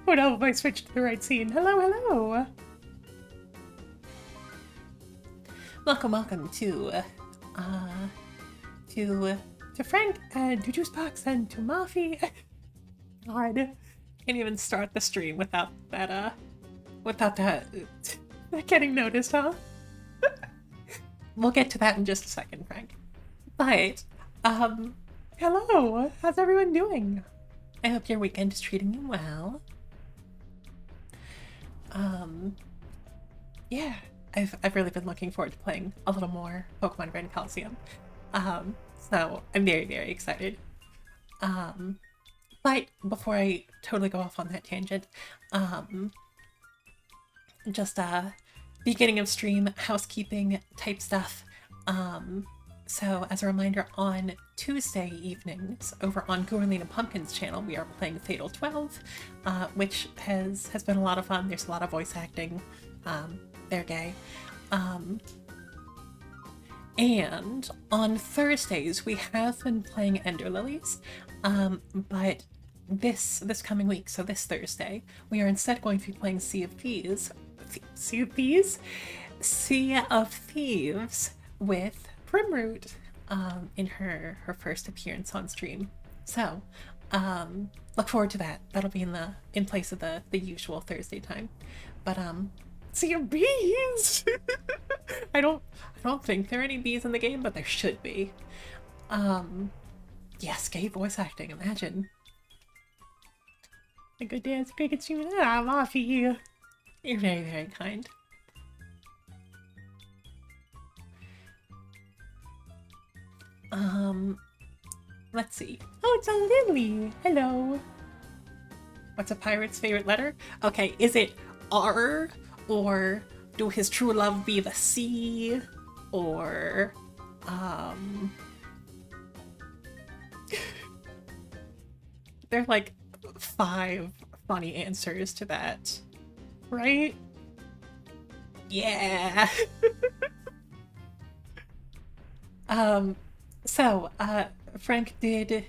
Oh no, if I switched to the right scene. Hello, hello! Welcome to Frank and to Juicebox and to Mafi. God, can't even start the stream without that getting noticed, huh? We'll get to that in just a second, Frank. But, hello, how's everyone doing? I hope your weekend is treating you well. Yeah, I've really been looking forward to playing a little more Pokemon Grand Colosseum. So I'm very, very excited. But before I totally go off on that tangent, just beginning of stream housekeeping type stuff. So as a reminder, on Tuesday evenings over on Gourlina Pumpkin's channel, we are playing Fatal 12, which has been a lot of fun. There's a lot of voice acting. They're gay. And on Thursdays, we have been playing Ender Lilies, but this coming week, so this Thursday, we are instead going to be playing Sea of Thieves. Sea of Thieves? Sea of Thieves with Primroot in her first appearance on stream. So, look forward to that. That'll be in place of the usual Thursday time. But Sea of Bees! I don't think there are any bees in the game, but there should be. Yes, gay voice acting, imagine. A good dance, cricket stream. I'm off you. You're very, very kind. Let's see. Oh, it's a Lily. Hello. What's a pirate's favorite letter? Okay, is it R? Or do his true love be the C? Or, there are like 5 funny answers to that, right? Yeah. So Frank did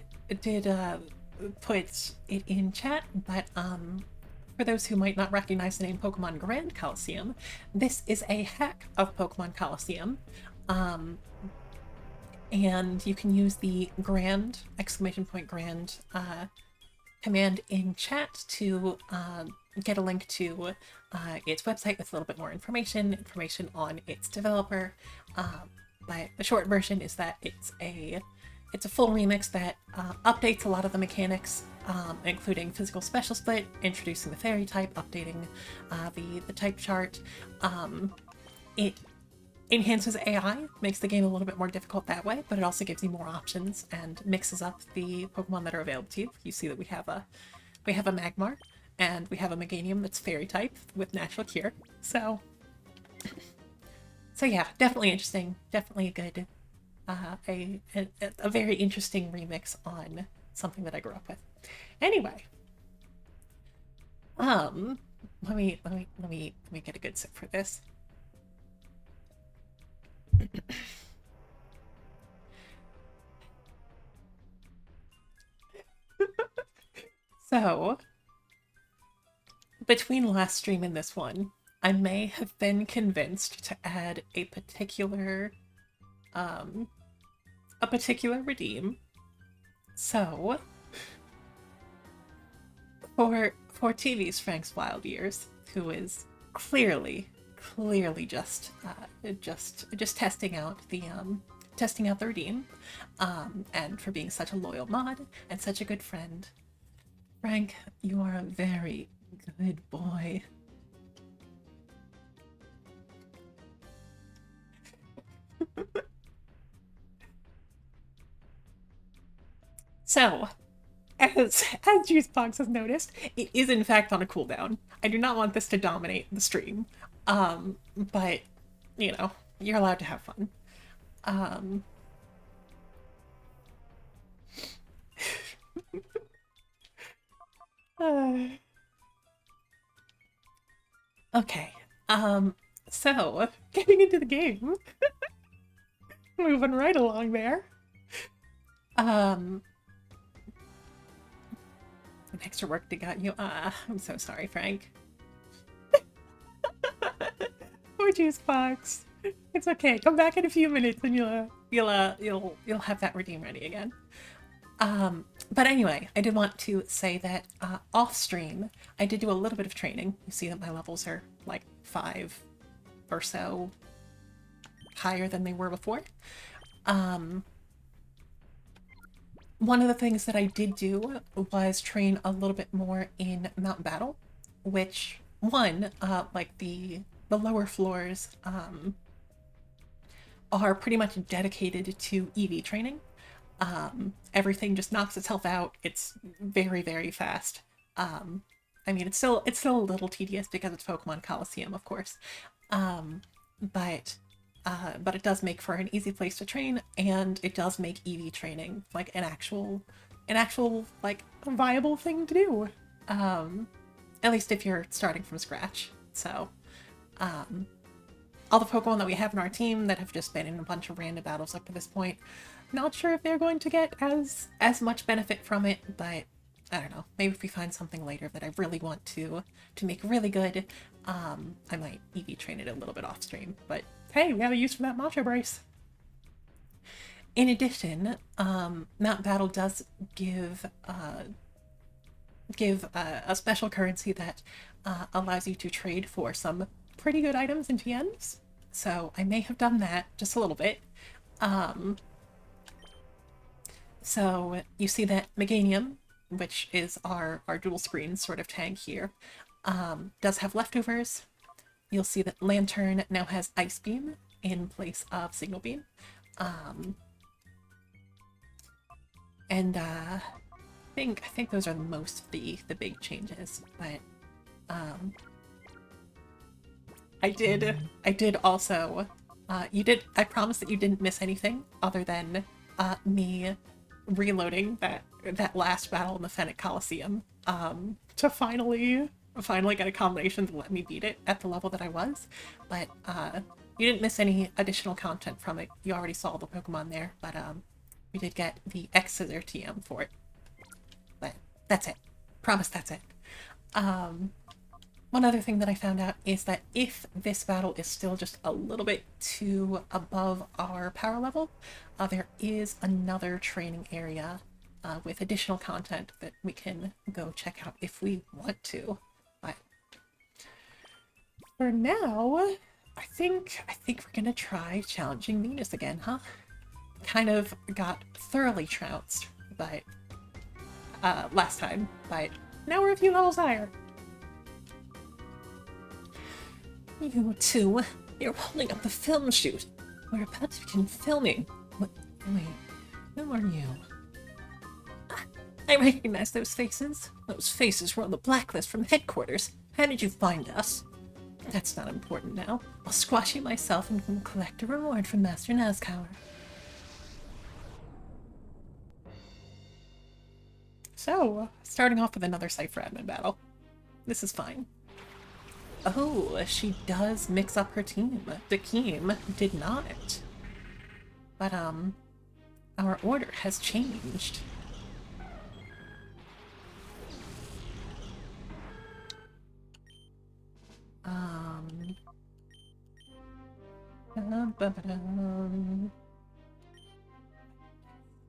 put it in chat, but for those who might not recognize the name Pokemon Grand Colosseum, this is a hack of Pokemon Colosseum. And you can use the grand, !grand, command in chat to get a link to its website with a little bit more information on its developer. But the short version is that it's a full remix that updates a lot of the mechanics, including physical special split, introducing the fairy type, updating the type chart. It enhances AI, makes the game a little bit more difficult that way, but it also gives you more options and mixes up the Pokemon that are available to you. You see that we have a Magmar, and we have a Meganium that's fairy type with natural cure. So yeah, definitely interesting. Definitely a good, a very interesting remix on something that I grew up with. Anyway, let me get a good sip for this. So, between last stream and this one, I may have been convinced to add a particular redeem. So, for TV's Frank's Wild Years, who is clearly just testing out the redeem, and for being such a loyal mod and such a good friend, Frank, you are a very good boy. So, as Juicebox has noticed, it is in fact on a cooldown. I do not want this to dominate the stream. But, you know, you're allowed to have fun. Okay. So, getting into the game. Moving right along there. An extra work that got you. I'm so sorry, Frank. Poor Juice Box. It's okay. Come back in a few minutes and you'll have that redeem ready again. But anyway, I did want to say that off stream, I did do a little bit of training. You see that my levels are like 5 or so higher than they were before. One of the things that I did do was train a little bit more in Mountain Battle, which like the lower floors are pretty much dedicated to EV training. Everything just knocks itself out. It's very, very fast. I mean, it's still a little tedious because it's Pokemon Colosseum, of course. But it does make for an easy place to train, and it does make EV training like an actual like viable thing to do. At least if you're starting from scratch. So, all the Pokemon that we have in our team that have just been in a bunch of random battles up to this point, not sure if they're going to get as much benefit from it, but I don't know. Maybe if we find something later that I really want to make really good, I might EV train it a little bit off stream. But hey, we have a use for that Macho Brace. In addition, Mount Battle does give a special currency that allows you to trade for some pretty good items in TMs. So I may have done that just a little bit. So you see that Meganium, which is our dual screen sort of tank here, does have leftovers. You'll see that Lantern now has Ice Beam in place of Signal Beam. And I think those are most of the big changes, but I did also I promise that you didn't miss anything other than me reloading that last battle in the Grand Colosseum to finally get a combination to let me beat it at the level that I was. But you didn't miss any additional content from it. You already saw the Pokemon there, but we did get the X-Scissor TM for it. But that's it. Promise that's it. One other thing that I found out is that if this battle is still just a little bit too above our power level, there is another training area with additional content that we can go check out if we want to. But for now, I think we're gonna try challenging Venus again, huh? Kind of got thoroughly trounced, but last time, but now we're a few levels higher. You two, you're holding up the film shoot. We're about to begin filming. Wait, who are you? I recognize those faces. Those faces were on the blacklist from headquarters. How did you find us? That's not important now. I'll squash you myself and can collect a reward from Master Nazcauer. So, starting off with another Cypher admin battle. This is fine. Oh, she does mix up her team. Dakeem did not. But, our order has changed.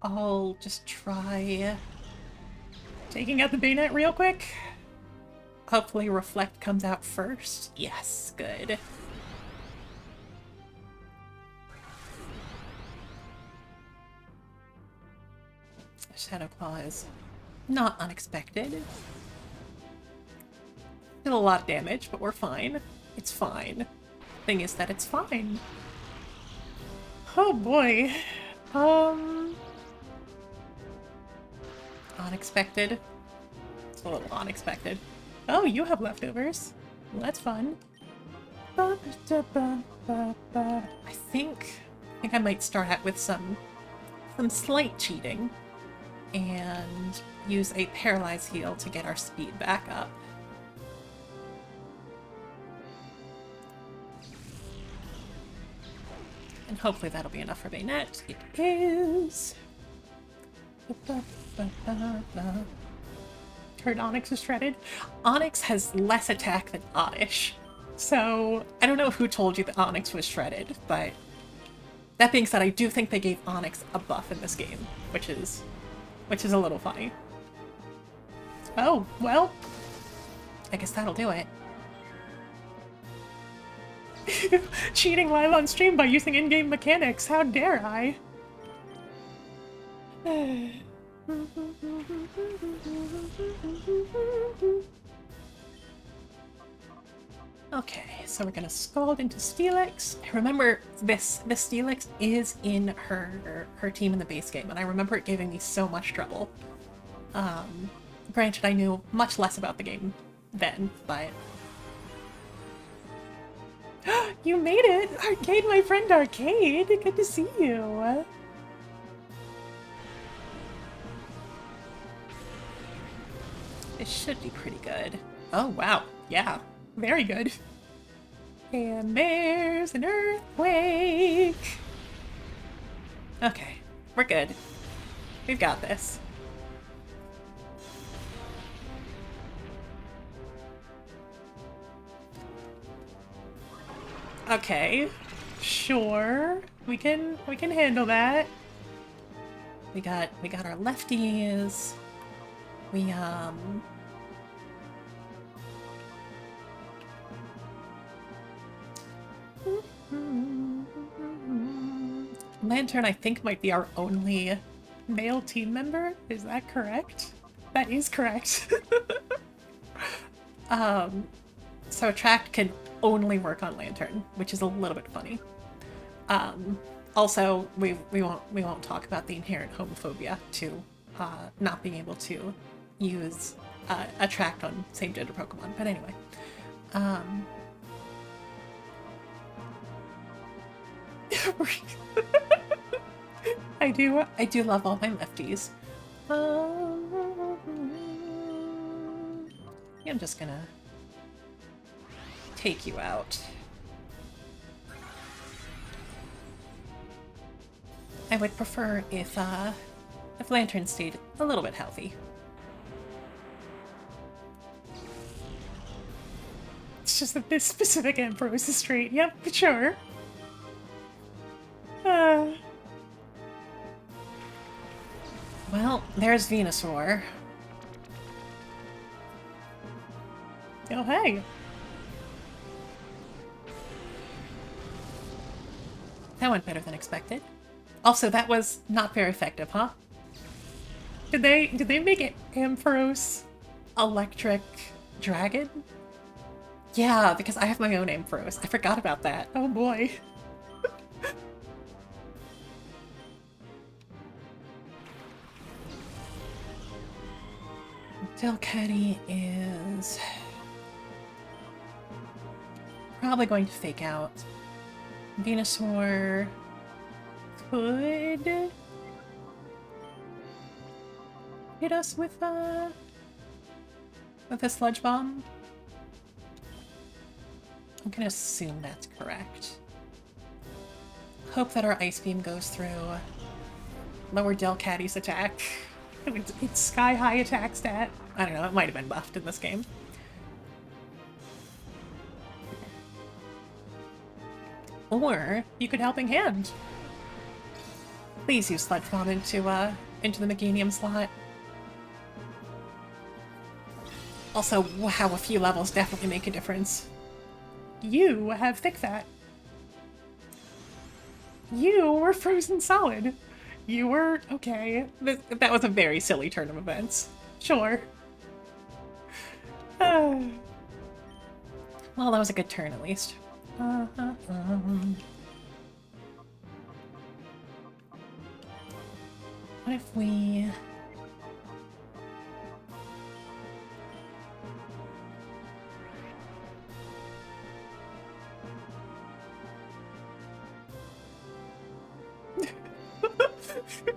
I'll just try taking out the bayonet real quick. Hopefully Reflect comes out first. Yes, good. Shadow Claw is not unexpected. Still a lot of damage, but we're fine. It's fine. Thing is that it's fine. Oh boy. Unexpected. It's a little unexpected. Oh, you have leftovers. Well, that's fun. I think I might start out with some slight cheating and use a Paralyze Heal to get our speed back up. And hopefully that'll be enough for Bayonet. It is. heard Onyx was shredded. Onyx has less attack than Oddish. So, I don't know who told you that Onyx was shredded, but that being said, I do think they gave Onyx a buff in this game, which is a little funny. Oh, well, I guess that'll do it. Cheating live on stream by using in-game mechanics, how dare I? Okay, so we're gonna scald into Steelix. Remember, this Steelix is in her team in the base game, and I remember it giving me so much trouble. Granted, I knew much less about the game then, but... You made it! Arcade, my friend Arcade! Good to see you! This should be pretty good. Oh, wow. Yeah. Very good. And there's an earthquake! Okay. We're good. We've got this. Okay. Sure. We can handle that. We got our lefties. We Lantern, I think, might be our only male team member. Is that correct? That is correct. So Attract can only work on Lantern, which is a little bit funny. Also, we won't talk about the inherent homophobia to not being able to use Attract on same-gender Pokemon. But anyway. I do love all my lefties. I'm just gonna take you out. I would prefer if Lantern stayed a little bit healthy. It's just that this specific Ampharos is straight. Yep, sure. Well, there's Venusaur. Oh, hey. That went better than expected. Also, that was not very effective, huh? Did they make it Ampharos Electric Dragon? Yeah, because I have my own Ampharos. I forgot about that. Oh boy. Delcatty is probably going to fake out. Venusaur could hit us with a Sludge Bomb. I'm gonna assume that's correct. Hope that our Ice Beam goes through. Lower Delcatty's attack. It's sky-high attack stat. I don't know, it might have been buffed in this game. Or you could Helping Hand. Please use Sludge Bomb into the Meganium slot. Also, wow, a few levels definitely make a difference. You have Thick Fat. You were frozen solid. You were... okay. That was a very silly turn of events. Sure. Well, that was a good turn, at least. What if we...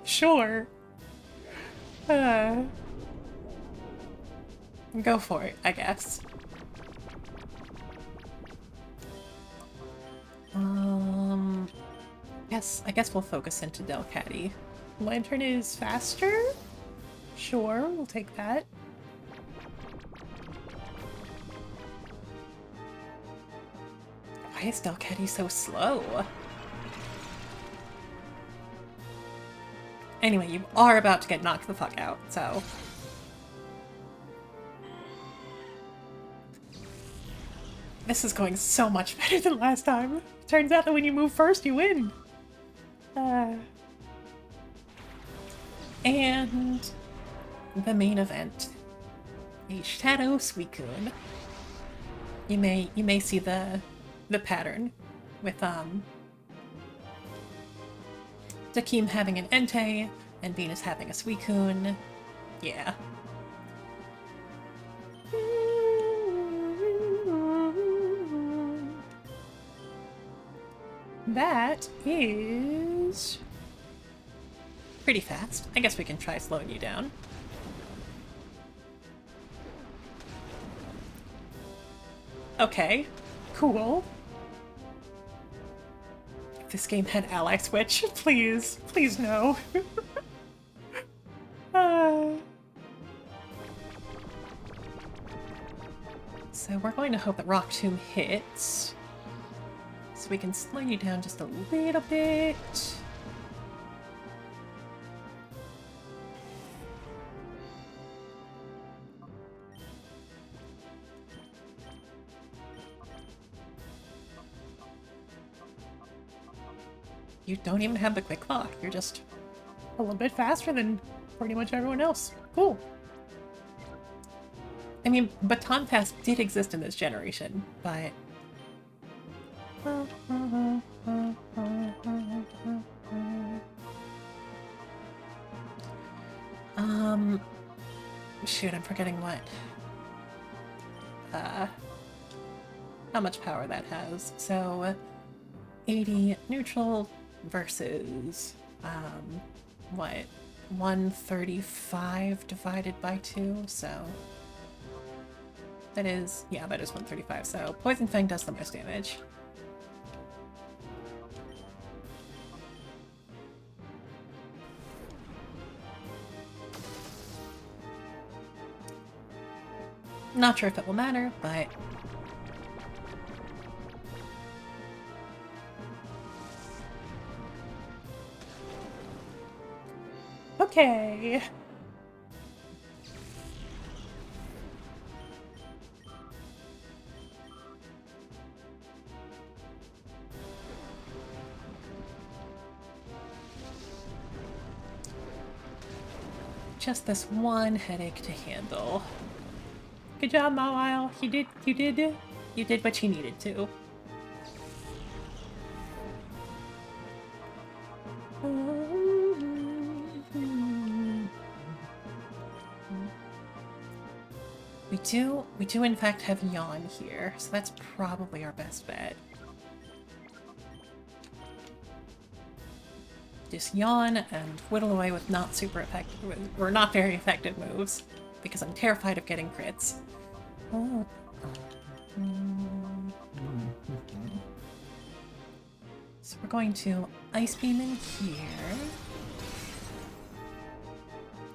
Sure. Go for it, I guess. I guess we'll focus into Delcatty. Lantern is faster? Sure, we'll take that. Why is Delcatty so slow? Anyway, you are about to get knocked the fuck out, so... This is going so much better than last time. Turns out that when you move first, you win. And the main event. A Shadow Suicune. You may see the pattern with Dakeem having an Entei and Venus having a Suicune. Yeah. That is pretty fast. I guess we can try slowing you down. Okay, cool. If this game had ally switch, please, please no. So we're going to hope that Rock Tomb hits. So we can slow you down just a little bit. You don't even have the quick lock. You're just a little bit faster than pretty much everyone else. Cool. I mean, Baton Pass did exist in this generation, but... Shoot, I'm forgetting what... how much power that has. So, 80 neutral versus, what? 135 divided by 2, so... That is, yeah, that is 135, so Poison Fang does the most damage. Not sure if it will matter, but... Okay. Just this one headache to handle. Good job, Mawile. You did what you needed to. We do in fact have Yawn here, so that's probably our best bet. Just Yawn and whittle away with not super effective, or not very effective moves, because I'm terrified of getting crits. Oh. So we're going to Ice Beam in here.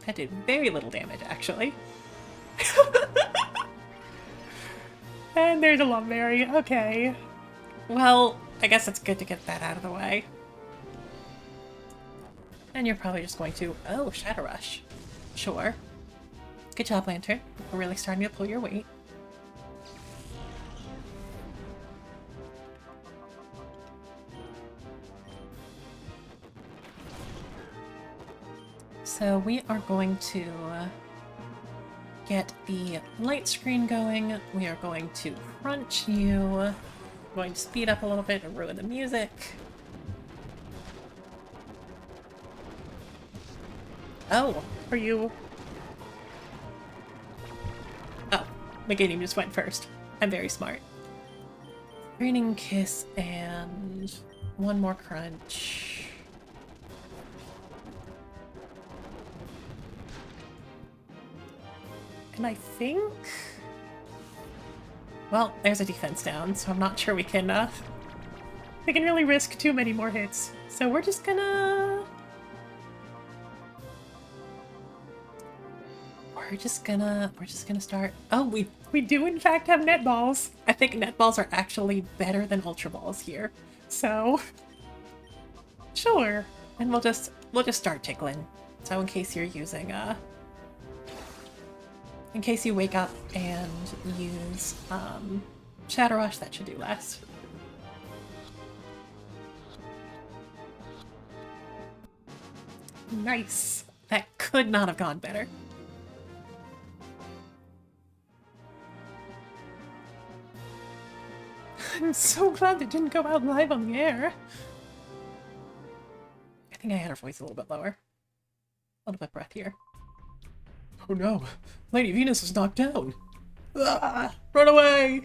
That did very little damage, actually. And there's a Lumberry. Okay. Well, I guess it's good to get that out of the way. And you're probably just going to... Oh, Shadow Rush. Sure. Good job, Lantern. We're really starting to pull your weight. So we are going to get the light screen going. We are going to crunch you. I'm going to speed up a little bit and ruin the music. Oh, are you... Oh, Meganium just went first. I'm very smart. Raining Kiss and one more crunch. And I think... Well, there's a defense down, so I'm not sure we can really risk too many more hits. So we're just gonna... We're just gonna start... Oh, We do in fact have netballs. I think netballs are actually better than ultra balls here. So sure. And we'll just start tickling. So in case you're using in case you wake up and use Shadow Rush, that should do less. Nice. That could not have gone better. I'm so glad that didn't go out live on the air. I think I had her voice a little bit lower. A little bit breathier. Oh no! Lady Venus is knocked down! Ah, run away!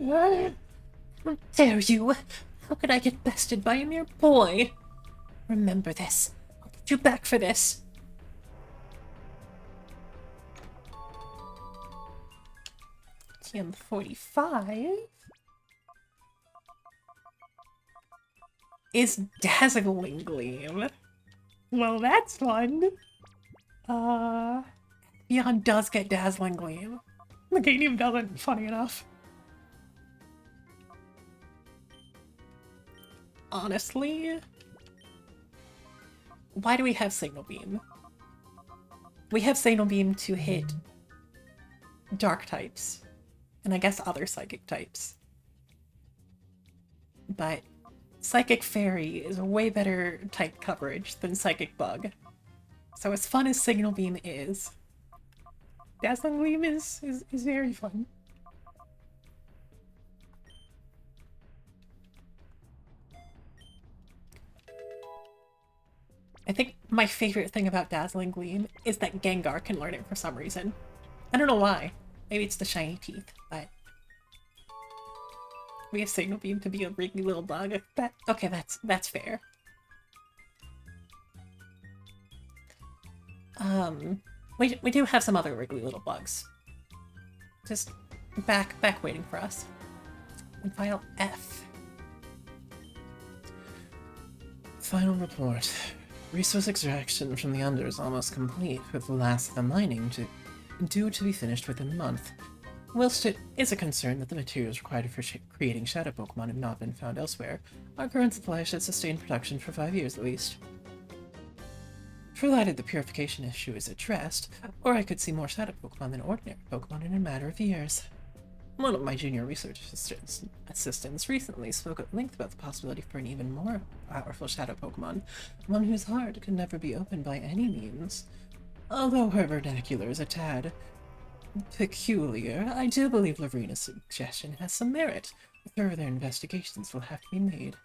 How dare you! How could I get bested by a mere boy? Remember this. I'll put you back for this. TM45 is Dazzling Gleam. Well, that's fun. Beyond does get Dazzling Gleam. Meganium doesn't, funny enough. Honestly, why do we have Signal Beam? We have Signal Beam to hit Dark types, and I guess other Psychic types. But Psychic Fairy is a way better type coverage than Psychic Bug. So as fun as Signal Beam is, Dazzling Gleam is very fun. I think my favorite thing about Dazzling Gleam is that Gengar can learn it for some reason. I don't know why. Maybe it's the shiny teeth, but we have Signal Beam to be a wriggly little bug. Okay, that's fair. We do have some other wriggly little bugs. Just back waiting for us. And file F. Final report. Resource extraction from the Under is almost complete, with the last of the mining due to be finished within a month. Whilst it is a concern that the materials required for creating Shadow Pokemon have not been found elsewhere, our current supply should sustain production for 5 years at least. Provided the purification issue is addressed, or I could see more Shadow Pokemon than ordinary Pokemon in a matter of years. One of my junior research assistants recently spoke at length about the possibility for an even more powerful Shadow Pokemon, one whose heart could never be opened by any means. Although her vernacular is a tad peculiar, I do believe Lavrina's suggestion has some merit. Further investigations will have to be made.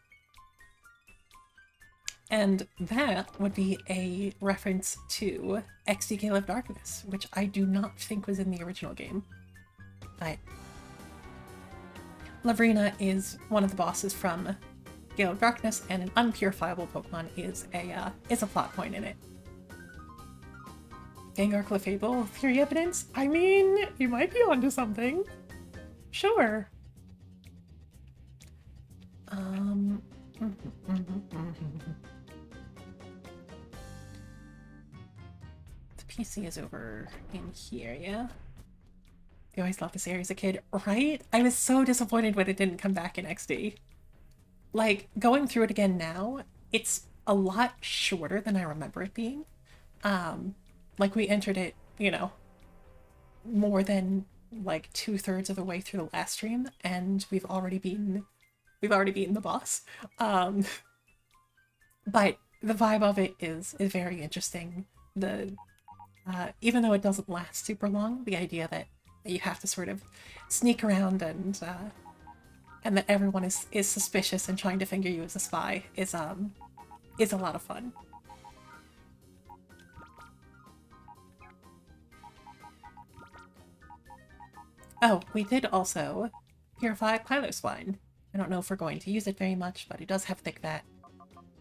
And that would be a reference to XD Gale of Darkness, which I do not think was in the original game. But Lavrina is one of the bosses from Gale of Darkness, and an unpurifiable Pokemon is a plot point in it. Gengar Clefable, theory evidence? I mean, you might be onto something. Sure. The PC is over in here, yeah? You always loved this area as a kid, right? I was so disappointed when it didn't come back in XD. Like, going through it again now, it's a lot shorter than I remember it being. Like, we entered it, you know, more than, like, 2/3 of the way through the last stream, and we've already beaten the boss. But the vibe of it is very interesting. Even though it doesn't last super long, the idea that you have to sort of sneak around and that everyone is suspicious and trying to finger you as a spy is a lot of fun. Oh, we did also purify Piloswine. I don't know if we're going to use it very much, but it does have Thick Vat.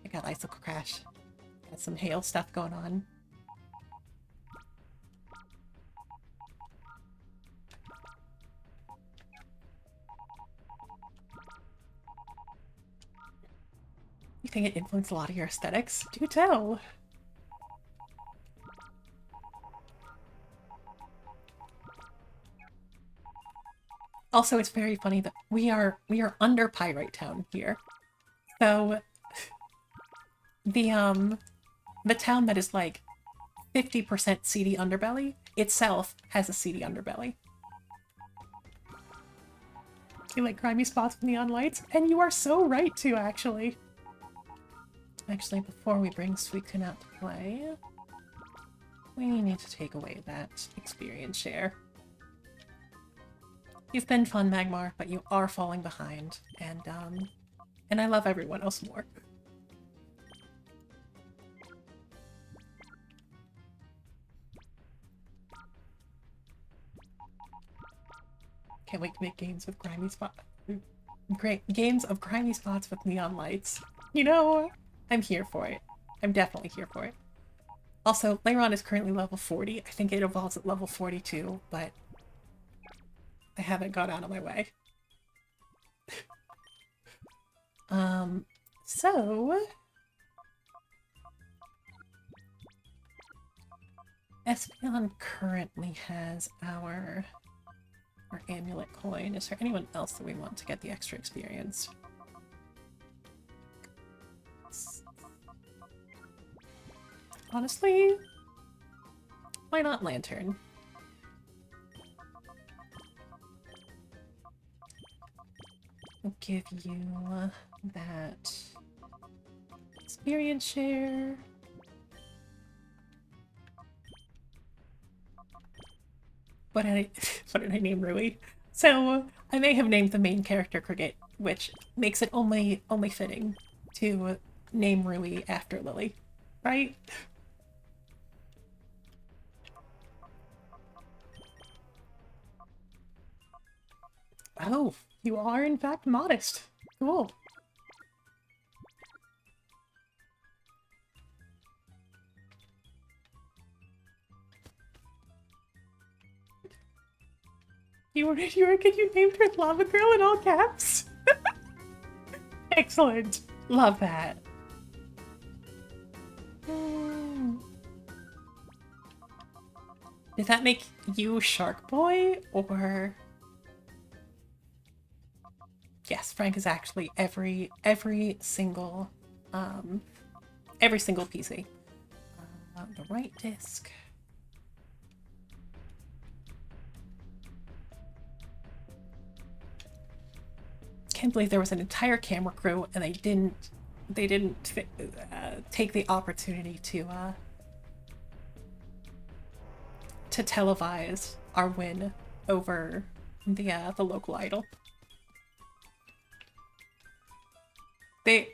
I got Icicle Crash. Got some hail stuff going on. You think it influenced a lot of your aesthetics? Do tell! Also, it's very funny that we are under Pyrite Town here. So the town that is like 50% seedy underbelly itself has a seedy underbelly. You like grimy spots with neon lights? And you are so right too, actually. Actually, before we bring Suikun out to play, we need to take away that experience share. You've been fun, Magmar, but you are falling behind, and I love everyone else more. Can't wait to make games with grimy spots. Great games of grimy spots with neon lights. You know, I'm here for it. I'm definitely here for it. Also, Leiron is currently level 40. I think it evolves at level 42, but I haven't got out of my way. So Espeon currently has our amulet coin. Is there anyone else that we want to get the extra experience? Honestly, why not Lantern? I'll give you that experience share. What did I name Rui? So I may have named the main character Cricket, which makes it only fitting to name Rui after Lily, right? Oh, you are in fact modest. Cool. You were good. You named her Lava Girl in all caps. Excellent. Love that. Did that make you Shark Boy, or? Yes, Frank is actually every single PC. The right disc. Can't believe there was an entire camera crew and they didn't take the opportunity to televise our win over the local idol. They,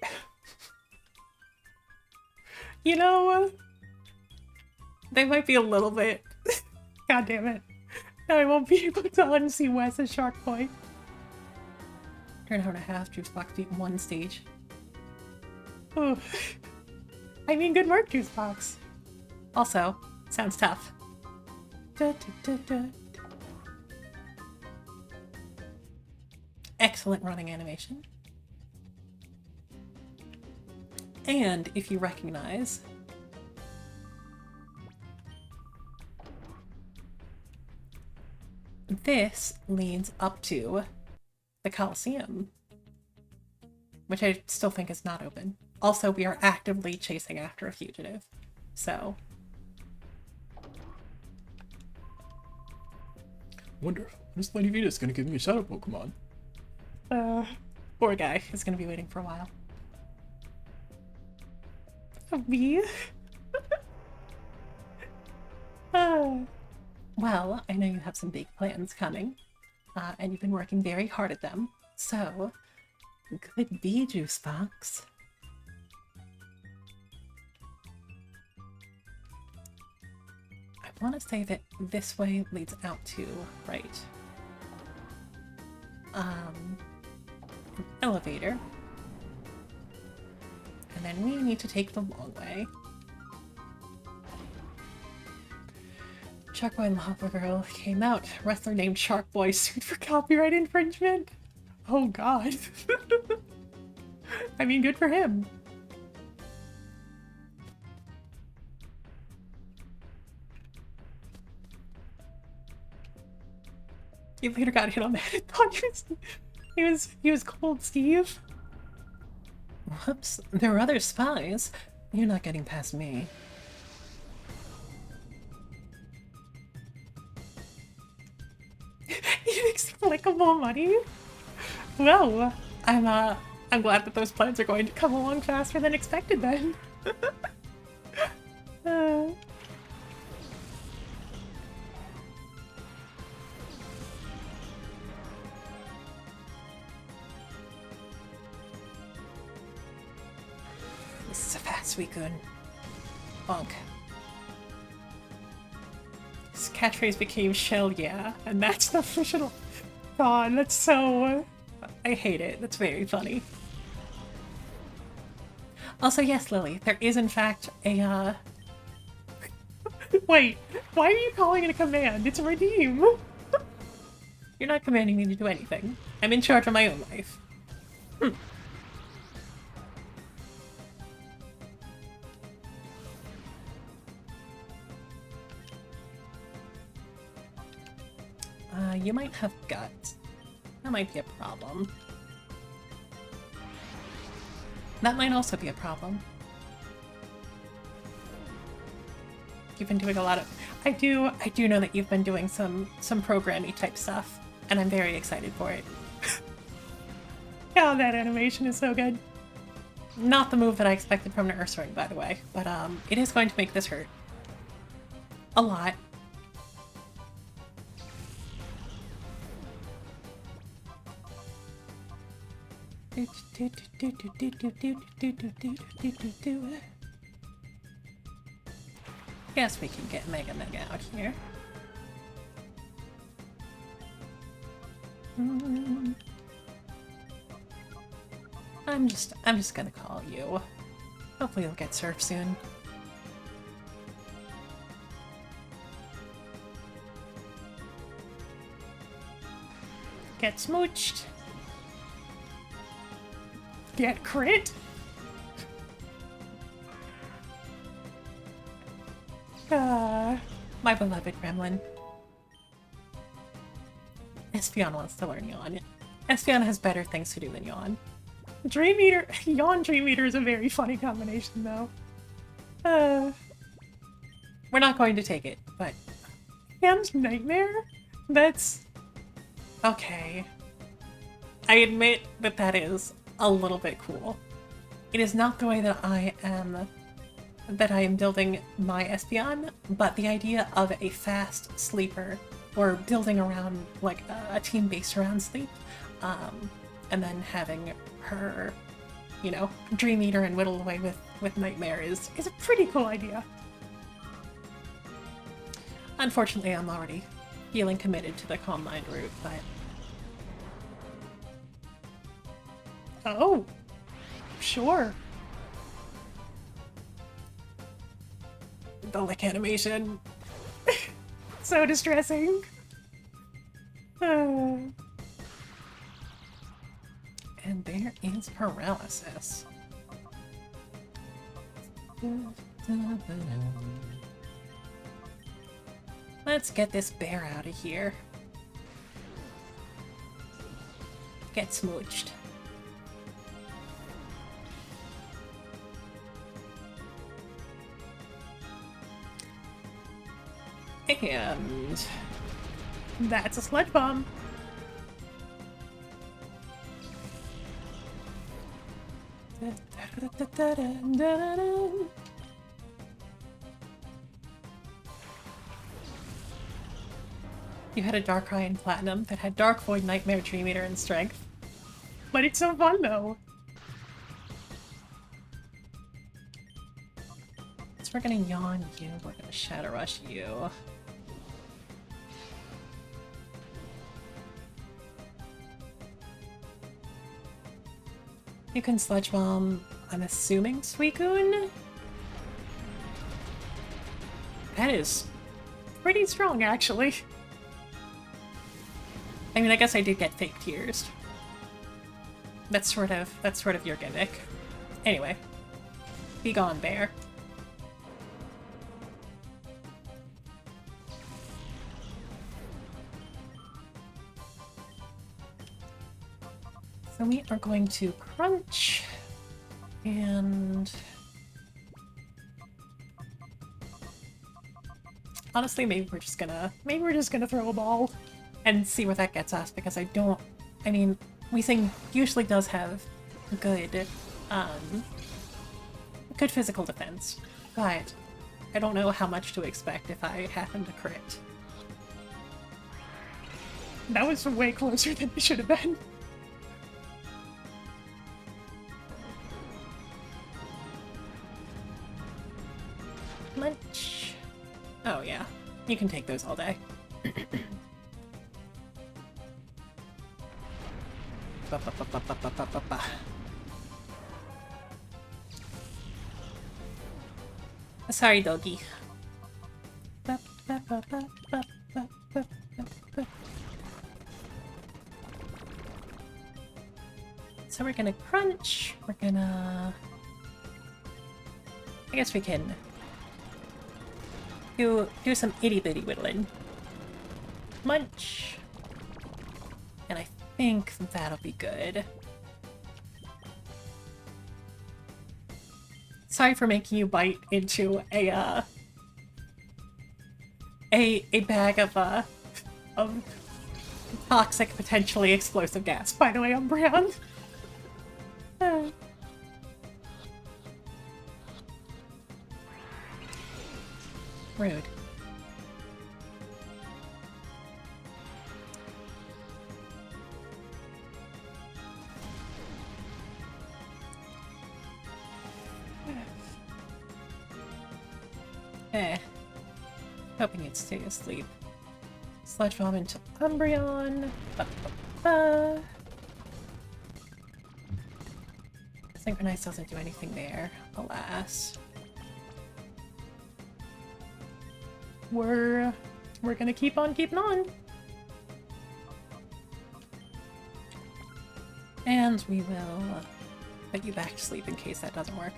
you know, they might be a little bit. God damn it! Now I won't be able to unsee Wes as Shark Boy. Turn out a half Juice Box beat one stage. Ooh. I mean, good work, Juice Box. Also, sounds tough. Da, da, da, da. Excellent running animation. And if you recognize, this leads up to the Colosseum, which I still think is not open. Also, we are actively chasing after a fugitive, so. Wonder if this Lady Vita's gonna give me a shadow Pokemon. Poor guy is gonna be waiting for a while. Me? Well, I know you have some big plans coming, and you've been working very hard at them, so could be Juice Box. I want to say that this way leads out to, right, an elevator. And then we need to take the long way. Shark Boy Lava Girl came out. Wrestler named Shark Boy sued for copyright infringement. Oh god. I mean, good for him. You later got hit on the head. Thought he was cold, Steve. Whoops, there were other spies. You're not getting past me. You makes clickable money. Well, I'm glad that those plans are going to come along faster than expected then. This is a fast Suicune. Bonk. His catchphrase became "Shell yeah," and that's the official. God, that's so. I hate it. That's very funny. Also, yes, Lily, there is in fact a. Wait, why are you calling it a command? It's a redeem. You're not commanding me to do anything. I'm in charge of my own life. You might have guts. That might be a problem. That might also be a problem. You've been doing a lot of... I do know that you've been doing some programmy type stuff, and I'm very excited for it. Oh, that animation is so good. Not the move that I expected from an Ursaring, by the way, but it is going to make this hurt. A lot. Guess we can get Mega out here. I'm just gonna call you. Hopefully you'll get Surf soon. Get smooched. Get crit. My beloved gremlin. Espeon wants to learn Yawn. Espeon has better things to do than Yawn. Dream Eater, Yawn Dream Eater is a very funny combination, though. We're not going to take it, but... And Nightmare? That's... Okay. I admit that that is a little bit cool. It is not the way that I am building my Espeon, but the idea of a fast sleeper, or building around, like, a team based around sleep, and then having her, you know, Dream Eater and whittle away with Nightmare is a pretty cool idea. Unfortunately, I'm already feeling committed to the Calm Mind route, but... Oh! Sure. The lick animation. So distressing. And there is paralysis. Let's get this bear out of here. Get smooched. And that's a sludge bomb. You had a Darkrai in Platinum that had Dark Void, Nightmare, Dream Eater, and Strength. But it's so fun, though. So we're gonna Yawn you, we're gonna Shadow Rush you. You can Sludge Bomb, I'm assuming, Suicune? That is pretty strong, actually. I mean, I guess I did get fake tears. That's sort of your gimmick. Anyway. Be gone, bear. So we are going to crunch and honestly, maybe we're just gonna throw a ball and see where that gets us, because I mean, Weezing usually does have good, good physical defense, but I don't know how much to expect if I happen to crit. That was way closer than it should have been. Munch. Oh yeah, you can take those all day. Ba, ba, ba, ba, ba, ba, ba, ba, ba. Sorry, doggy. Ba, ba, ba, ba, ba, ba, ba, ba, ba. So we're gonna crunch. We're gonna... I guess we can do some itty-bitty whittling. Munch. And I think that'll be good. Sorry for making you bite into a bag of toxic, potentially explosive gas. By the way, I'm Brian. Rude. Hoping you'd stay asleep. Sludge bomb into Umbreon. Ba, ba, ba. Synchronize doesn't do anything there, alas. We're gonna keep on keeping on. And we will put you back to sleep in case that doesn't work.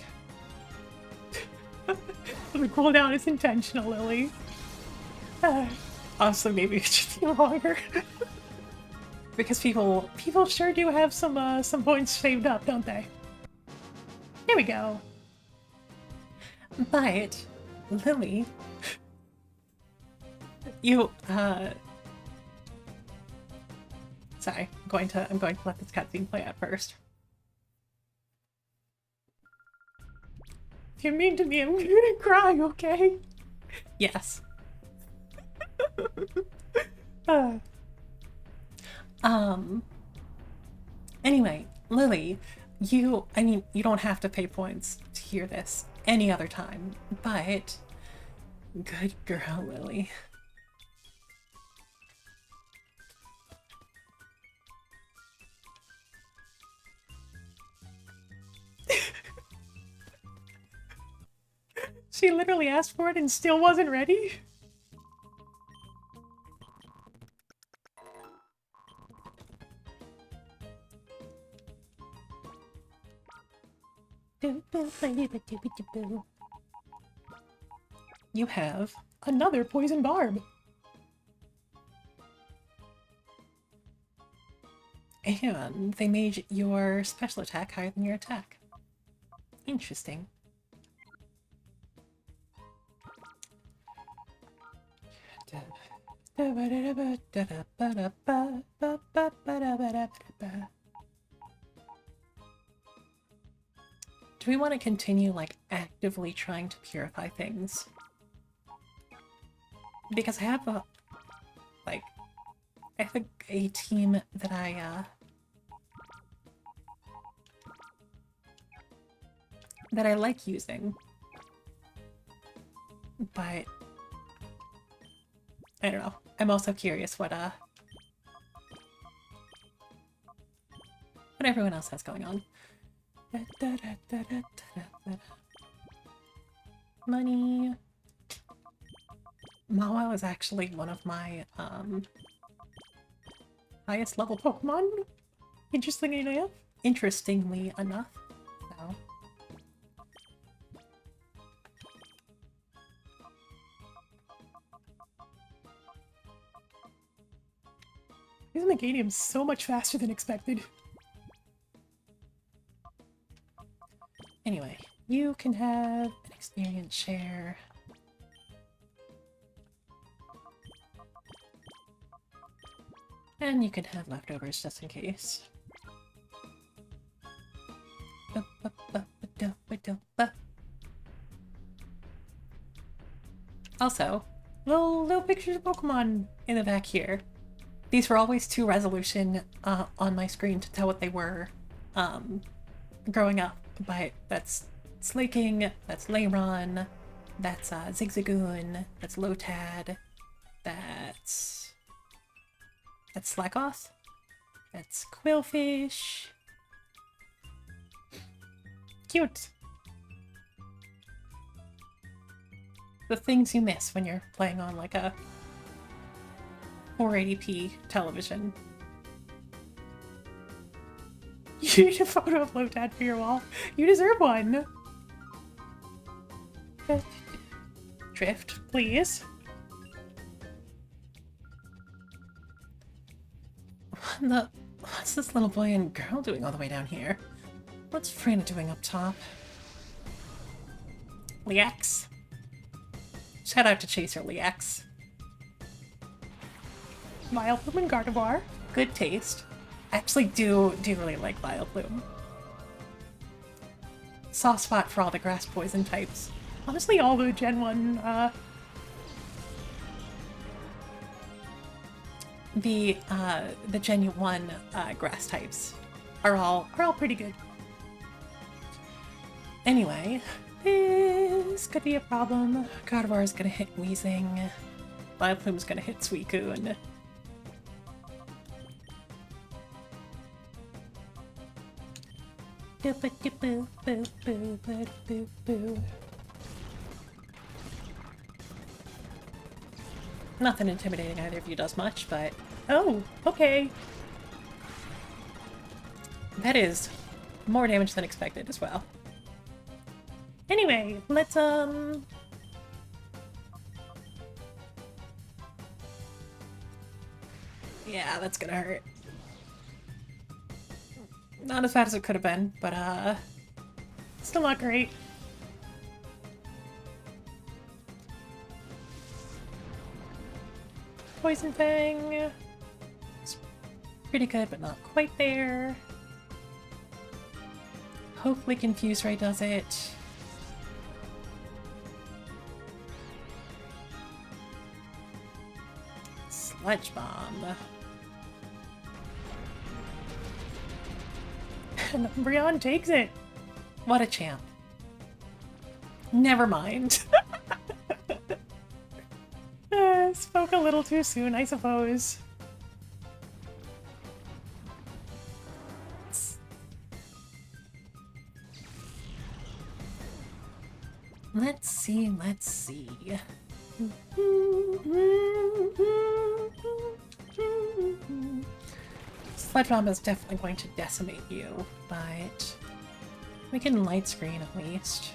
The cooldown is intentional, Lily. Honestly, maybe it should be longer. Because people sure do have some points saved up, don't they? There we go. But Lily, you sorry, I'm going to let this cutscene play out first. If you're mean to me, I'm gonna cry, okay? Yes. Anyway, Lily, I mean, you don't have to pay points to hear this any other time, but good girl, Lily. She literally asked for it and still wasn't ready? You have another poison barb. And they made your special attack higher than your attack. Interesting. Do we want to continue, like, actively trying to purify things? Because I have a team that I like using. But I don't know. I'm also curious what everyone else has going on. Money. Mawile is actually one of my highest level Pokemon. Interestingly enough. So. Using the Ganium so much faster than expected. Anyway, you can have an experience share. And you can have leftovers just in case. Also, little pictures of Pokemon in the back here. These were always 2 resolution on my screen to tell what they were growing up. But that's Slaking, that's Lairon, that's Zigzagoon, that's Lotad, that's Slackoth, that's Quillfish. Cute. The things you miss when you're playing on like a 480p television. You need a photo of Lotad for your wall. You deserve one. Drift, please. What's this little boy and girl doing all the way down here? What's Frina doing up top? Leax. Shout out to Chaser Leax. Vileplume and Gardevoir. Good taste. I actually do really like Vileplume. Soft spot for all the grass poison types. Honestly, all the Gen 1 the Gen 1 grass types are all pretty good. Anyway, this could be a problem. Gardevoir is gonna hit Weezing. Vileplume's gonna hit Suicune. Nothing intimidating either of you does much, but... Oh, okay. That is more damage than expected as well. Anyway, let's, yeah, that's gonna hurt. Not as bad as it could have been, but, still not great. Poison Fang. It's pretty good, but not quite there. Hopefully Confuse Ray does it. Sludge Bomb. And Umbreon takes it. What a champ. Never mind. Spoke a little too soon, I suppose. Let's see. Sludge Bomb is definitely going to decimate you, but we can light screen at least.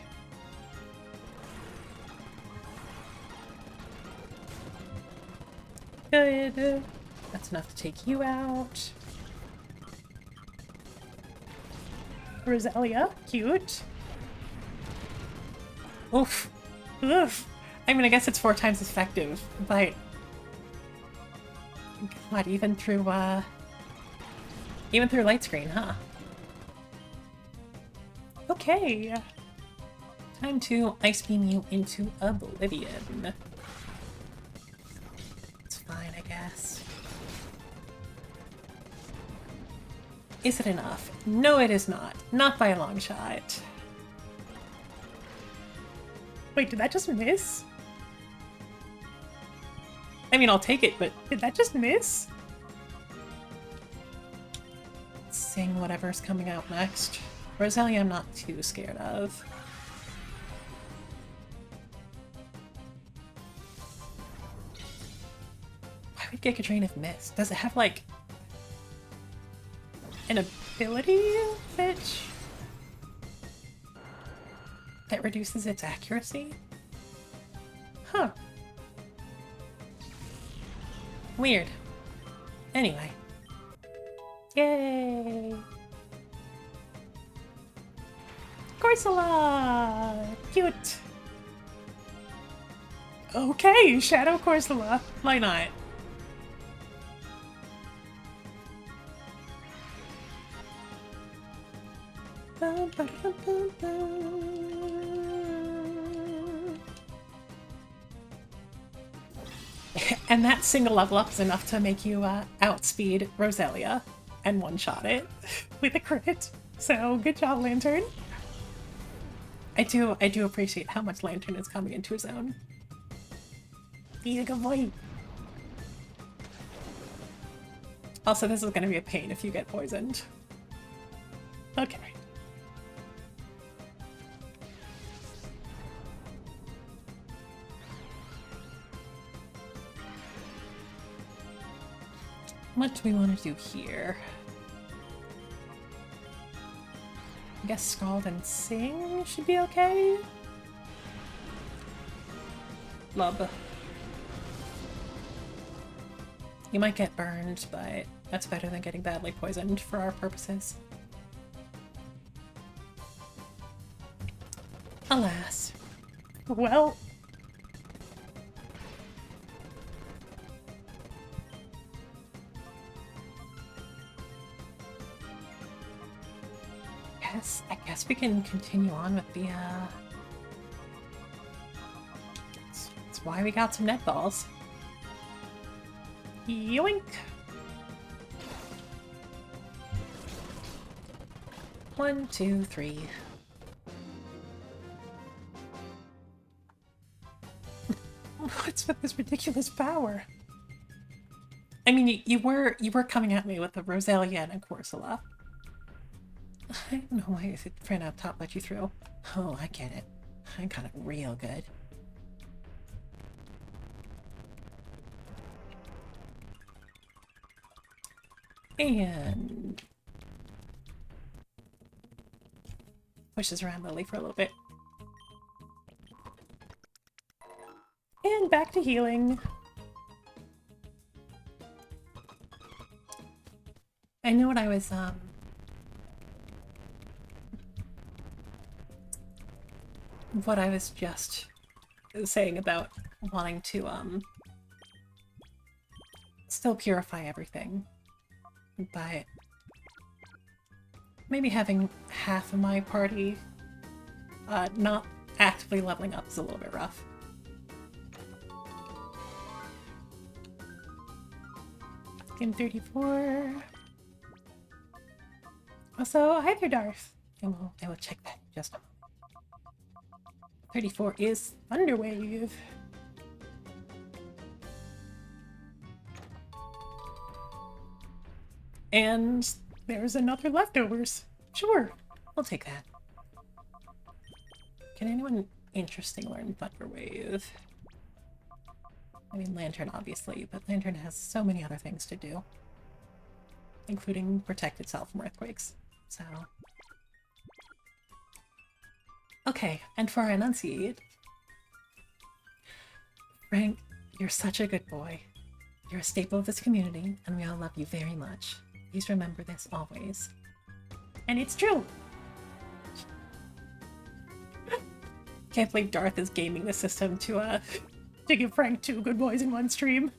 Good. That's enough to take you out. Roselia, cute. Oof. Oof. I mean, I guess it's 4 times as effective, but... God, even through light screen, huh? Okay. Time to Ice Beam you into oblivion. It's fine, I guess. Is it enough? No, it is not. Not by a long shot. Wait, did that just miss? I mean, I'll take it, but did that just miss? Sing whatever's coming out next. Roselia I'm not too scared of. Why would Giga Drain have missed? Does it have, like, an ability that reduces its accuracy? Huh. Weird. Anyway. Yay! Corsola! Cute! Okay, Shadow Corsola. Why not? And that single level up is enough to make you outspeed Roselia and one-shot it with a crit. So good job, Lantern. I do appreciate how much Lantern is coming into his own. He's a good boy. Also, this is going to be a pain if you get poisoned. Okay. What do we want to do here? I guess Scald and Sing should be okay? Lub. You might get burned, but that's better than getting badly poisoned for our purposes. Alas. Well... I guess we can continue on with the, That's why we got some net balls. Yoink! 1, 2, 3. What's with this ridiculous power? I mean, you were coming at me with a Roselia and a Corsola. I don't know why if it ran up top let you through. Oh, I get it. I got it real good. And... pushes around Lily for a little bit. And back to healing. I know what I was, just saying about wanting to, still purify everything. But maybe having half of my party, not actively leveling up is a little bit rough. Game 34. Also, hi there, Darth. I will check that in just a moment. 34 is Thunderwave. And there's another leftovers. Sure, I'll take that. Can anyone interesting learn Thunderwave? I mean, Lantern, obviously, but Lantern has so many other things to do, including protect itself from earthquakes, so... Okay, and for our Enunciate... Frank, you're such a good boy. You're a staple of this community, and we all love you very much. Please remember this always. And it's true! Can't believe Darth is gaming the system to give Frank 2 good boys in one stream.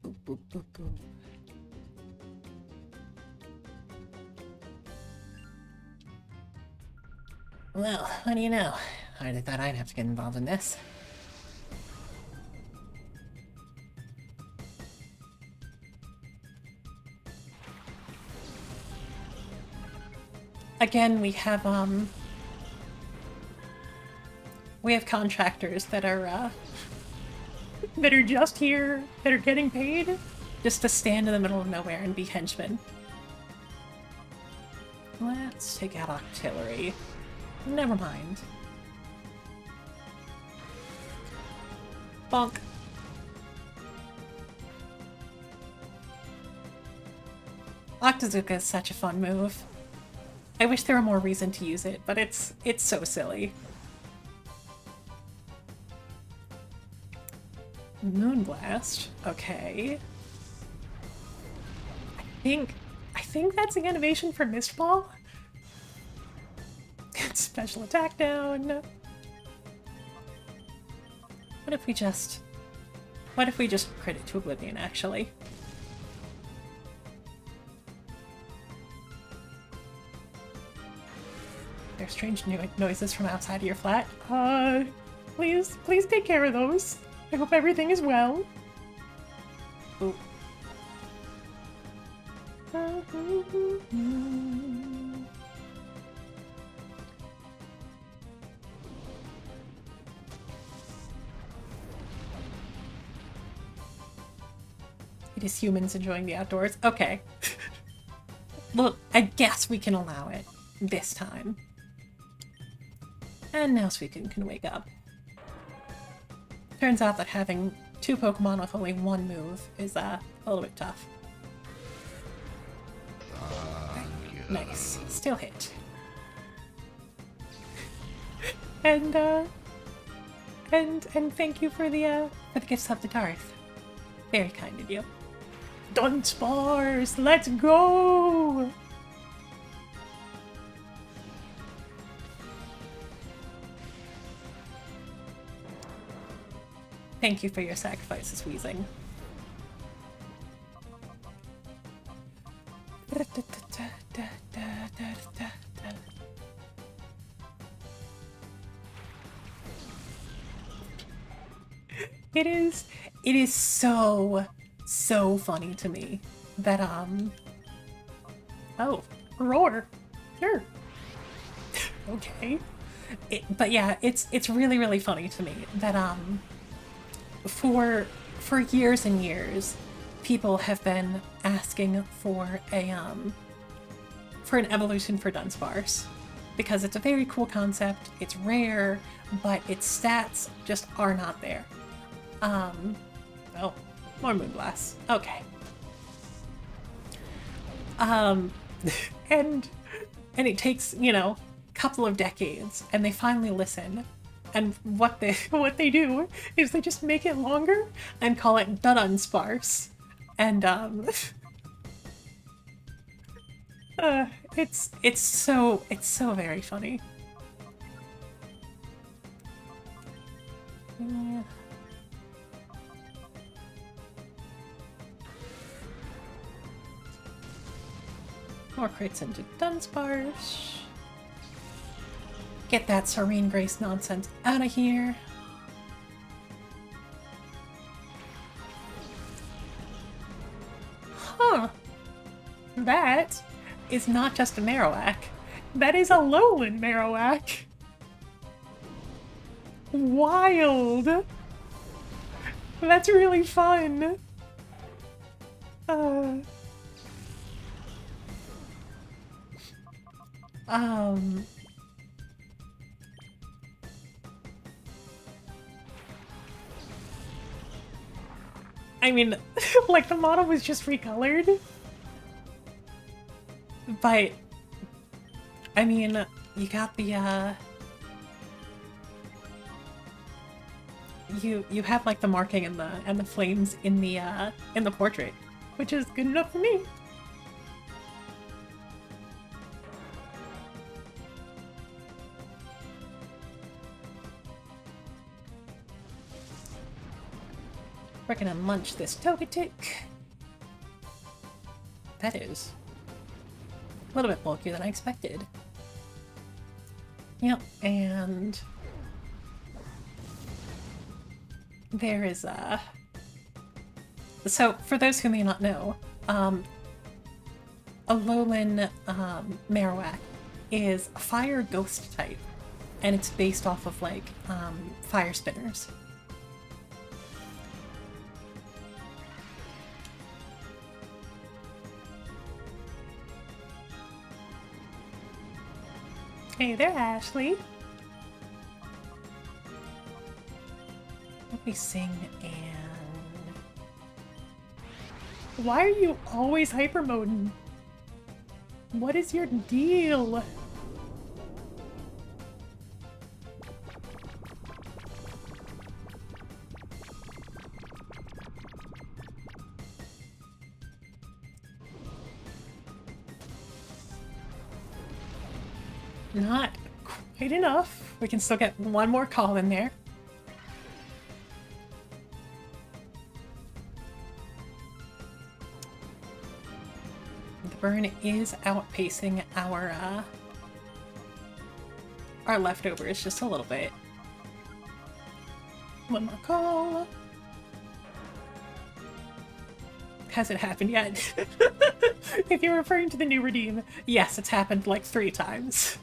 Boop, boop, boop, boop. Well, what do you know? I hardly thought I'd have to get involved in this. Again, we have contractors that are just here, that are getting paid just to stand in the middle of nowhere and be henchmen. Let's take out artillery. Never mind. Bonk. Octazooka is such a fun move. I wish there were more reason to use it, but it's so silly. Moonblast. Okay. I think that's the animation for Mist Ball. It's special attack down. What if we just crit it to oblivion, actually? There's strange noises from outside of your flat. Please take care of those. I hope everything is well. Ooh. It is humans enjoying the outdoors. Okay. Look, I guess we can allow it this time. And now Suicune can wake up. Turns out that having 2 Pokemon with only 1 move is a little bit tough. Nice. Still hit. And thank you for the gifts of the Darth. Very kind of you. Dunsparce, let's go! Thank you for your sacrifices, Weezing. It is so funny to me that oh, roar. Sure. Okay. But yeah, it's really funny to me that for years and years people have been asking for an evolution for Dunsparce because it's a very cool concept, it's rare, but its stats just are not there. Oh, more Moonblast. Okay. And it takes, you know, a couple of decades, and they finally listen. And what they do is they just make it longer and call it Dunsparce. And it's so very funny. Yeah. More crits into Dunsparce. Get that Serene Grace nonsense out of here. Huh. That is not just a Marowak. That is a Alolan Marowak. Wild. That's really fun. I mean, like, the model was just recolored. But, I mean, you got the, you have, like, the marking and the flames in the portrait, which is good enough for me. We're gonna munch this Togetic. That is a little bit bulkier than I expected. Yep, and there is so for those who may not know, Alolan Marowak is a fire ghost type, and it's based off of like fire spinners. Hey there, Ashley. Let me sing and... Why are you always hyper-moding? What is your deal? Not quite enough. We can still get one more call in there. The burn is outpacing our leftovers just a little bit. One more call. Hasn't happened yet. If you're referring to the new redeem, yes, it's happened like 3 times.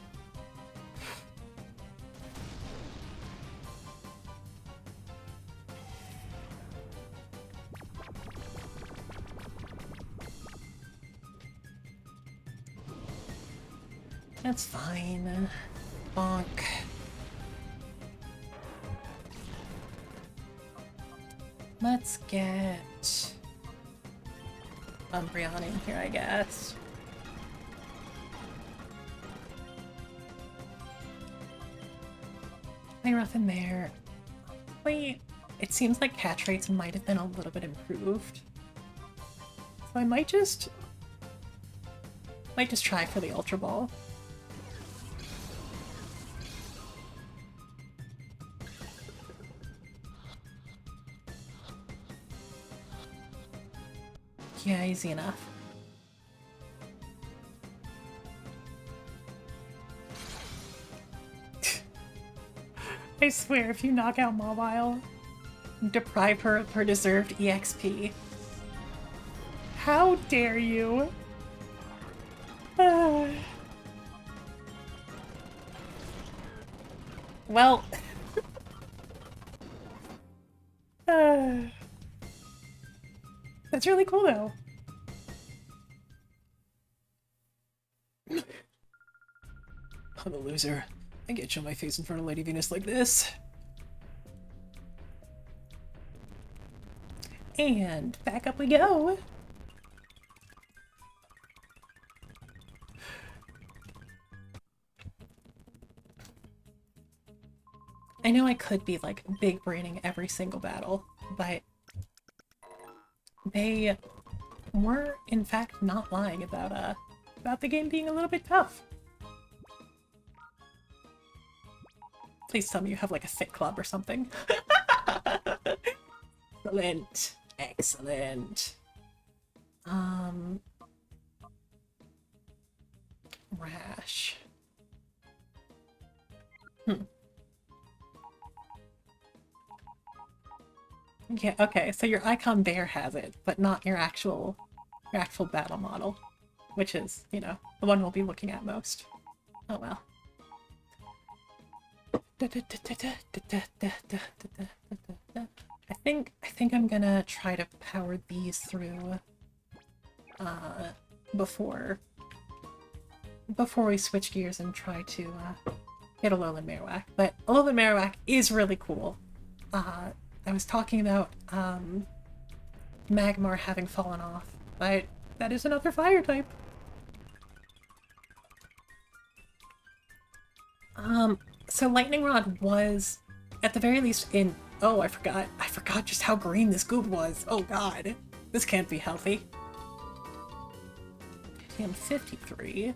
That's fine. Bonk. Let's get Umbreon in here, I guess. Play rough in there. Wait, it seems like catch rates might have been a little bit improved. So I might just try for the Ultra Ball. Yeah, easy enough. I swear, if you knock out Mobile, deprive her of her deserved EXP. How dare you? Well... That's really cool, though. I'm a loser. I can't show my face in front of Lady Venus like this. And back up we go. I know I could be like big braining every single battle, but they were in fact not lying about the game being a little bit tough. Please tell me you have like a fit club or something. Excellent. Excellent. Rash. Yeah, okay, so your icon there has it, but not your actual battle model, which is, you know, the one we'll be looking at most. Oh well. I think I'm gonna try to power these through before we switch gears and try to get a Alolan Marowak. But Alolan Marowak is really cool. I was talking about Magmar having fallen off, but that is another fire type. So Lightning Rod was, at the very least, in... Oh, I forgot just how green this goop was. Oh god. This can't be healthy. I'm 53.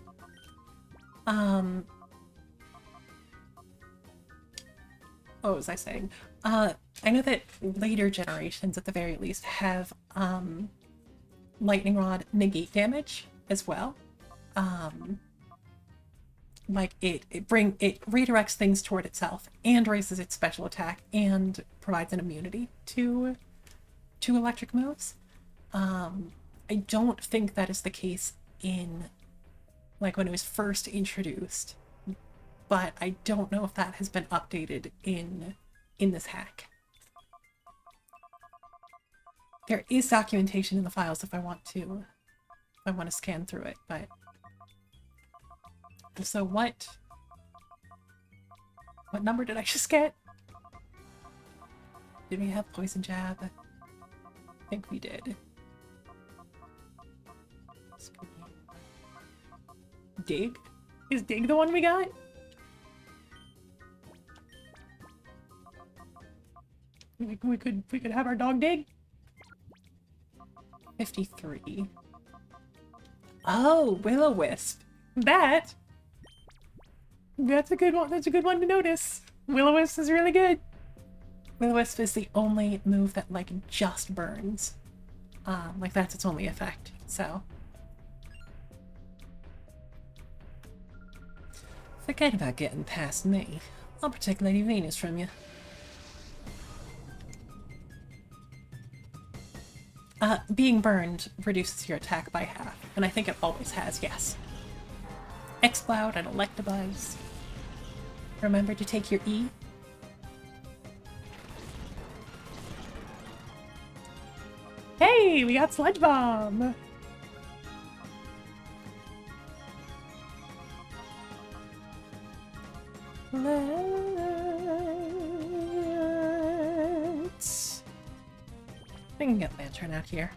What was I saying? I know that later generations, at the very least, have Lightning Rod negate damage as well. Like it redirects things toward itself and raises its special attack and provides an immunity to electric moves. I don't think that is the case in like when it was first introduced, but I don't know if that has been updated in this hack. There is documentation in the files if I want to scan through it, but so what number did I just get? Did we have Poison Jab? I think we did. Dig? Is Dig the one we got? We could have our dog Dig? 53. Oh, Will-O-Wisp. That That's a good one. That's a good one to notice. Will-O-Wisp is really good. Will-O-Wisp is the only move that, like, just burns. Like, that's its only effect, so. Forget about getting past me. I'll protect Lady Venus from you. Being burned reduces your attack by half, and I think it always has, yes. Exploud and Electabuzz. Remember to take your E. Hey, we got Sludge Bomb! Let's... We can get Lantern out here.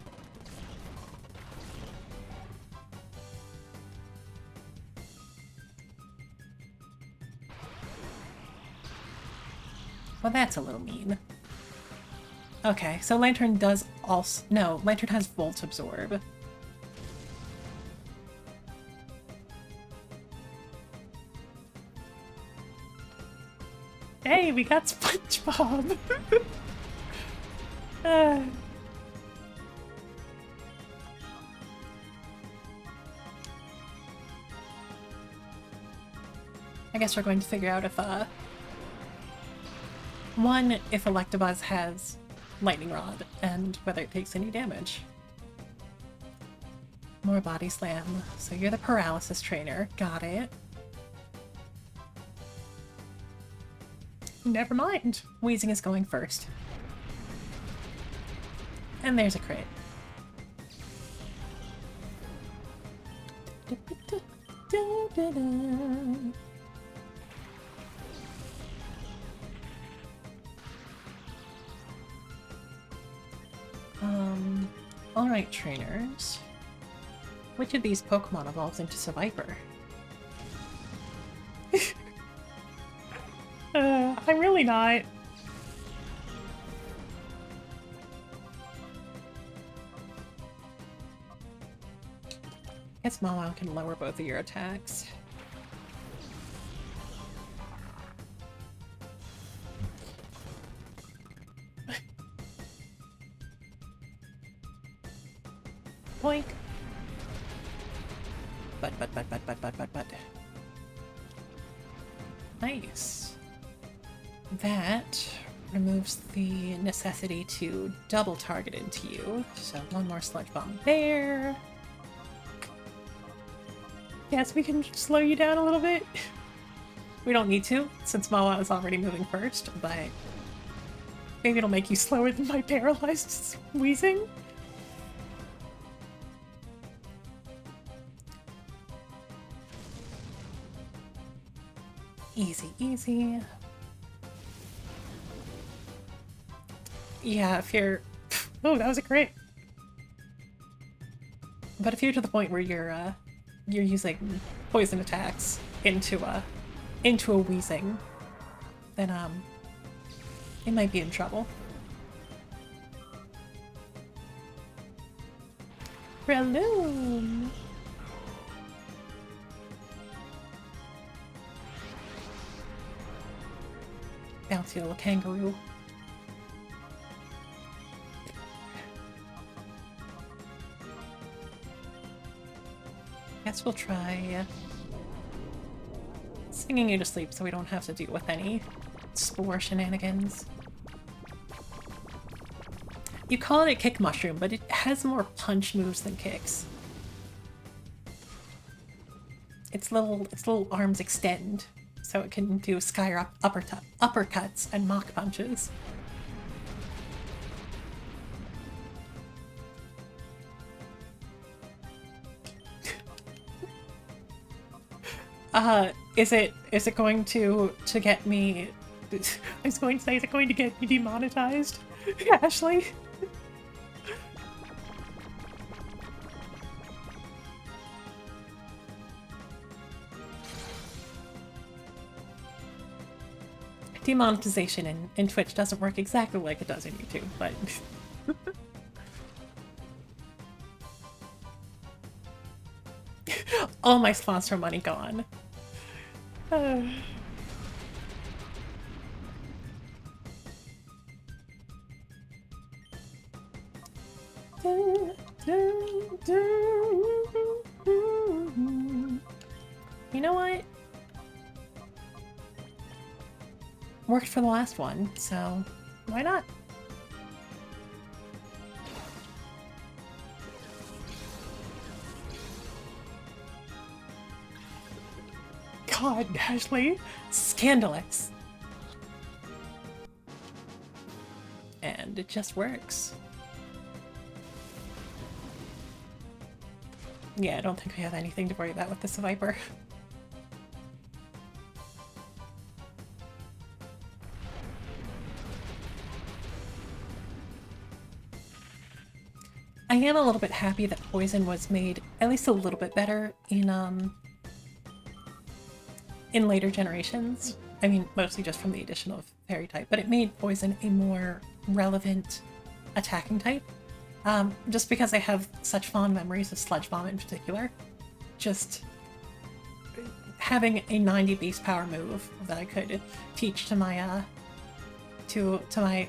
Well, that's a little mean. Okay, so Lantern does also... No, Lantern has Volt Absorb. Hey, we got SpongeBob! I guess we're going to figure out if, one, if Electabuzz has Lightning Rod, and whether it takes any damage. More Body Slam. So you're the Paralysis Trainer. Got it. Never mind. Wheezing is going first. And there's a crit. Alright, trainers. Which of these Pokemon evolves into Seviper? I'm really not. Guess Mawile can lower both of your attacks. Boink. But. Nice. That removes the necessity to double target into you. So one more Sludge Bomb there. Yes, we can slow you down a little bit. We don't need to, since Mawile is already moving first, but maybe it'll make you slower than my paralyzed wheezing. Easy, easy. Yeah, if you're... Oh, that was a crit. But if you're to the point where you're using poison attacks into a wheezing, then it might be in trouble. Breloom. Bouncy little kangaroo. Guess we'll try singing you to sleep so we don't have to deal with any spore shenanigans. You call it a kick mushroom, but it has more punch moves than kicks. Its little arms extend, so it can do sky uppercuts and mock punches. Is it going to get me? I was going to say, is it going to get you demonetized, Ashley? Demonetization in Twitch doesn't work exactly like it does in YouTube, but... All my sponsor money gone. Uh, You know what? Worked for the last one, so why not? God, Ashley, scandalous. And it just works. Yeah, I don't think we have anything to worry about with this Viper. I am a little bit happy that poison was made at least a little bit better in later generations. I mean, mostly just from the addition of fairy type, but it made poison a more relevant attacking type. Just because I have such fond memories of Sludge Bomb in particular. Just having a 90 base power move that I could teach to my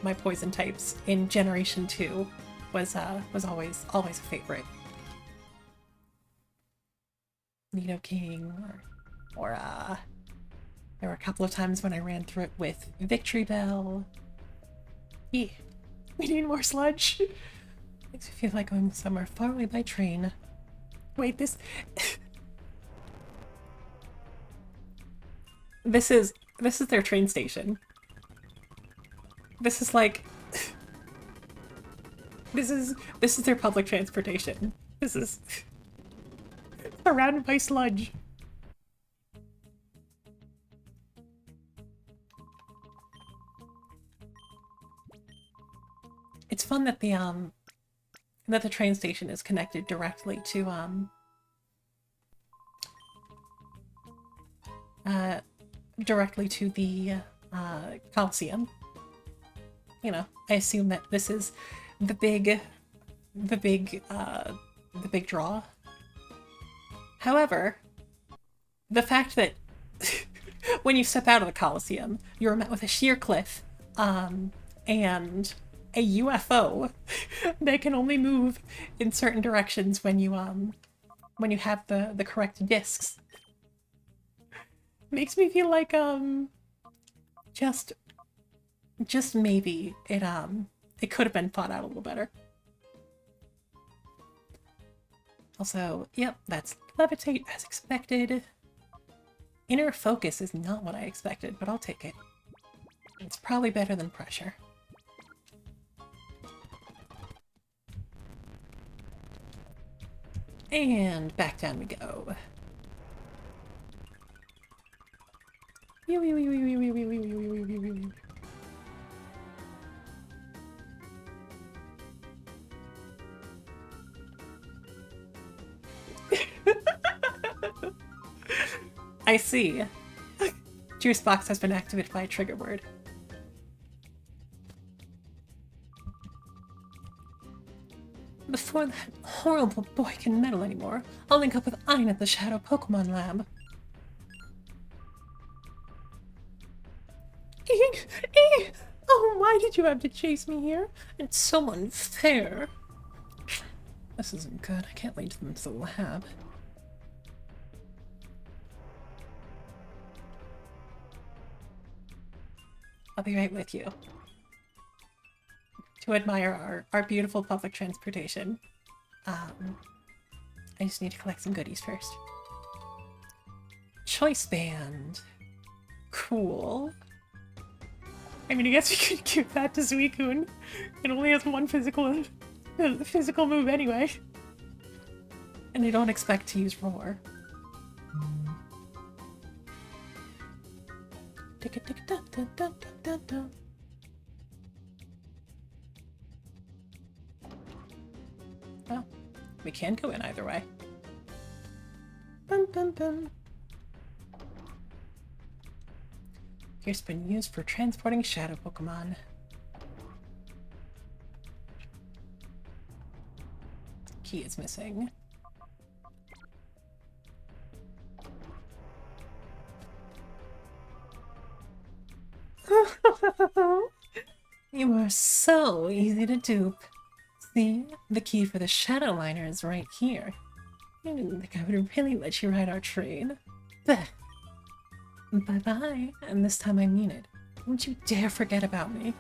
my poison types in Generation 2 was always a favorite. Nidoking or there were a couple of times when I ran through it with Victory Bell. Yeah, we need more sludge. Makes me feel like going somewhere far away by train. Wait, this this is their train station. This is like this is their public transportation. This is surrounded by sludge. It's fun that the train station is connected directly to the Colosseum. You know, I assume that this is the big draw. However, the fact that when you step out of the Colosseum, you're met with a sheer cliff, and a UFO that can only move in certain directions when you have the correct discs. Makes me feel like just maybe it could have been thought out a little better. Also, yep, that's levitate as expected. Inner focus is not what I expected, but I'll take it. It's probably better than pressure. And back down we go. I see. Juice box has been activated by a trigger word. Before that horrible boy can meddle anymore, I'll link up with Ayn at the Shadow Pokemon Lab. Oh, why did you have to chase me here? It's so unfair. This isn't good. I can't lead them to the lab. I'll be right with you. To admire our beautiful public transportation. I just need to collect some goodies first. Choice band. Cool. I mean, I guess we could give that to Suicune. It only has one physical move anyway. And they don't expect to use Roar. Well, we can go in either way. Dun, dun, dun. Here's been used for transporting shadow Pokemon. Key is missing. so easy to dupe. See, the key for the shadow liner is right here. I didn't think I would really let you ride our train. Blech. Bye-bye, and this time I mean it. Don't you dare forget about me.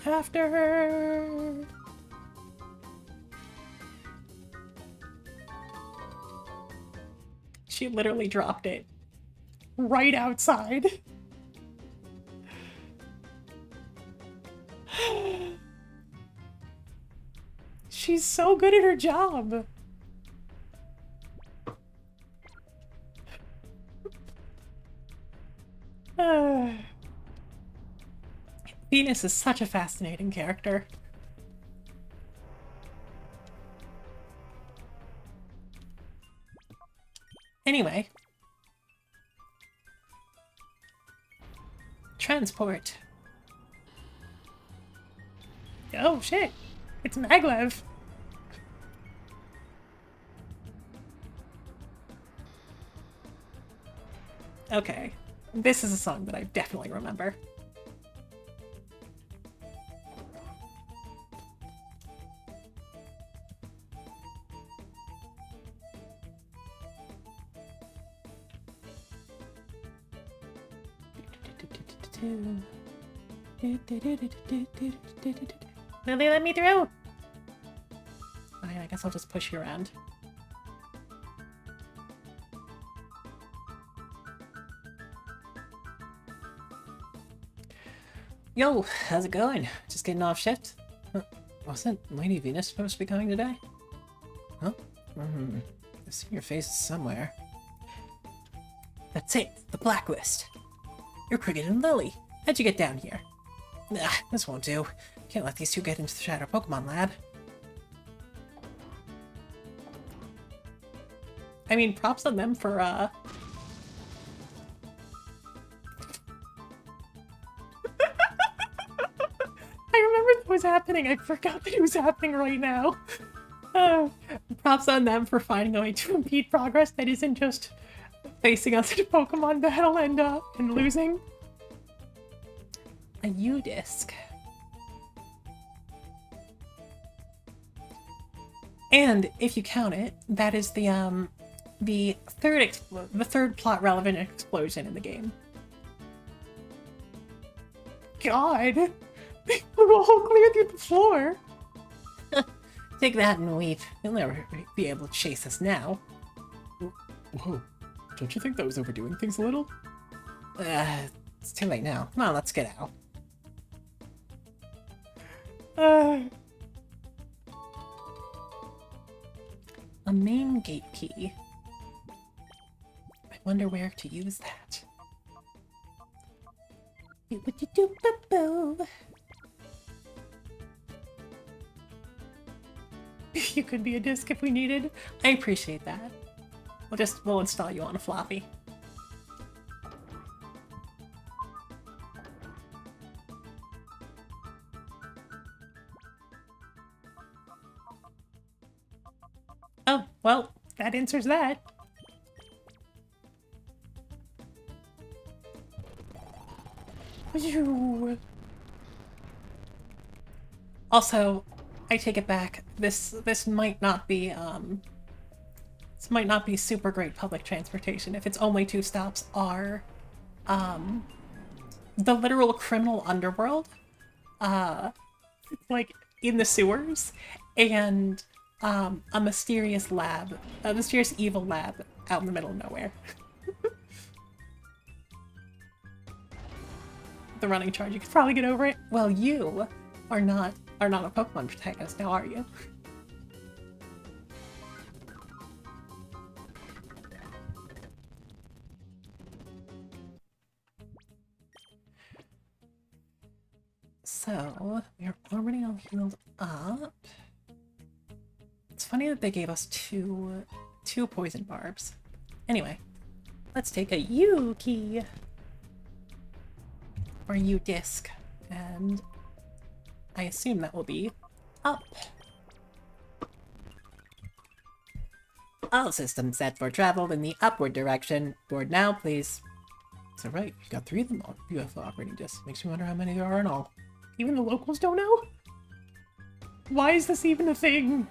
After her! She literally dropped it right outside. She's so good at her job. Venus is such a fascinating character. Anyway. Transport. Oh shit. It's Maglev. Okay. This is a song that I definitely remember. Lily, let me through! Fine, I guess I'll just push you around. Yo, how's it going? Just getting off shift? Wasn't Lady Venus supposed to be coming today? Huh? I've seen your face somewhere. That's it, the blacklist. You're Cricket and Lily. How'd you get down here? This won't do. Can't let these two get into the Shadow Pokemon Lab. I mean, props on them for, I remember that was happening. I forgot that it was happening right now. Props on them for finding a way to impede progress that isn't just facing us in a Pokemon battle and losing. A U-disc. And if you count it, that is the third plot relevant explosion in the game. God, we're all clear through the floor. Take that and weep. You'll never be able to chase us now. Whoa, don't you think that was overdoing things a little? It's too late now. Come on, let's get out. A main gate key. I wonder where to use that. You could be a disc if we needed. I appreciate that. We'll install you on a floppy. Oh, well, that answers that. Also, I take it back. This might not be super great public transportation if its only two stops are the literal criminal underworld, like in the sewers, and a mysterious lab, a mysterious evil lab out in the middle of nowhere. The running charge, you could probably get over it. Well, you are not a Pokemon protagonist now, are you? So, we're already all healed up. It's funny that they gave us two poison barbs. Anyway, let's take a U key. Or U disc. And I assume that will be up. All systems set for travel in the upward direction. Board now, please. So right, you got 3 of them on UFO operating discs. Makes me wonder how many there are in all. Even the locals don't know? Why is this even a thing?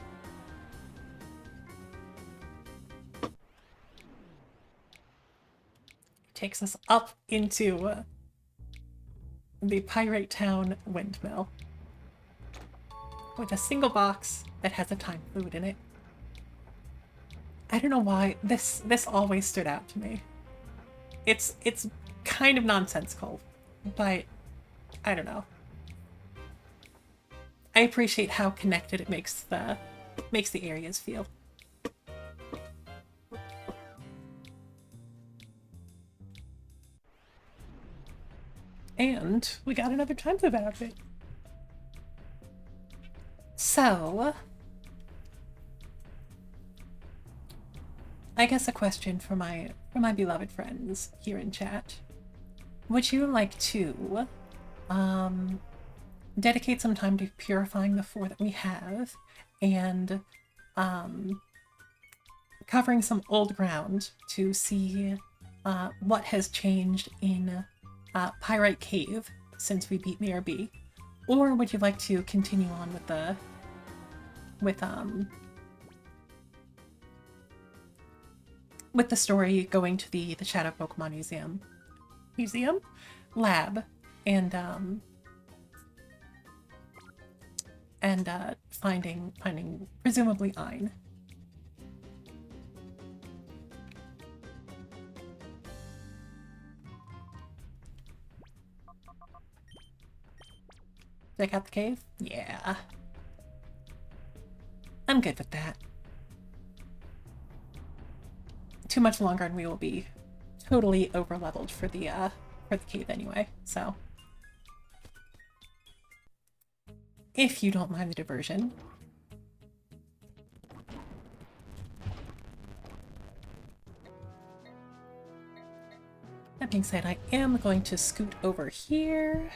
Takes us up into the Pirate Town windmill with a single box that has a time fluid in it. I don't know why this always stood out to me. It's kind of nonsensical, but I don't know. I appreciate how connected it makes the areas feel. And we got another time flip outfit. So, I guess a question for my beloved friends here in chat. Would you like to dedicate some time to purifying the 4 that we have and covering some old ground to see what has changed in Pyrite Cave since we beat Mayor B? Or would you like to continue on with the story going to the Shadow Pokemon Museum lab and finding presumably Ein? Check out the cave? Yeah. I'm good with that. Too much longer and we will be totally over-leveled for the cave anyway, so. If you don't mind the diversion. That being said, I am going to scoot over here.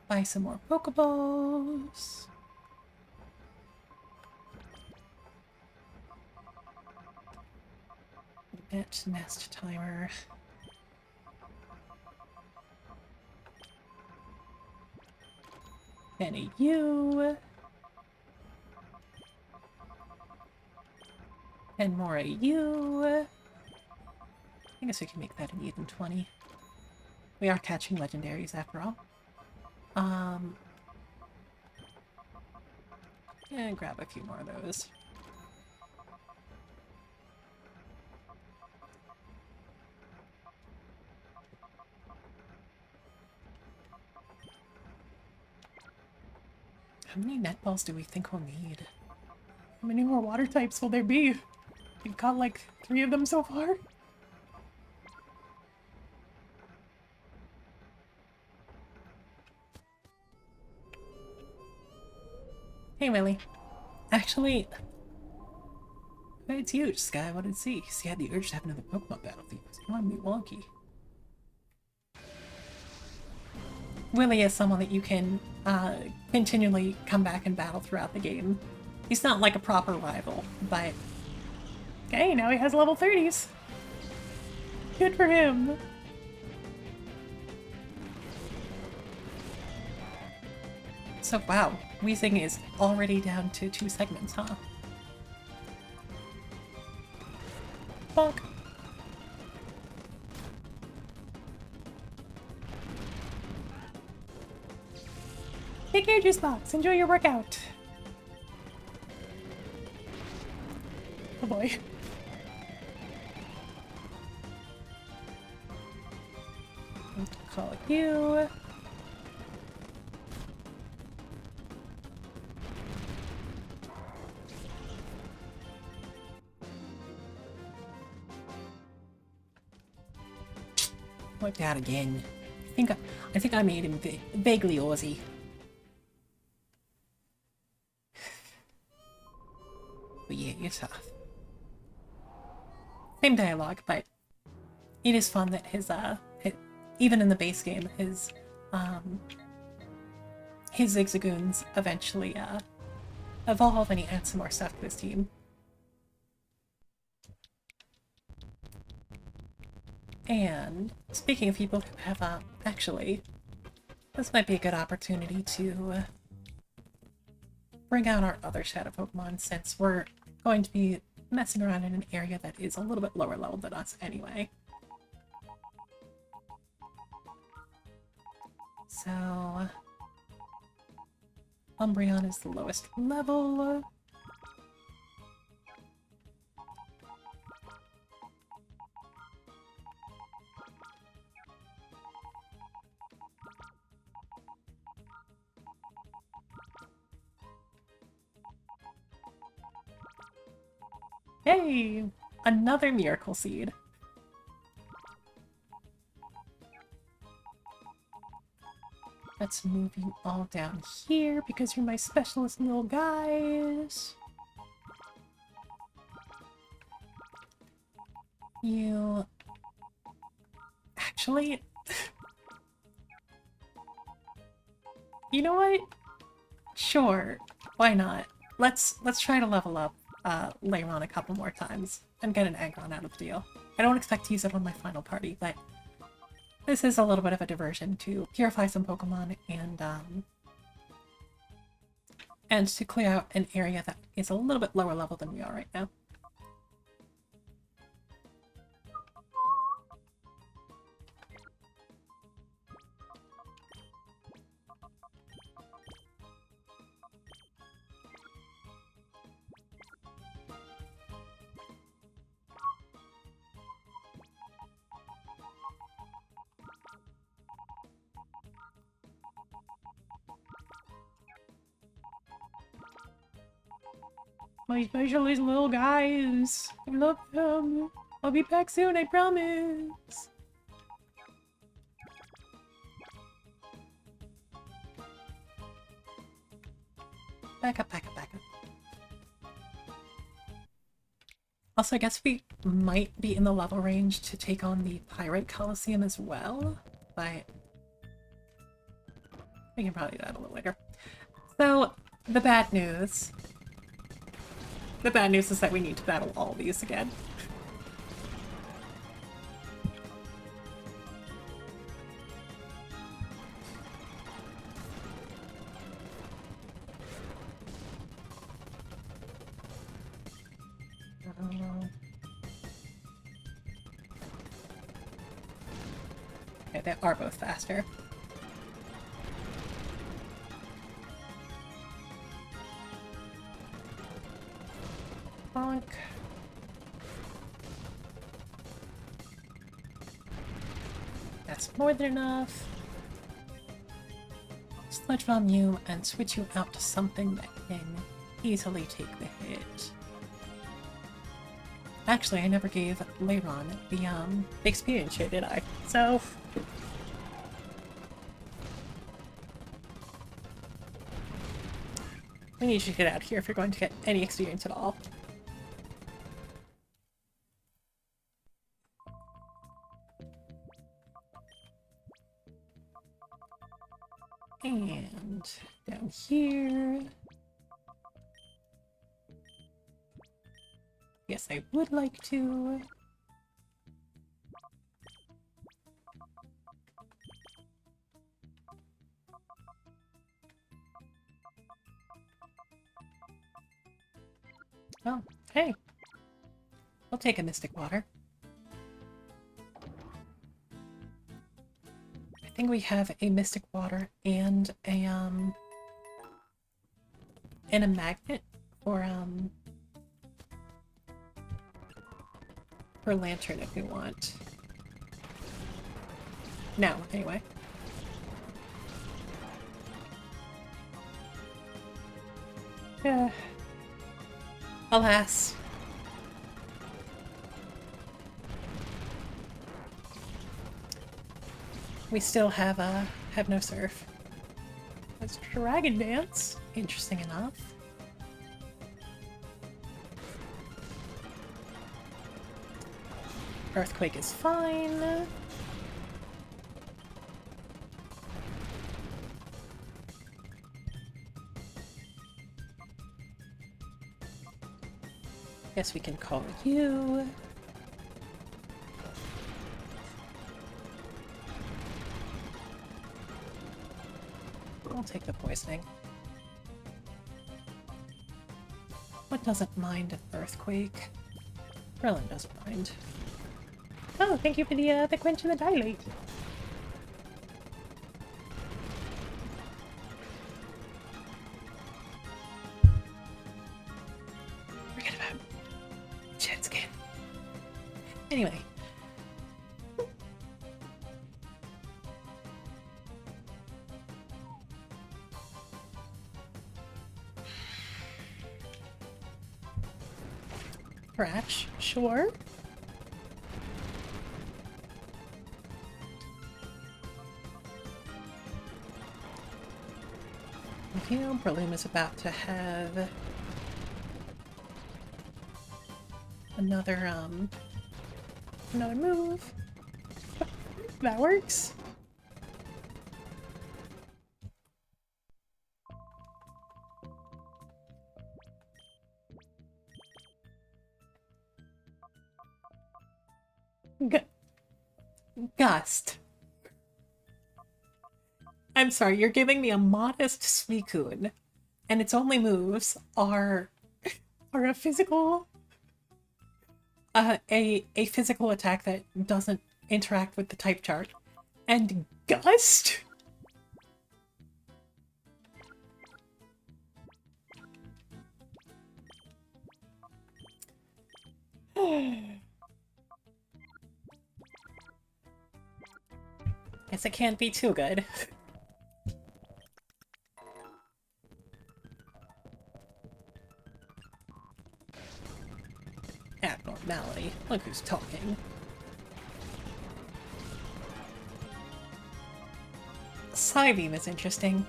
Buy some more Pokeballs. Nest timer. And a U. And more a U. I guess we can make that an even 20. We are catching legendaries after all. And grab a few more of those. How many netballs do we think we'll need? How many more water types will there be? We've caught like 3 of them so far. Hey, Willie. Actually, it's you, Sky. What did see? He had the urge to have another Pokemon battle. It's kind of wonky. Willie is someone that you can continually come back and battle throughout the game. He's not like a proper rival, but... Okay, now he has level 30s. Good for him. So, wow. Weezing is already down to 2 segments, huh? Bonk. Take care, Juice Box. Enjoy your workout. Oh boy. Call you. Wiped out again. I think I made him vaguely Aussie. But yeah, you're tough. Same dialogue, but it is fun that his even in the base game, his Zigzagoons eventually evolve and he adds some more stuff to his team. And speaking of people who have actually, this might be a good opportunity to bring out our other shadow Pokemon, since we're going to be messing around in an area that is a little bit lower level than us anyway. So, Umbreon is the lowest level. Hey! Another Miracle Seed. Let's move you all down here because you're my specialist little guys. You... Actually... You know what? Sure. Why not? Let's try to level up Leiron a couple more times and get an Aggron out of the deal. I don't expect to use it on my final party, but this is a little bit of a diversion to purify some Pokemon and to clear out an area that is a little bit lower level than we are right now. My specialist little guys. I love them. I'll be back soon, I promise. Back up, back up, back up. Also, I guess we might be in the level range to take on the Grand Colosseum as well, but we can probably do that a little later. So, the bad news. The bad news is that we need to battle all these again. Okay, they are both faster. Bonk. That's more than enough. Sludge Bomb you and switch you out to something that can easily take the hit. Actually, I never gave Leiron the experience share, did I? So we need you to get out of here if you're going to get any experience at all. And down here. Yes, I would like to. Oh, hey. I'll take a Mystic Water. I think we have a Mystic Water and a magnet for Lantern if we want. No, anyway. Alas. We still have no surf. That's Dragon Dance. Interesting enough. Earthquake is fine. Guess we can call you. I'll take the poisoning. What doesn't mind an earthquake? Krillin doesn't mind. Oh, thank you for the quench and the dilate. Forget about jet skin. Anyway. Scratch, sure. Okay, Breloom is about to have another move. That works. Gust. I'm sorry, you're giving me a modest Suicune, and its only moves are Or a physical. a physical attack that doesn't interact with the type chart, and Gust? Guess it can't be too good. Abnormality. Look who's talking. Psybeam is interesting.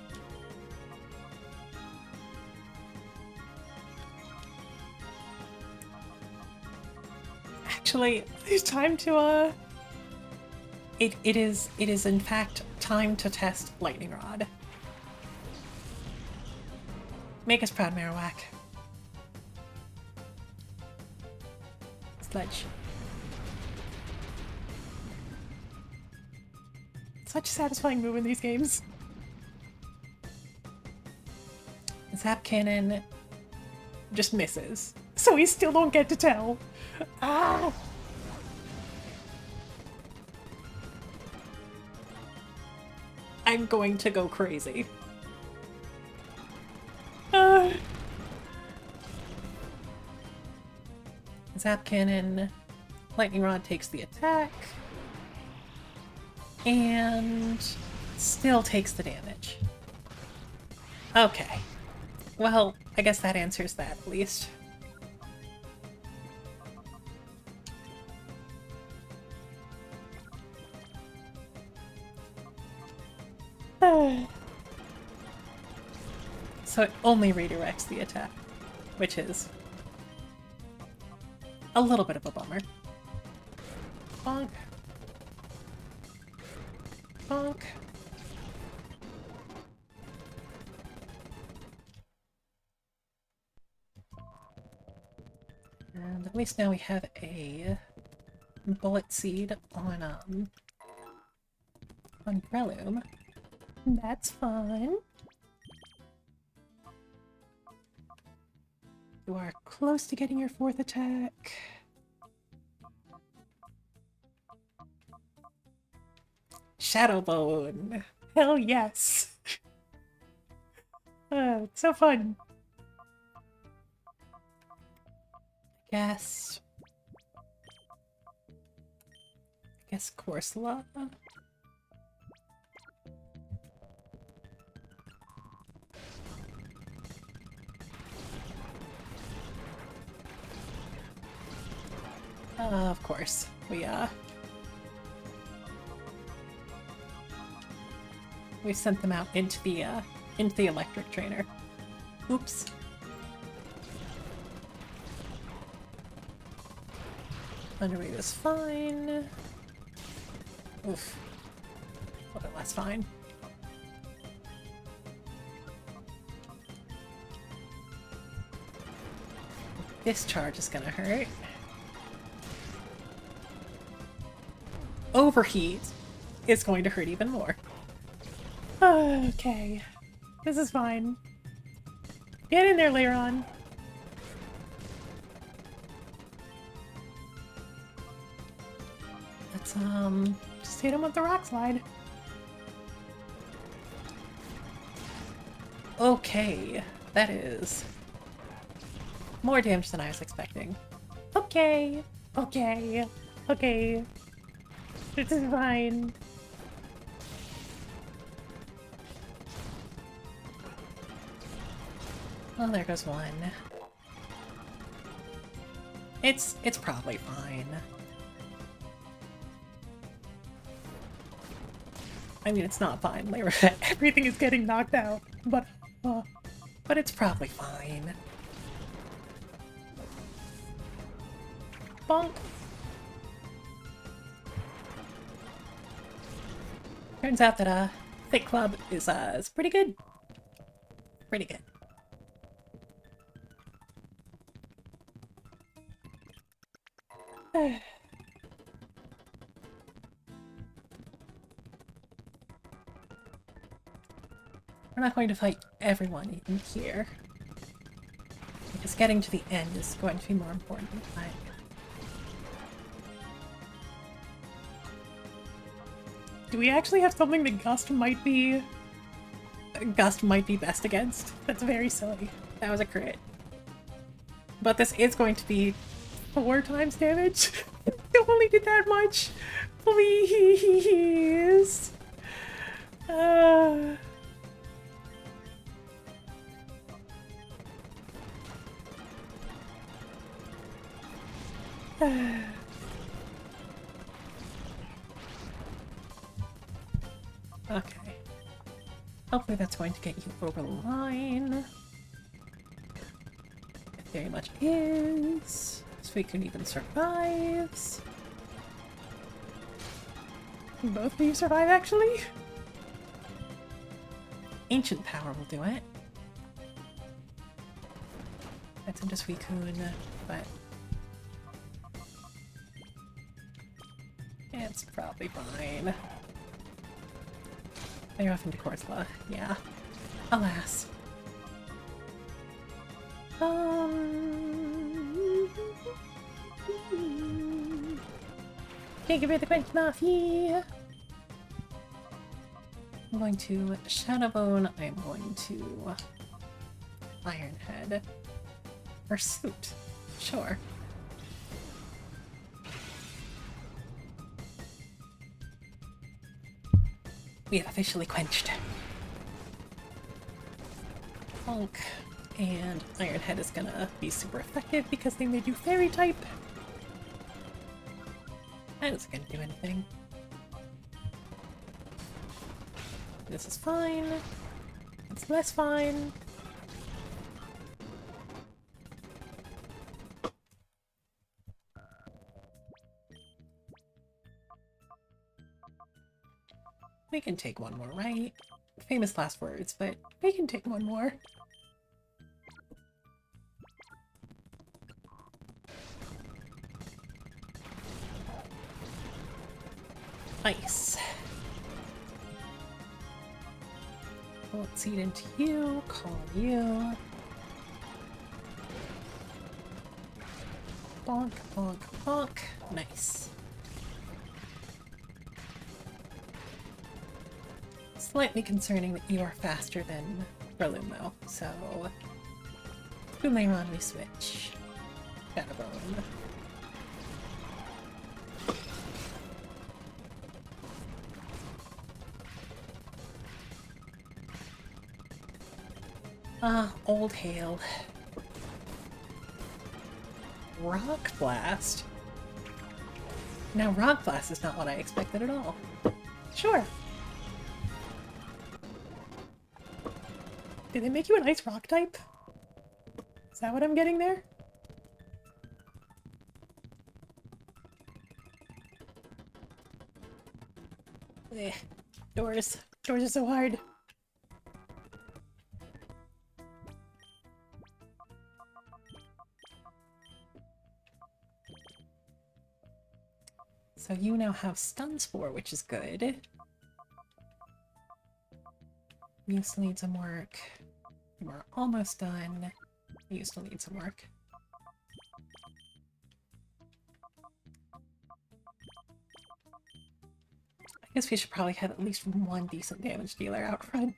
Actually, It's time to it is in fact time to test Lightning Rod. Make us proud, Marowak. Sledge. such a satisfying move in these games. Zap Cannon just misses. So we still don't get to tell. Ah! I'm going to go crazy. Zap Cannon, Lightning Rod takes the attack, and still takes the damage. Okay. Well, I guess that answers that at least. So it only redirects the attack, which is a little bit of a bummer. Bonk. Bonk. And at least now we have a bullet seed on Breloom. That's fun. You are close to getting your fourth attack. Shadowbone. Hell yes. It's so fun. Guess Corsola. Of course. We sent them out into the electric trainer. Oops. Underweight is fine. Oof. A little bit less fine. This charge is gonna hurt. Overheat is going to hurt even more. Okay. This is fine. Get in there, Leiron. Let's, Just hit him with the rock slide. okay. That is more damage than I was expecting. Okay. Okay. Okay. This is fine. Well, there goes one. It's probably fine. I mean, it's not fine. Everything is getting knocked out. But But it's probably fine. bonk. Turns out that Thick Club is pretty good. Pretty good. We're not going to fight everyone in here. Because getting to the end is going to be more important. Do we actually have something that Gust might be Best against. that's very silly? That was a crit. But this is going to be 4 times damage? It only did that much! Please! okay. Hopefully that's going to get you over the line. It very much is. Suicune even survives. Both of you survive, actually? Ancient Power will do it. That's into Suicune, but it's probably fine. They're off into Corsola. Yeah. Alas. Can't give her the quench Mafia! I'm going to Shadow Bone. I'm going to Iron Head. Or Suit. Sure. We have officially quenched. Honk. And Iron Head is gonna be super effective because they made you Fairy type. That isn't gonna do anything. This is fine. It's less fine. We can take one more, right? Famous last words, but we can take one more. Nice. Let's seed into you, call you. Bonk, bonk, bonk. Nice. Slightly concerning that you are faster than Breloom, though, so whom later on we switch. Shadowbone. Old Hail. Rock Blast? Now, Rock Blast is not what I expected at all. Sure. Did they make you an ice rock type? Is that what I'm getting there? Eh, doors. Doors are so hard. So you now have Stun Spore, which is good. You still need some work. You are almost done. You still need some work. I guess we should probably have at least one decent damage dealer out front.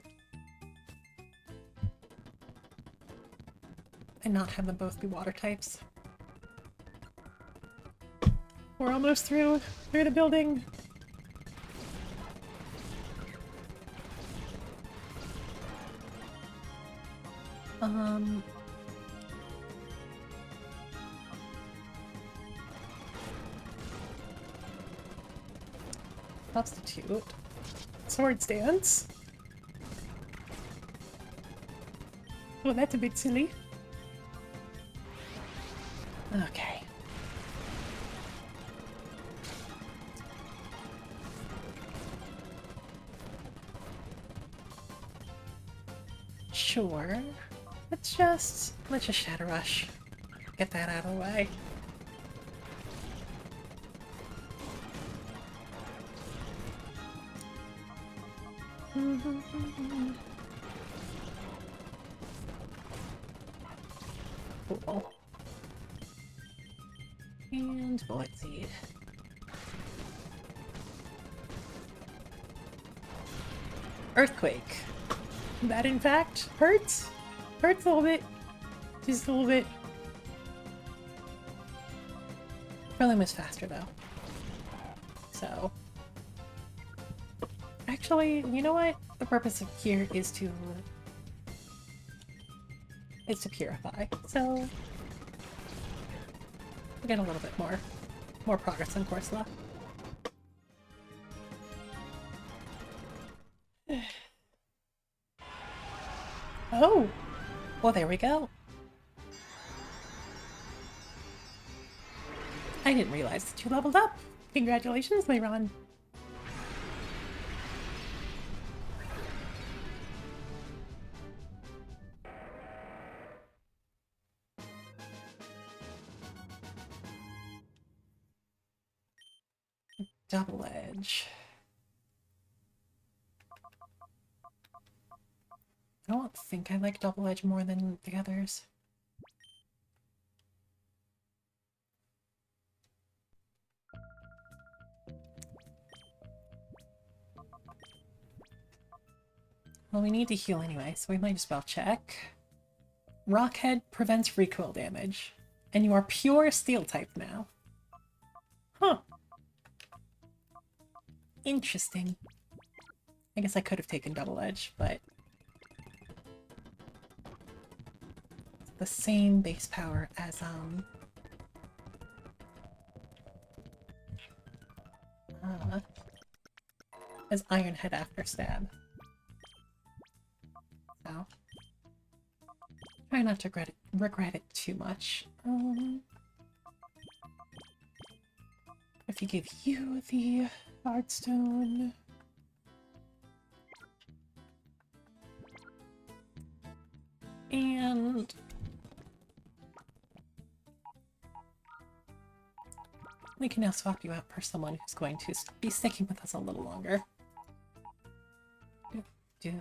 And not have them both be water types. We're almost through the building. Substitute. Sword stance. Oh, that's a bit silly. Okay. Sure. Let's just Shadow Rush. Get that out of the way. Cool. And Bullet Seed. Earthquake. That, in fact, hurts. Hurts a little bit. Just a little bit. Prelim is faster though. So. Actually, you know what? The purpose of here is to purify. So we'll get a little bit more progress on Corsola. Oh! Well, there we go. I didn't realize that you leveled up. Congratulations, Mayron. Double Edge. I don't think I like Double Edge more than the others. Well, we need to heal anyway, so we might as well check. Rockhead prevents recoil damage, and you are pure Steel type now. Huh. Interesting. I guess I could have taken Double Edge, but it's the same base power as Ironhead after stab. So try not to regret it too much. If you give you the Heartstone. And we can now swap you out for someone who's going to be sticking with us a little longer. Do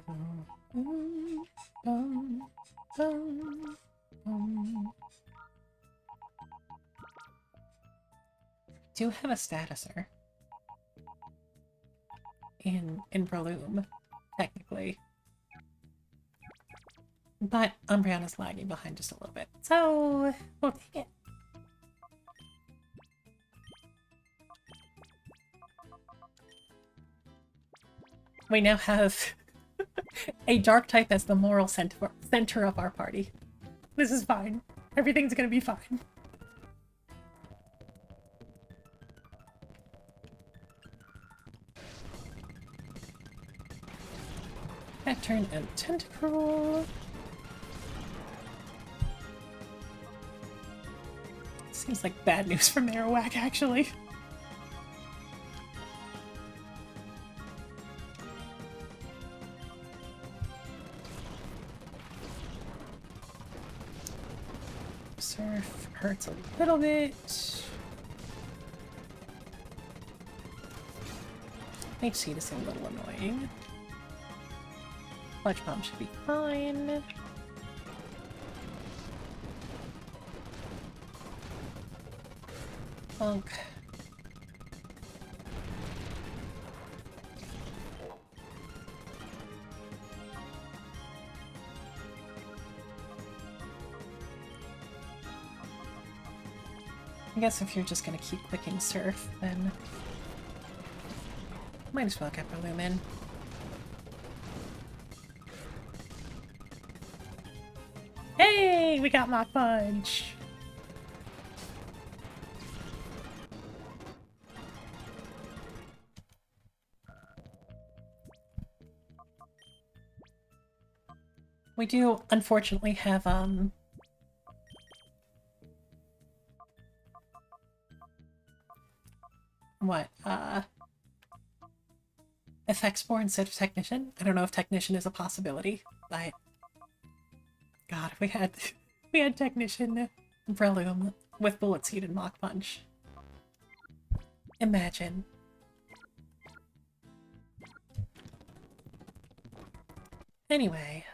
have a statuser in Breloom, technically. But Umbreon's lagging behind just a little bit, so we'll take it. We now have a dark type as the moral center of our party. This is fine. Everything's gonna be fine. Pattern and Tentacruel. Seems like bad news for Marowak, actually. Surf hurts a little bit. HC to seem a little annoying. Fletch bomb should be fine. Funk. I guess if you're just gonna keep clicking surf, then might as well get Balloon in. Hey, we got Mach Punch. We do unfortunately have what? Effects 4 instead of Technician? I don't know if Technician is a possibility, but God, if we had Technician Breloom with Bullet Seed and Mach Punch. Imagine. Anyway,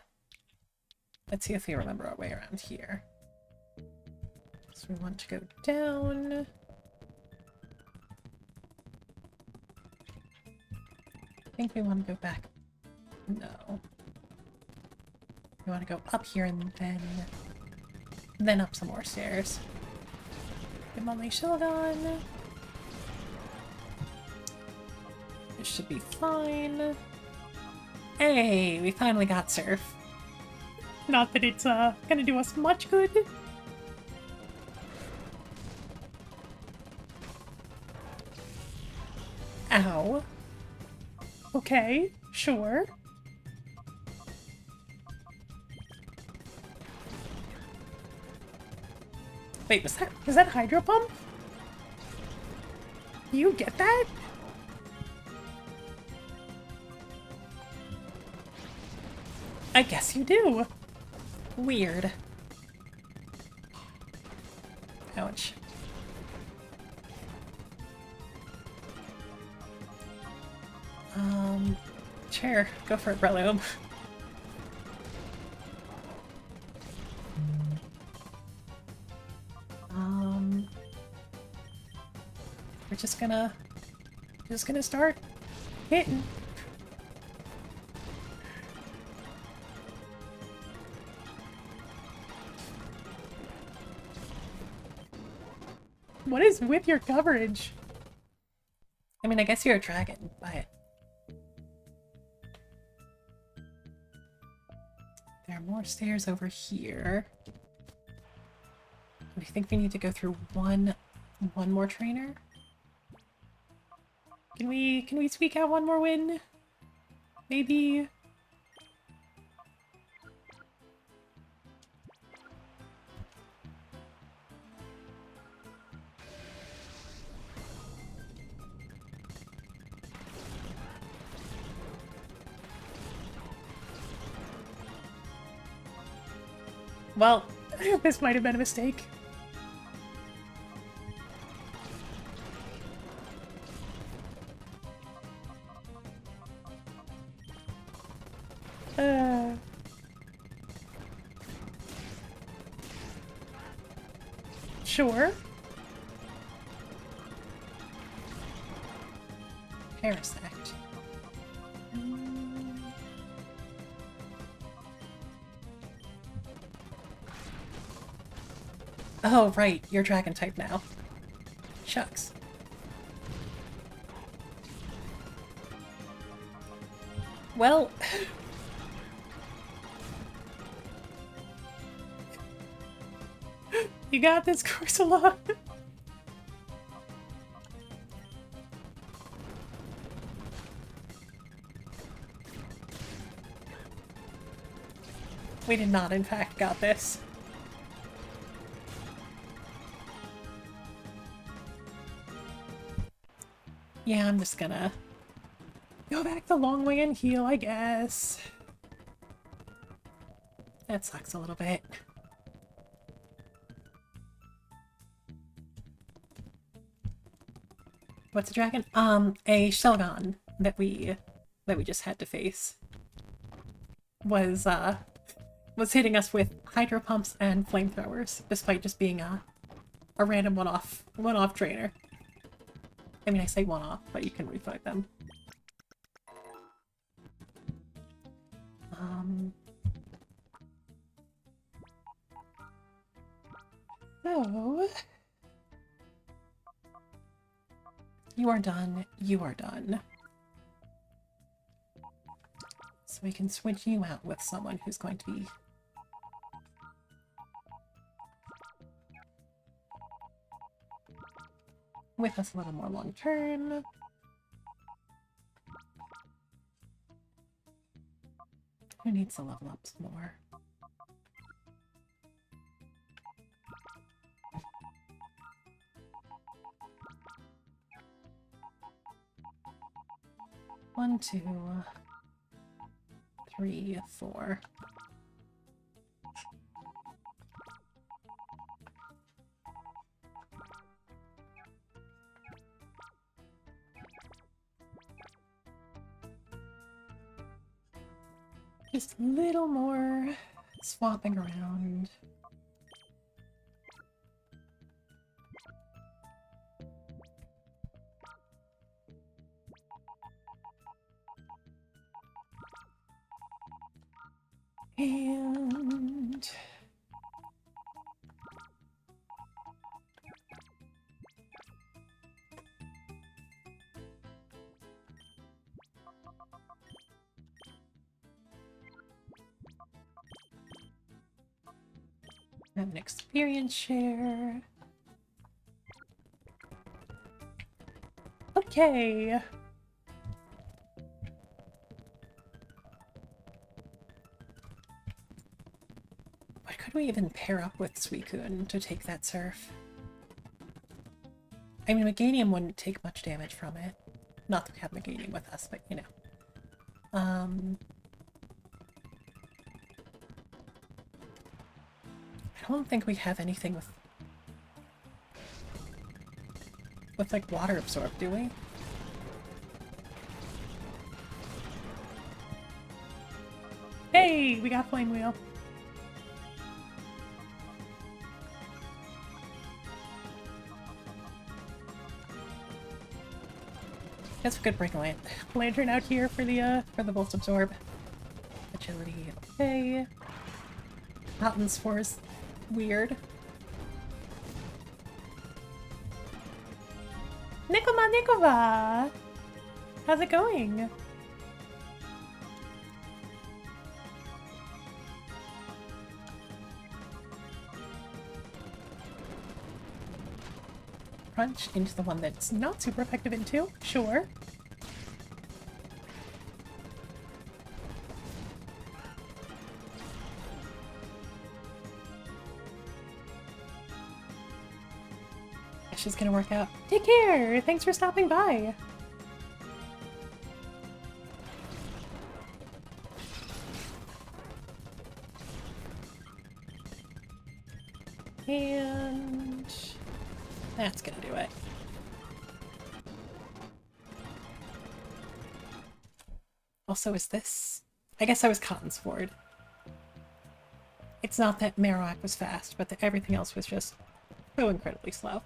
let's see if we remember our way around here. So we want to go down. I think we want to go back. No. We want to go up here and then up some more stairs. Get my Shogun. This should be fine. Hey, we finally got surf. Not that it's gonna do us much good. Ow. Okay, sure. Wait, Is that Hydro Pump? You get that? I guess you do. Weird. Ouch. Sure, go for it, Breloom. We're just gonna start hitting. What is with your coverage? I mean, I guess you're a dragon, but there are more stairs over here. Do you think we need to go through one more trainer? Can we squeak out one more win? Maybe. Well, This might have been a mistake. Sure. Parasect. Oh, right. You're dragon type now. Shucks. Well... You got this, Corsola. We did not, in fact, got this. Yeah, I'm just gonna Go back the long way and heal, I guess. That sucks a little bit. What's a dragon? A Shelgon. that we just had to face was hitting us with hydro pumps and flamethrowers, despite just being a random one-off trainer. I mean, I say one-off, but you can refight them. So you are done. You are done. So we can switch you out with someone who's going to be with us a little more long term. Who needs to level up some more? One, 2, 3, 4. Just a little more swapping around. And have an experience share. Okay. What could we even pair up with Suicune to take that surf? I mean, Meganium wouldn't take much damage from it. Not that we have Meganium with us, but you know. I don't think we have anything with like water absorb, do we? Hey, we got Flame Wheel. Guess we could bring a Lantern out here for the Volt Absorb. Agility, okay. Mountain Spores, weird. Nikoma! How's it going? Crunch into the one that's Not super effective in 2? Sure. she's gonna work out. Take care! Thanks for stopping by! And that's gonna do it. Also, is this... I guess I was Cotton's Ford. It's not that Marowak was fast, but that everything else was just so incredibly slow.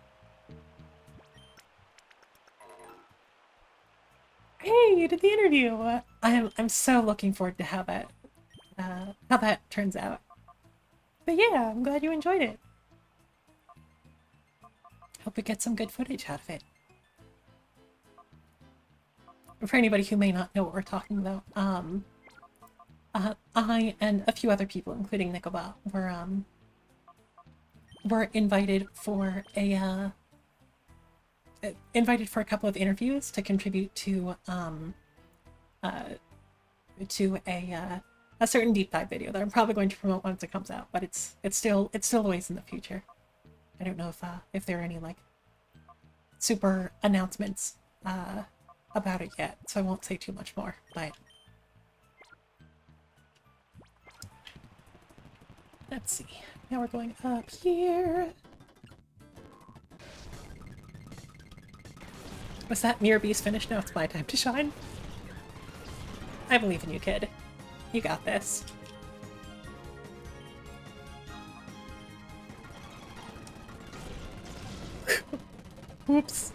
Hey, you did the interview! I'm so looking forward to how that turns out. But yeah, I'm glad you enjoyed it. Hope we get some good footage out of it. For anybody who may not know what we're talking about, I and a few other people, including Nicoba, were invited for a couple of interviews to contribute to a certain deep dive video that I'm probably going to promote once it comes out, but it's still a ways in the future. I don't know if there are any like super announcements about it yet, so I won't say too much more, but let's see. Now we're going up here. Was that Mirror Beast finished? Now it's my time to shine. I believe in you, kid. You got this. Oops.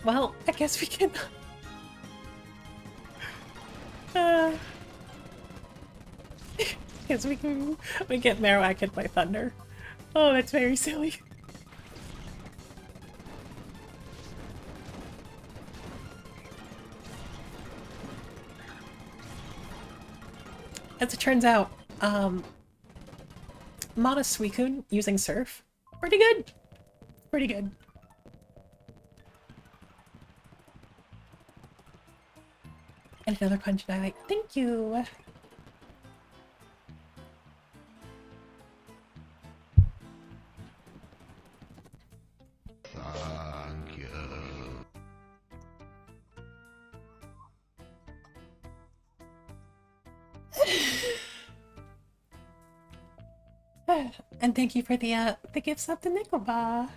Well, I guess we can... Guess we get Marowak hit by thunder. Oh, that's very silly. As it turns out, Mana Suicune using Surf, pretty good. Pretty good. And another punch die. Thank you. Thank you. And thank you for the gifts up the nickel bar.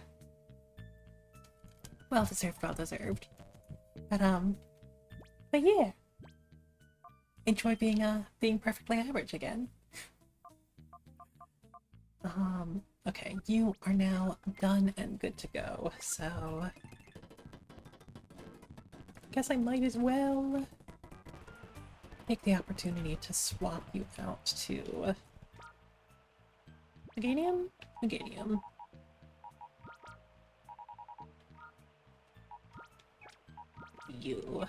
Well deserved, well deserved. But yeah. Enjoy being perfectly average again. Okay, you are now done and good to go, so guess I might as well take the opportunity to swap you out to Meganium? Meganium. You.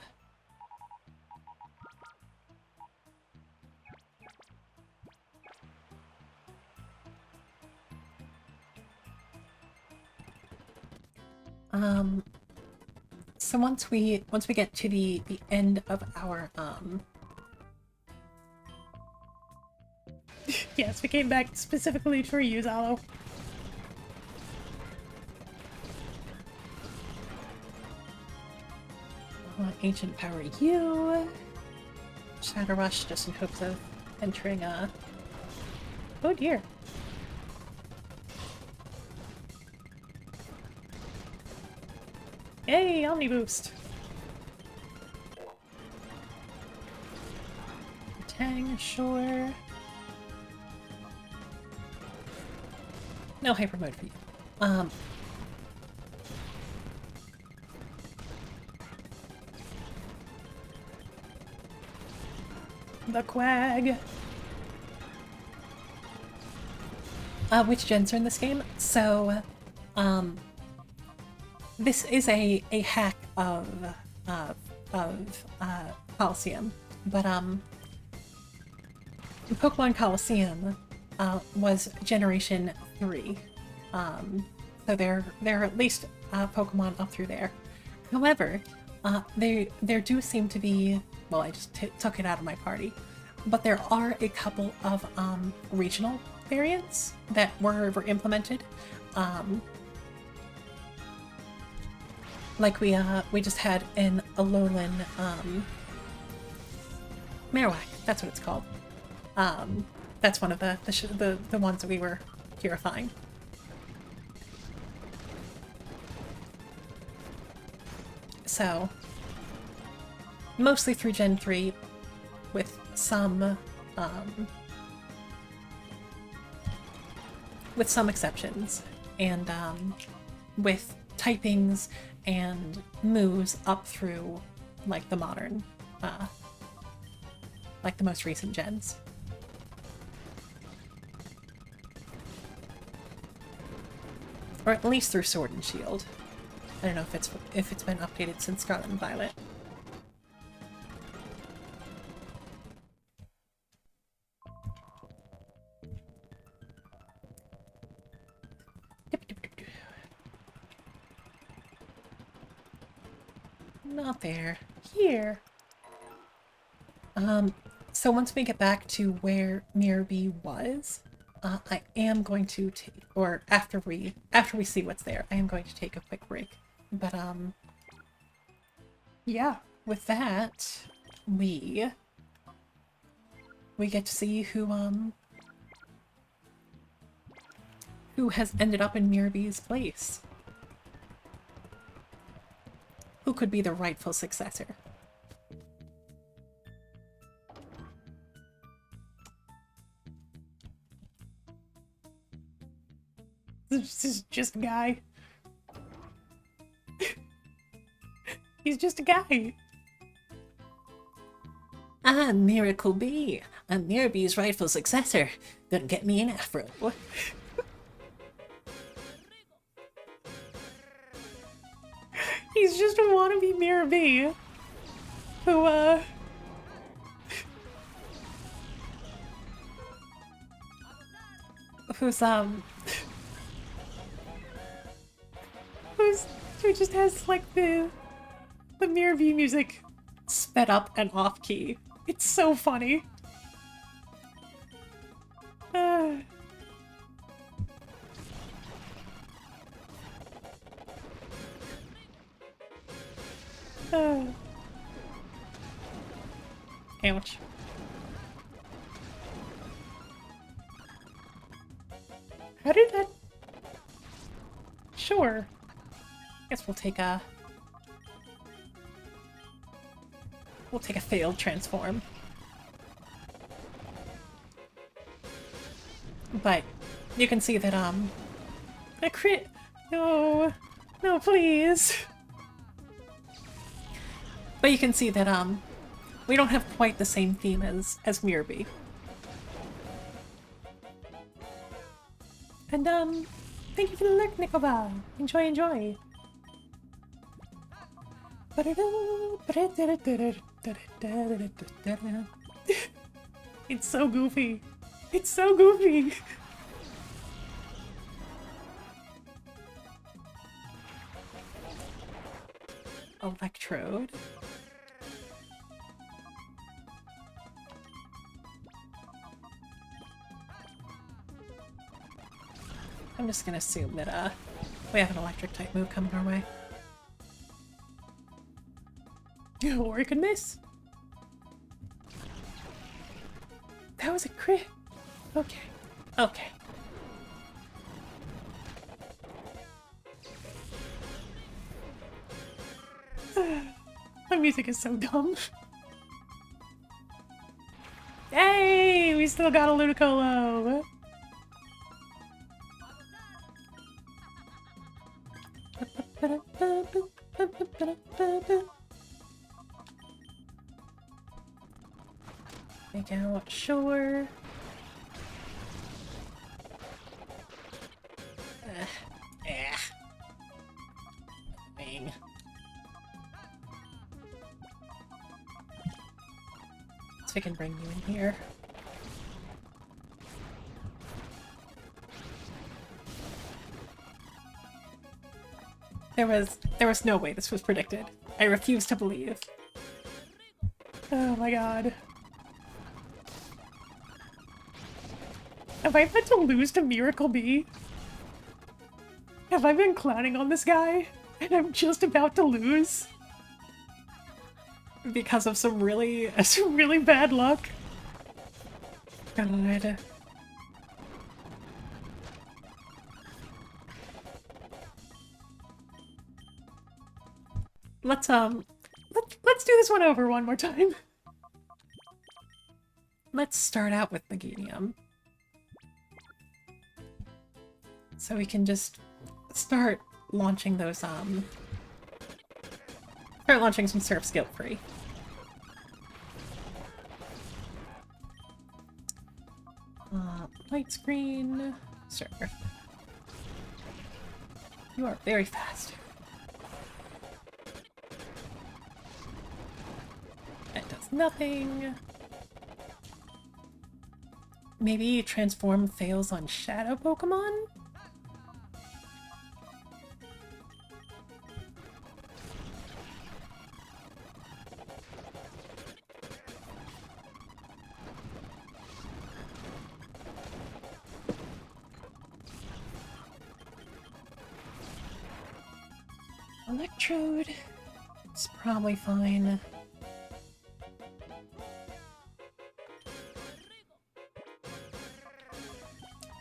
So once we get to the end of our Yes, we came back specifically for you, Zalo. Ancient Power you. Shadow Rush just in hopes of entering Oh dear. Yay, Omni Boost. Tang, sure. No hyper mode for you. The Quag. Which gens are in this game? So, this is a hack of Colosseum, but Pokemon Colosseum was Generation 3, so there are at least Pokemon up through there. However, there do seem to be, well, I just took it out of my party, but there are a couple of regional variants that were implemented. Like we just had in Alolan Marowak, that's what it's called. That's one of the ones that we were purifying. So mostly through Gen 3, with some exceptions, and with typings and moves up through like the modern, like the most recent gens. Or at least through Sword and Shield. I don't know if it's been updated since Scarlet and Violet. Not there. Here. So once we get back to where Mirabee was, I am going to take, or after we see what's there, I am going to take a quick break. But yeah, with that, we get to see who who has ended up in Mirabee's place? Who could be the rightful successor? This is just a guy. He's just a guy. Ah, Miracle Bee. I'm Mirabee's rightful successor. Gonna get me an afro. He's just a wannabe Mirabee. Who, who just has like the Mirabee music sped up and off key. It's so funny. Ouch. How did that? Sure. Guess we'll take a failed transform. But you can see that A crit. No. No, please. but you can see that we don't have quite the same theme as Mirabee. And, thank you for the lurk, Nicoba. Enjoy, enjoy. It's so goofy. It's so goofy. Electrode. I'm just gonna assume that we have an electric type move coming our way. Or it could miss. That was a crit. Okay. Okay. The music is so dumb. Hey, we still got a Ludicolo. Make out, sure. Dang. So we can bring you in here. There was no way this was predicted. I refuse to believe. Oh my god. Have I had to lose to Miracle Bee? Have I been clowning on this guy? And I'm just about to lose? Because of some really bad luck. God. Let's do this one over one more time. Let's start out with Meganium. So we can just start launching those, start launching some surfs guilt-free. Light screen, surf. You are very fast. That does nothing. Maybe transform fails on shadow Pokemon? Electrode. It's probably fine.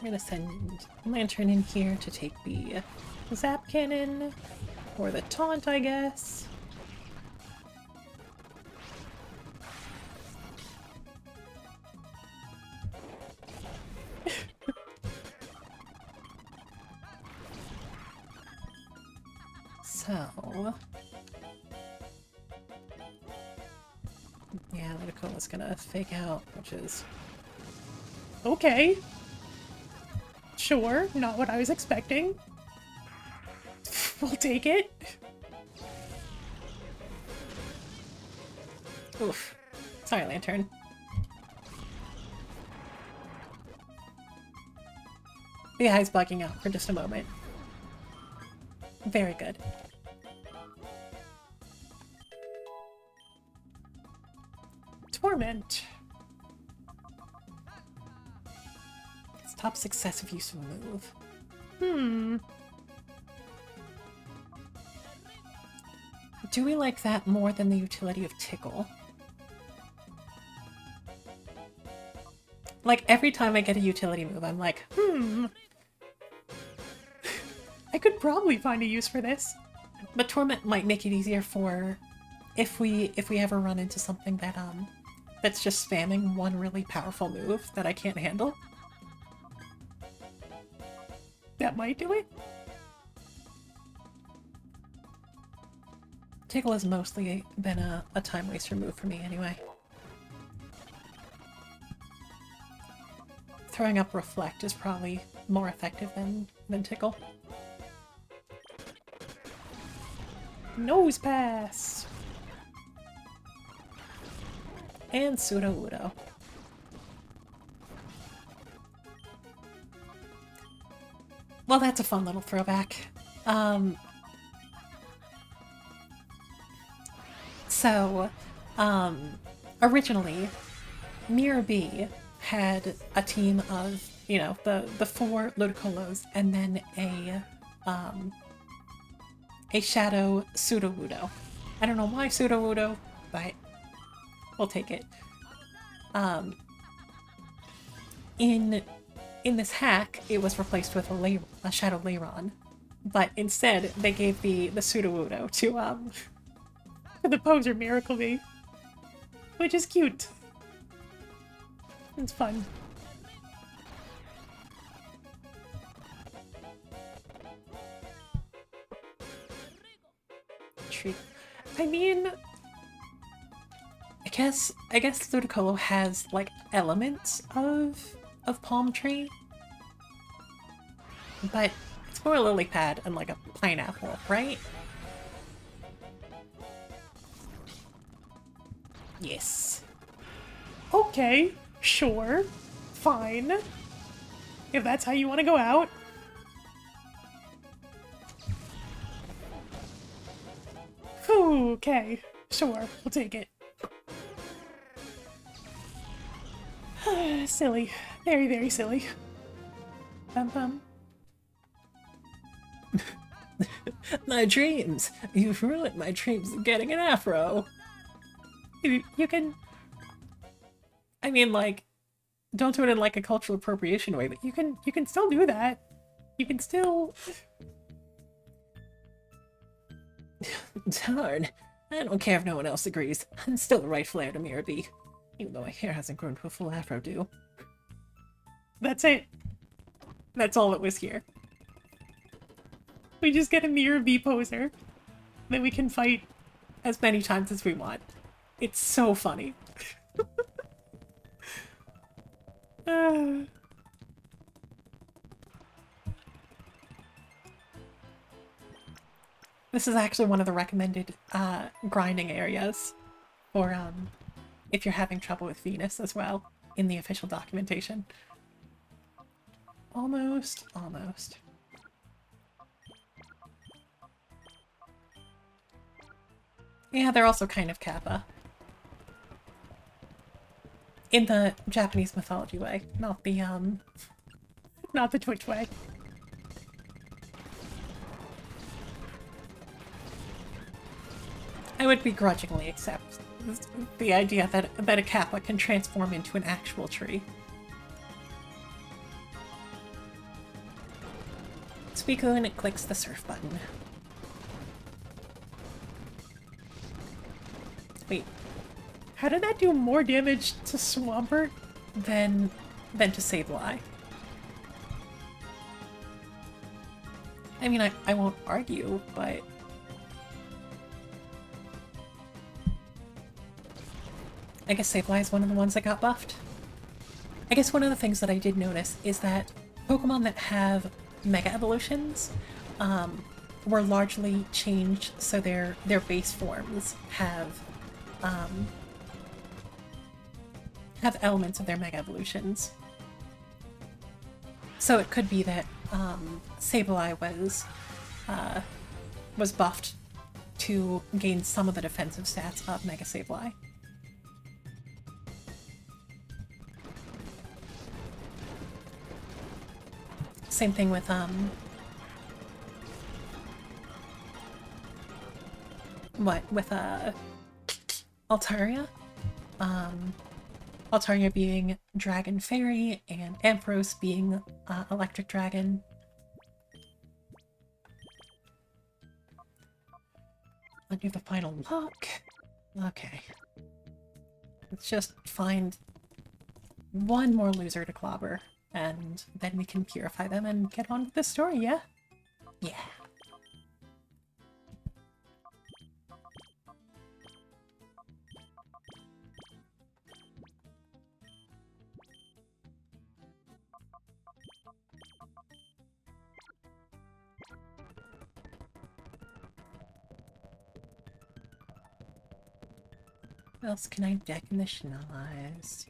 I'm gonna send Lantern in here to take the Zap Cannon, or the Taunt, I guess. So... yeah, Ludicola's gonna fake out, which is... Okay. Sure, not what I was expecting. We'll take it. Oof. Sorry, Lantern. The eye's bugging out for just a moment. Very good. Torment. It's top successive use of a move. Hmm. Do we like that more than the utility of Tickle? Like, every time I get a utility move, I'm like, I could probably find a use for this. but Torment might make it easier for if we ever run into something that that's just spamming one really powerful move that I can't handle. That might do it. Tickle has mostly been a time waster move for me anyway. Throwing up Reflect is probably more effective than Tickle. Nose pass. And Pseudo Udo. Well, that's a fun little throwback. Originally, Mirror B had a team of, you know, the four Ludicolos and then a Shadow Pseudo-Wudo. I don't know why Pseudo-Wudo, but we'll take it. In this hack, it was replaced with a Shadow Leiron, but instead they gave the Pseudo-Wudo to The poser Miracle Bee. Which is cute. It's fun. treat. I mean, I guess Ludicolo has like elements of Palm Tree, but it's more a lily pad and like a pineapple, right? Yes. Okay, sure, fine. If that's how you want to go out. Whew, okay, sure, we'll take it. Silly. Very, very silly. Bum. My dreams! You've ruined my dreams of getting an afro! You can... I mean, like, don't do it in like a cultural appropriation way, but You can still do that. You can still... darn. I don't care if no one else agrees. I'm still the rightful heir to Mirror B, even though my hair hasn't grown to a full afro do. That's it. That's all that was here. We just get a Mirror B poser. Then we can fight. As many times as we want. It's so funny. This is actually one of the recommended grinding areas for if you're having trouble with Venus as well in the official documentation. Almost. Yeah, they're also kind of Kappa. In the Japanese mythology way, not the Not the Twitch way. I would begrudgingly accept the idea that a Kappa can transform into an actual tree. Suicune clicks the surf button. Wait, How did that do more damage to Swampert? then to Sableye. I mean, I won't argue, but I guess Sableye is one of the ones that got buffed. I guess one of the things that I did notice is that Pokemon that have Mega Evolutions were largely changed so their base forms have elements of their Mega Evolutions. So it could be that Sableye was buffed to gain some of the defensive stats of Mega Sableye. Same thing with Altaria. Altaria being Dragon Fairy and Ampharos being Electric Dragon. I'll do the final look. Okay. Let's just find one more loser to clobber, and then we can purify them and get on with the story, yeah? Yeah. What else can I deck in the schnoz?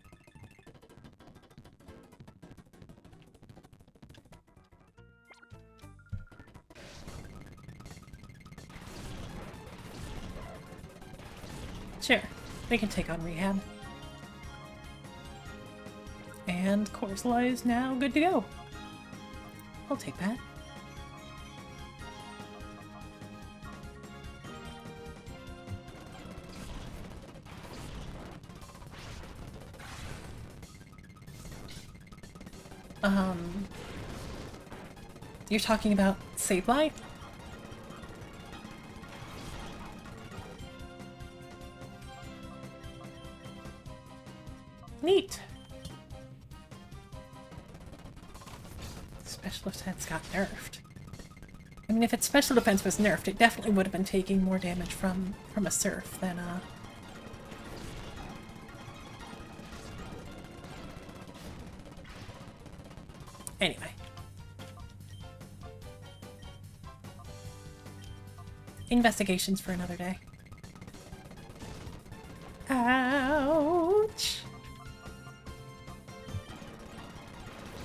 Sure, they can take on Rehab. And Corsola is now good to go. I'll take that. You're talking about Sableye? Neat. Special defense got nerfed. I mean, if its special defense was nerfed, it definitely would have been taking more damage from a surf than Anyway. Investigations for another day. Ouch!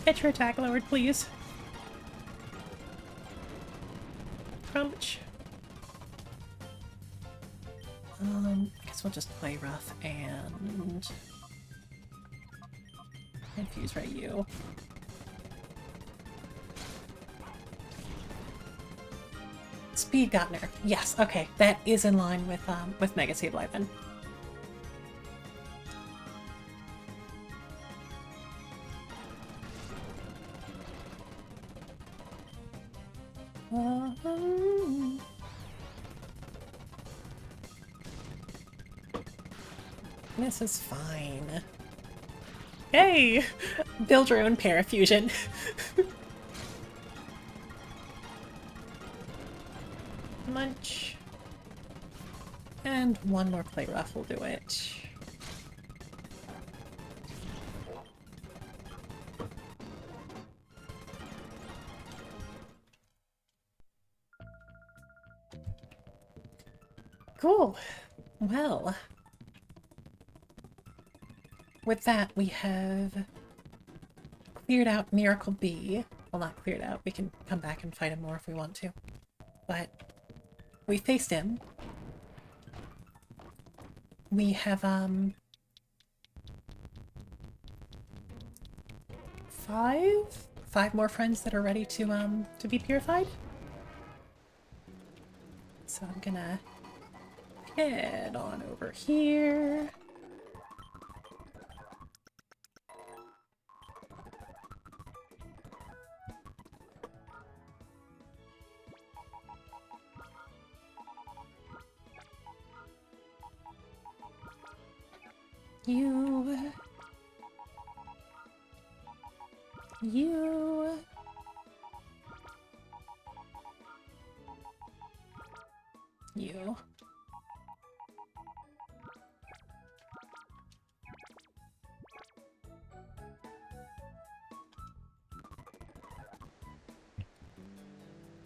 Get your attack lowered, please. Crunch. I guess we'll just play rough and infuse right you. Speed got nerfed. Yes, okay. That is in line with Mega Sableye then. This is fine. Hey! Build your own parafusion. Munch. And one more play rough will do it. Cool. Well, with that, we have cleared out Miracle B. Well, not cleared out. We can come back and fight him more if we want to. But we faced him. We have, five more friends that are ready to be purified. So I'm gonna head on over here. You. You. You.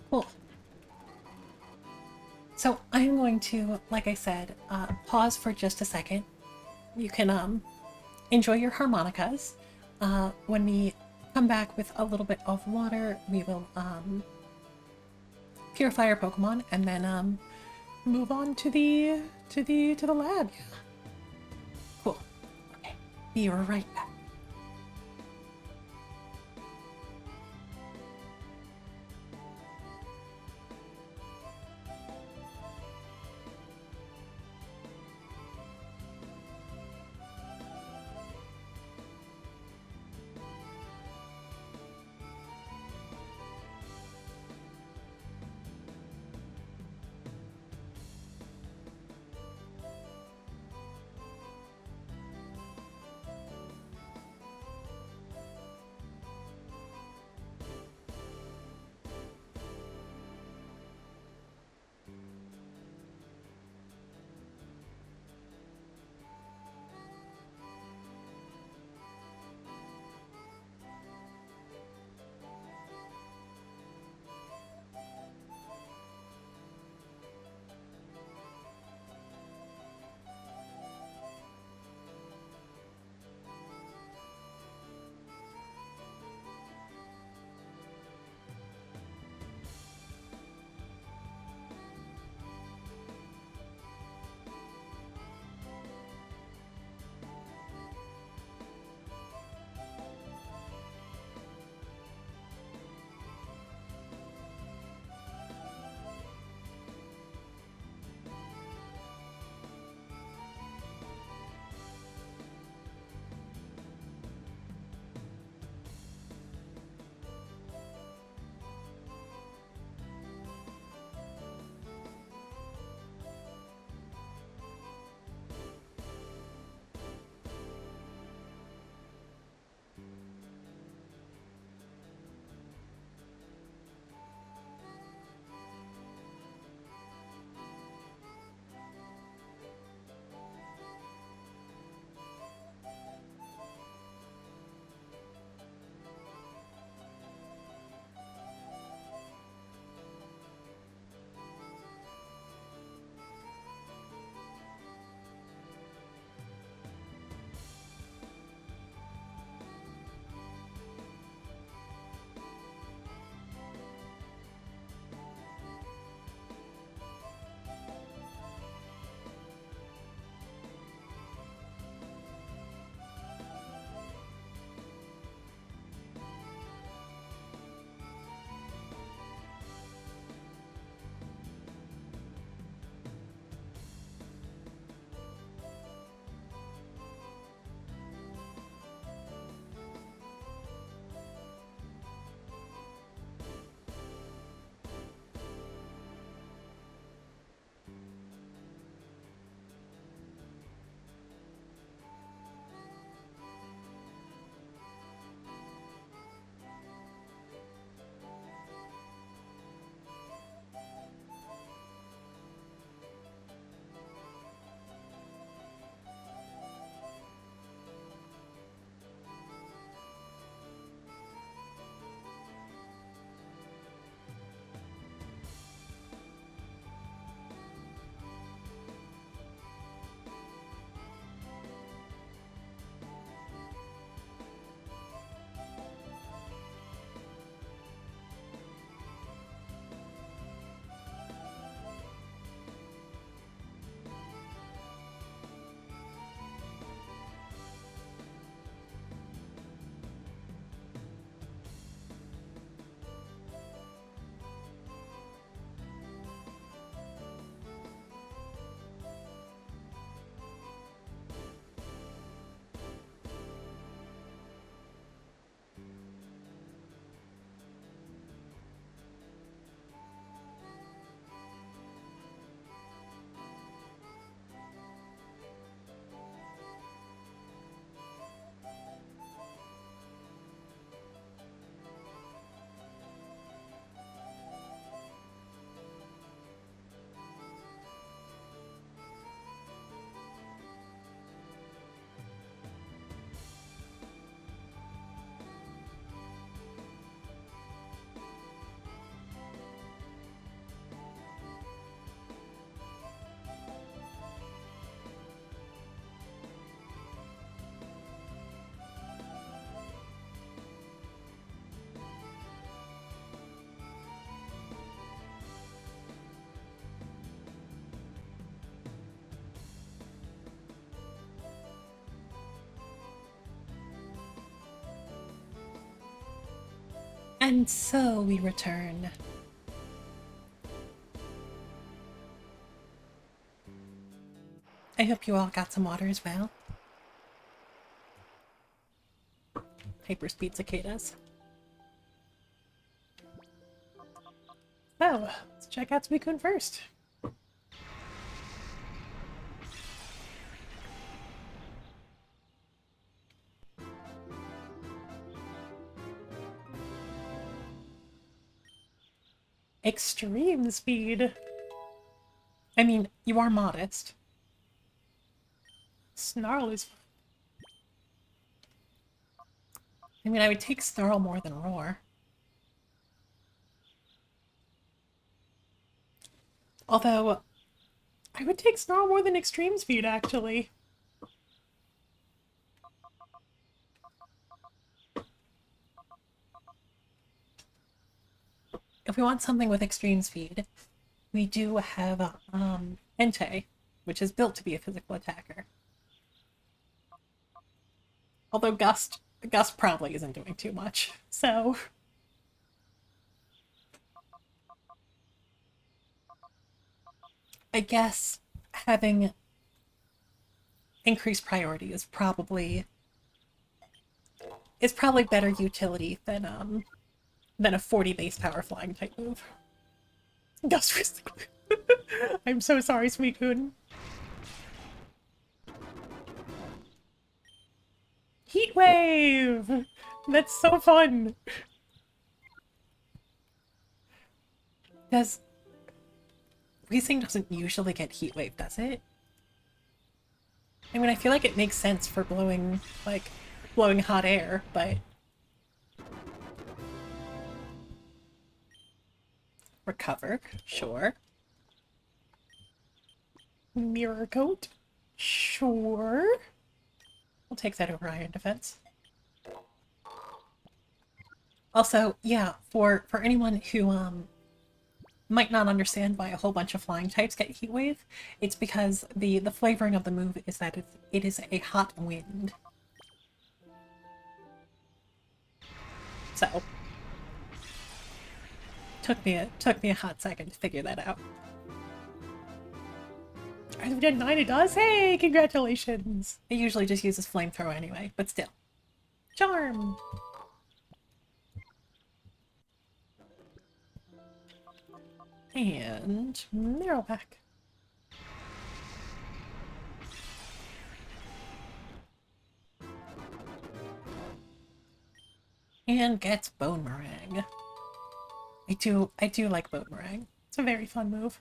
Cool. So I'm going to, like I said, pause for just a second. You can enjoy your harmonicas. When we come back with a little bit of water, we will purify our Pokemon and then Move on to the lab. cool. Okay, be right back. And so we return. I hope you all got some water as well. Hyperspeed cicadas. Oh, let's check out Suicune first. Extreme speed. I mean, you are modest. Snarl is fun. I mean, I would take Snarl more than Roar. Although, I would take Snarl more than extreme speed, actually. if we want something with extreme speed, we do have Entei, which is built to be a physical attacker. Although Gust probably isn't doing too much, so... I guess having increased priority is probably better utility than a 40 base power flying type move. Gust was I'm so sorry, Suicune. Heat Wave! That's so fun! Weezing doesn't usually get Heat Wave, does it? I mean, I feel like it makes sense for blowing hot air, but... Recover, sure. Mirror Coat? Sure. We'll take that over Iron Defense. Also, yeah, for anyone who might not understand why a whole bunch of flying types get Heat Wave, it's because the flavoring of the move is that it is a hot wind. So, took me a hot second to figure that out. As of Gen 9 it does? Hey, congratulations! It usually just uses flamethrower anyway, but still. Charm! And Marowak. And gets Bone Meringue. I do like Bone Meringue. It's a very fun move.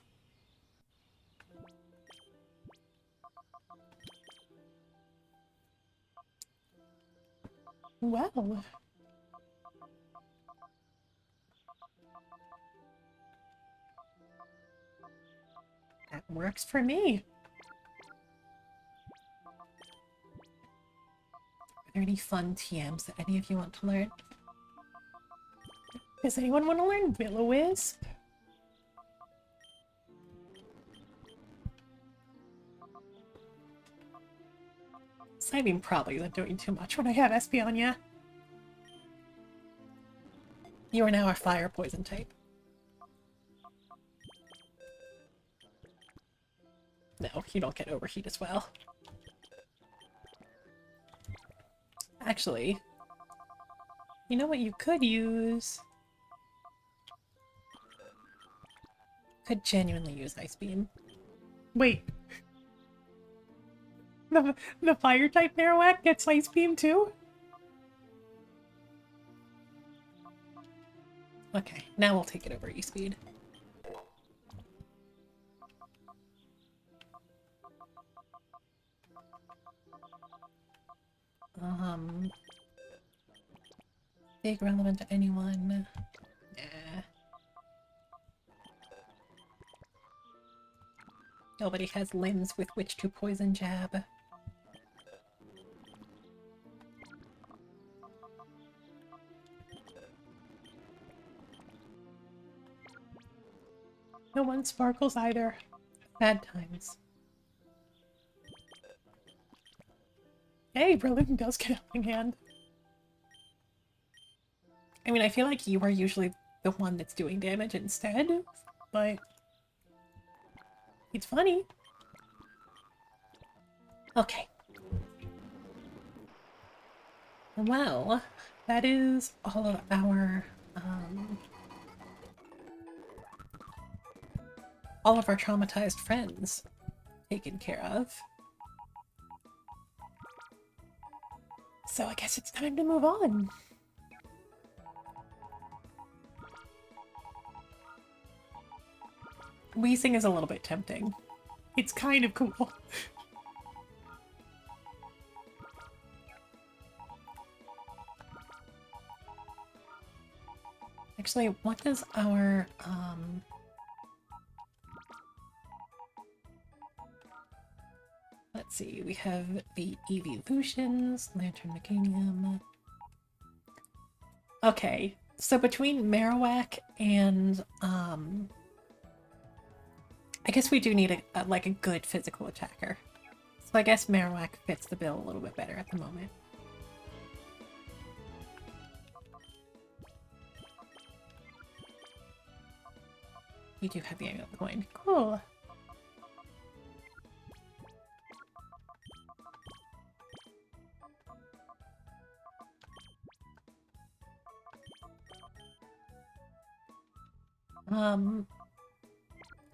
Well. That works for me. Are there any fun TMs that any of you want to learn? Does anyone want to learn Will-O-Wisp? Psybeam probably isn't doing too much. When I have Espeon, You are now a fire poison type. No, you don't get overheat as well. Actually, you know what you could use? Could genuinely use Ice Beam. Wait. The fire type Marowak gets Ice Beam too? Okay, now we'll take it over E-Speed. Big relevant to anyone? Nah. Nobody has limbs with which to poison jab. No one sparkles either. Bad times. Hey, Berlin does get Helping Hand. I mean, I feel like you are usually the one that's doing damage instead, but It's funny. okay. Well, that is all of our traumatized friends taken care of. So I guess it's time to move on. Wheezing is a little bit tempting. It's kind of cool. Actually, what does our, let's see, we have the evolutions, Lantern Mechanium. Okay, so between Marowak and, I guess we do need like a good physical attacker. So I guess Marowak fits the bill a little bit better at the moment. We do have the amulet coin. Cool.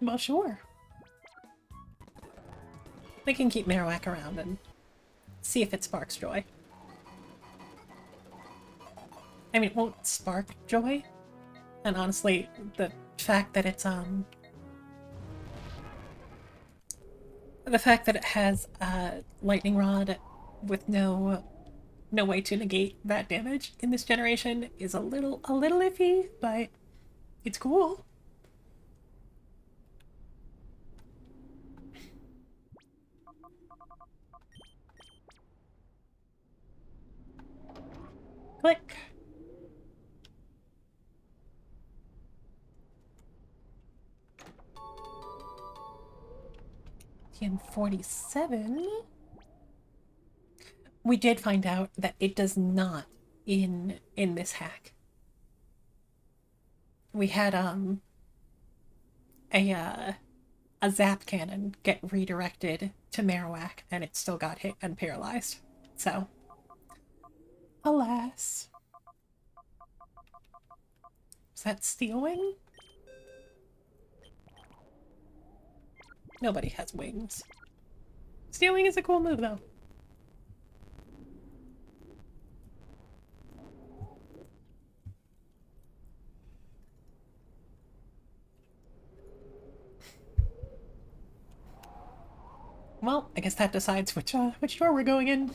Well, sure. We can keep Marowak around and see if it sparks joy. I mean, it won't spark joy. And honestly, the fact that it's, the fact that it has a lightning rod with no way to negate that damage in this generation is a little iffy, but It's cool. click. TN47. We did find out that it does not in this hack. We had a zap cannon get redirected to Marowak and it still got hit and paralyzed. So, Alas. is that Steel Wing? Nobody has wings. Stealing is a cool move, though. Well, I guess that decides which Which door we're going in.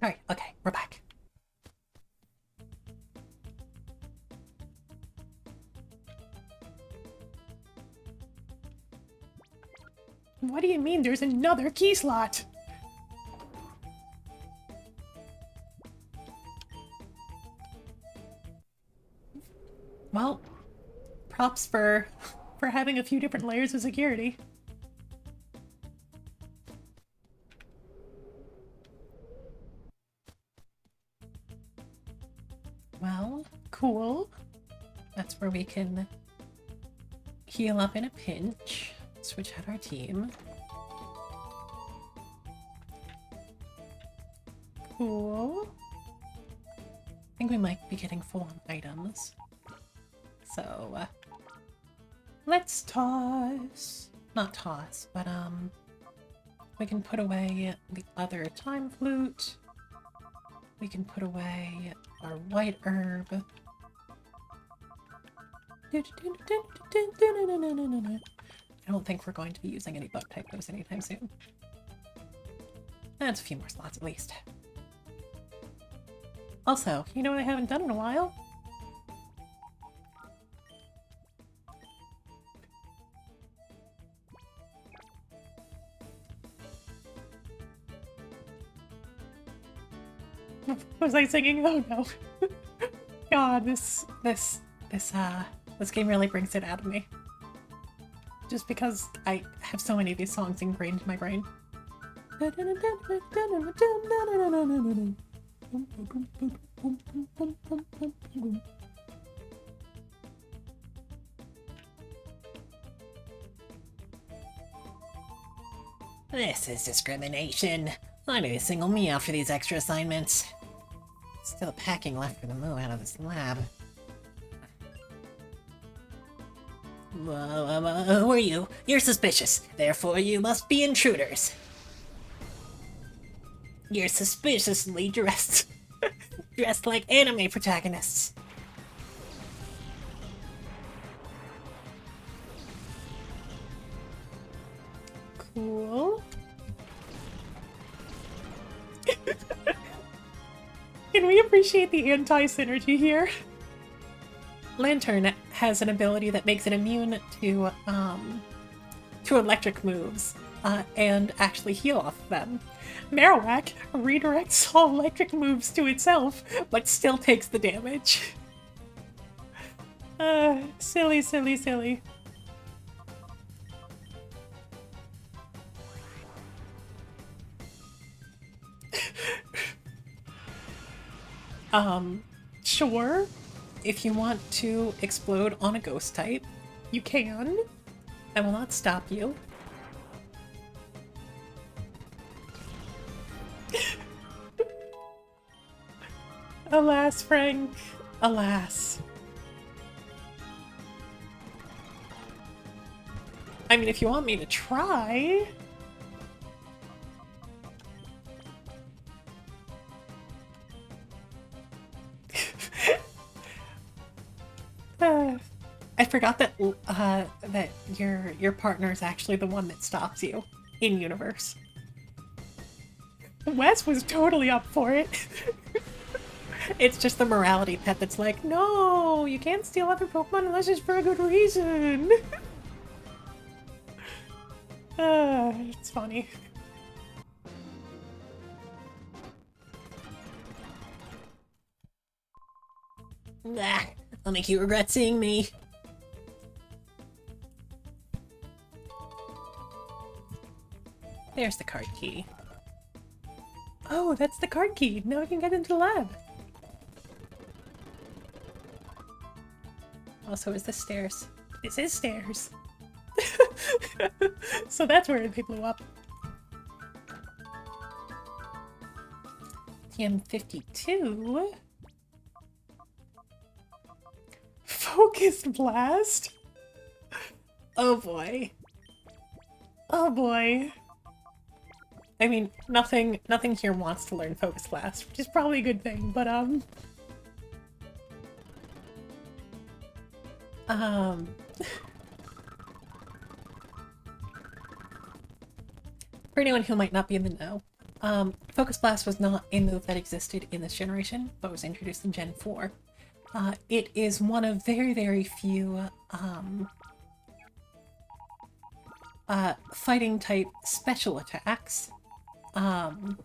Sorry, okay, we're back. What do you mean there's another key slot? Well, props for having a few different layers of security. well, Cool. that's where we can heal up in a pinch. Switch out our team. Cool. I think we might be getting full on items. So, Let's toss. not toss, but we can put away the other time flute. We can put away our white herb. I don't think we're going to be using any bug type moves anytime soon. That's a few more slots at least. Also, You know what I haven't done in a while? Was I singing? Oh no. God, This game really brings it out of me. Just because I have so many of these songs ingrained in my brain. This is discrimination. Why do they single me out for these extra assignments? Still packing left for the move out of this lab. Who are you? You're suspicious. Therefore, you must be intruders. You're suspiciously dressed. Dressed like anime protagonists. cool. Can we appreciate the anti-synergy here? Lantern has an ability that makes it immune to electric moves and actually heal off of them. Marowak redirects all electric moves to itself. But still takes the damage. Silly, silly, silly. Sure. If you want to explode on a ghost type, You can. I will not stop you. Alas, Frank. Alas. I mean, if you want me to try. I forgot that that your partner is actually the one that stops you in universe. Wes was totally up for it. It's just the morality pet that's like, No, you can't steal other Pokemon unless it's for a good reason. It's funny. Nah, I'll make you regret seeing me. there's the card key. Oh, that's the card key. Now I can get into the lab. Also, is the stairs. This is stairs. So that's where they blew up. TM52. Focused blast? Oh boy. Oh boy. I mean, nothing here wants to learn Focus Blast. Which is probably a good thing, but For anyone who might not be in the know, Focus Blast was not a move that existed in this generation, but was introduced in Gen 4. It is one of very, very few fighting type special attacks. And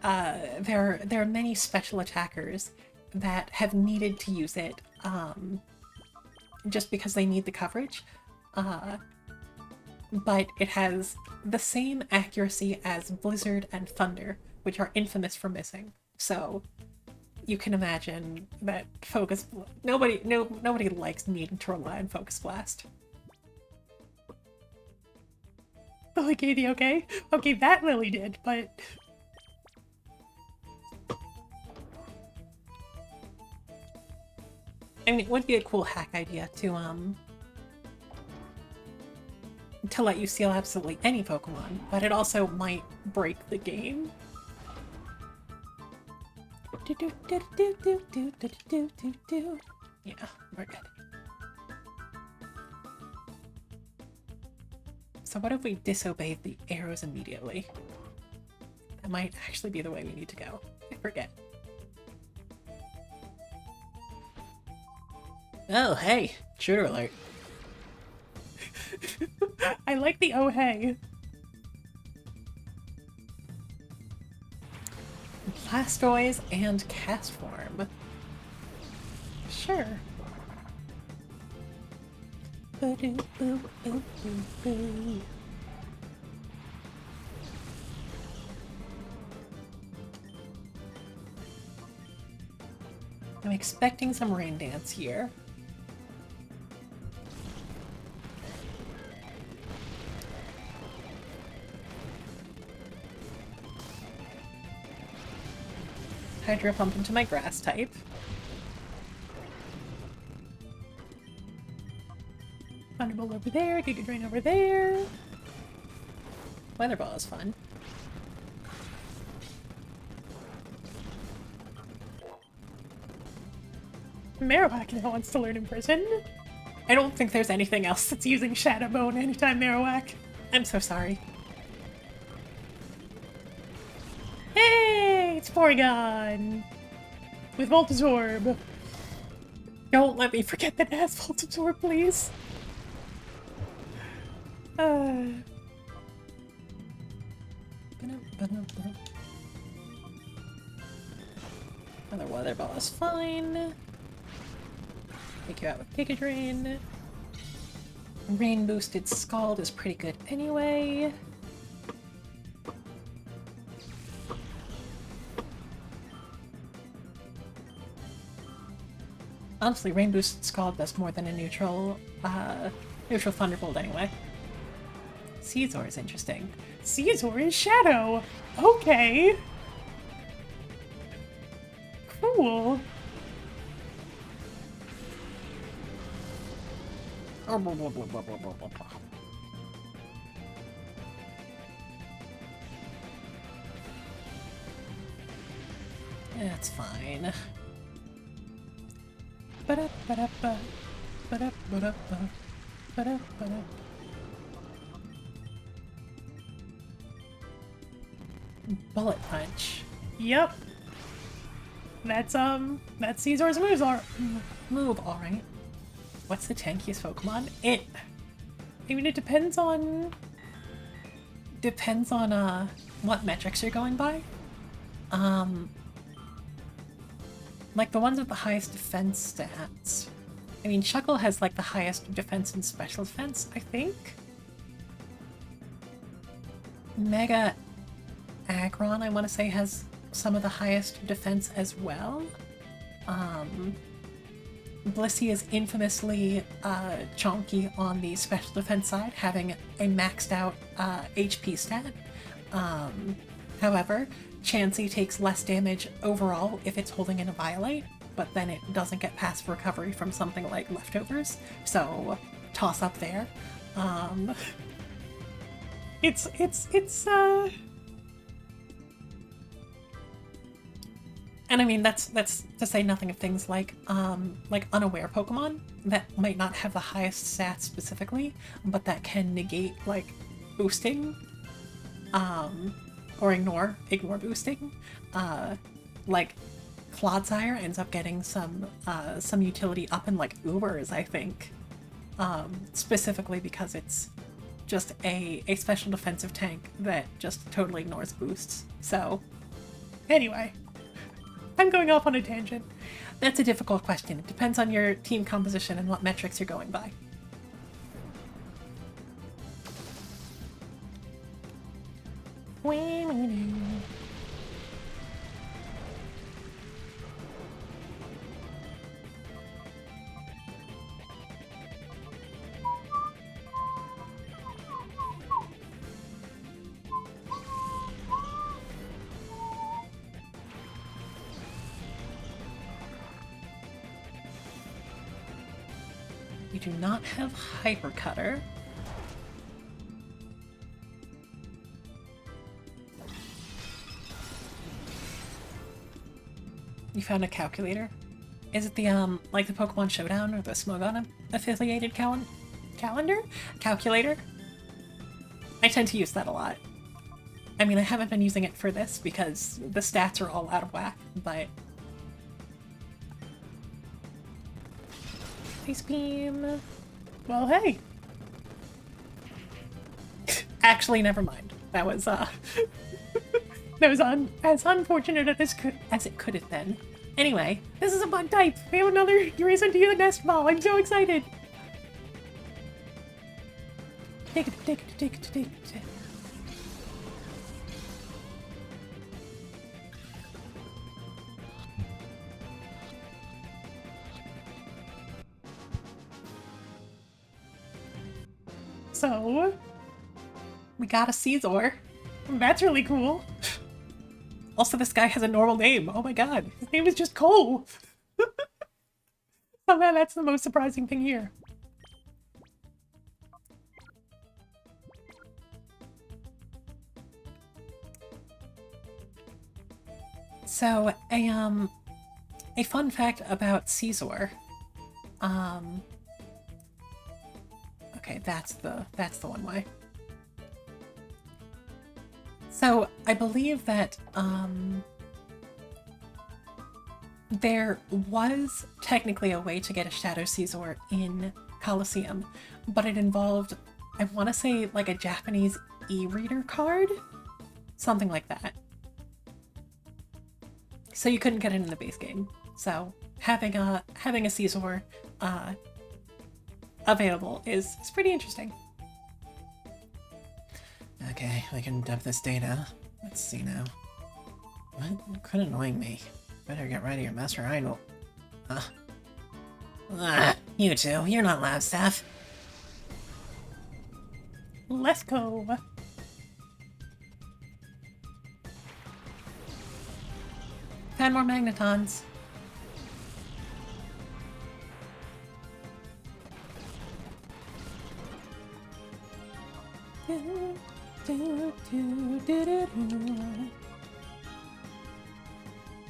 there are many special attackers that have needed to use it just because they need the coverage. But it has the same accuracy as Blizzard and Thunder, which are infamous for missing. So you can imagine that nobody likes needing to rely on Focus Blast. Lily Katie, okay? Okay, that Lily did, but I mean, it would be a cool hack idea to let you steal absolutely any Pokemon, but it also might break the game. Yeah, we're good. So what if we disobeyed the arrows immediately? That might actually be the way we need to go. I forget. Oh, hey, shooter alert. I like the oh hey. Blastoise and Cast Form. Sure. I'm expecting some Rain Dance here. Hydro Pump into my Grass type. Thunderbolt over there, Giga Drain over there. Weather Ball is fun. Marowak now wants to learn Imprison. I don't think there's anything else that's using Shadow Bone anytime Marowak. I'm so sorry. Hey, it's Porygon! With Volt Absorb. Don't let me forget. Get that has Volt Absorb, please. Another Weather Ball is fine. Take you out with Giga Drain. Rain Boosted Scald is pretty good anyway. Honestly, Rain Boosted Scald does more than a neutral Thunderbolt anyway. Caesar is interesting. Caesar is Shadow! Okay! Cool. That's fine. Ba-da-ba-da-ba. Ba-da-ba-da-ba. Ba-da-ba-da. Bullet Punch. Yep. That's Caesar's moves are. Move, alright. What's the tankiest Pokemon? It I mean, it depends on. depends on what metrics you're going by. Like the ones with the highest defense stats. I mean, Shuckle has like the highest defense and special defense, I think. Mega Aggron, I want to say, has some of the highest defense as well. Blissey is infamously chonky on the special defense side, having a maxed out HP stat. However, Chansey takes less damage overall if it's holding in a Violate, but then it doesn't get passive recovery from something like Leftovers, so toss up there. It's And I mean, that's to say nothing of things like unaware Pokemon that might not have the highest stats specifically, but that can negate like boosting, or ignore boosting. Like Clodsire ends up getting some utility up in like Ubers, I think, specifically because it's just a special defensive tank that just totally ignores boosts. So anyway. I'm going off on a tangent. that's a difficult question. It depends on your team composition and what metrics you're going by. We do not have Hyper Cutter. You found a calculator? Is it the like the Pokemon Showdown or the Smogon affiliated calendar? Calculator? I tend to use that a lot. I mean, I haven't been using it for this because the stats are all out of whack, but Ice Beam. Well, hey. Actually, never mind. That was That was as unfortunate as it could have been. Anyway, This is a bug type. We have another reason to use a nest ball. I'm so excited. Take it. So, we got a Caesar. that's really cool. Also, this guy has a normal name. Oh my god. His name is just Cole. Somehow that's the most surprising thing here. So, a fun fact about Caesar. Okay, that's the one way. So, I believe that, there was technically a way to get a Shadow Caesar in Colosseum, but it involved, I want to say, like a Japanese e-reader card? Something like that. So you couldn't get it in the base game. So having a Caesar available is pretty interesting. Okay, we can dump this data. Let's see now. What? Quit annoying me. Better get rid of your master idol. You two, you're not lab staff. Let's go. Found more magnetons.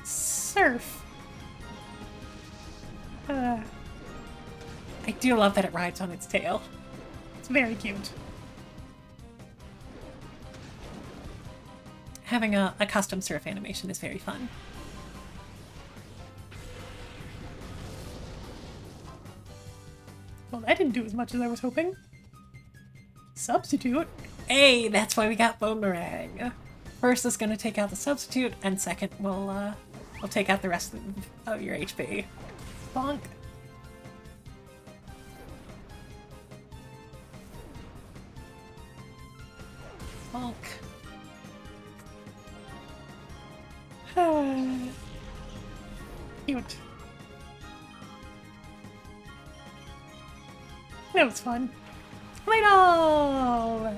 Surf. I do love that it rides on its tail. It's very cute. Having a custom surf animation is very fun. Well, that didn't do as much as I was hoping. Substitute? Hey, that's why we got Boomerang. First is going to take out the substitute, and second we'll take out the rest of your HP. Bonk. Bonk. Cute. That was fun. Play-Doh!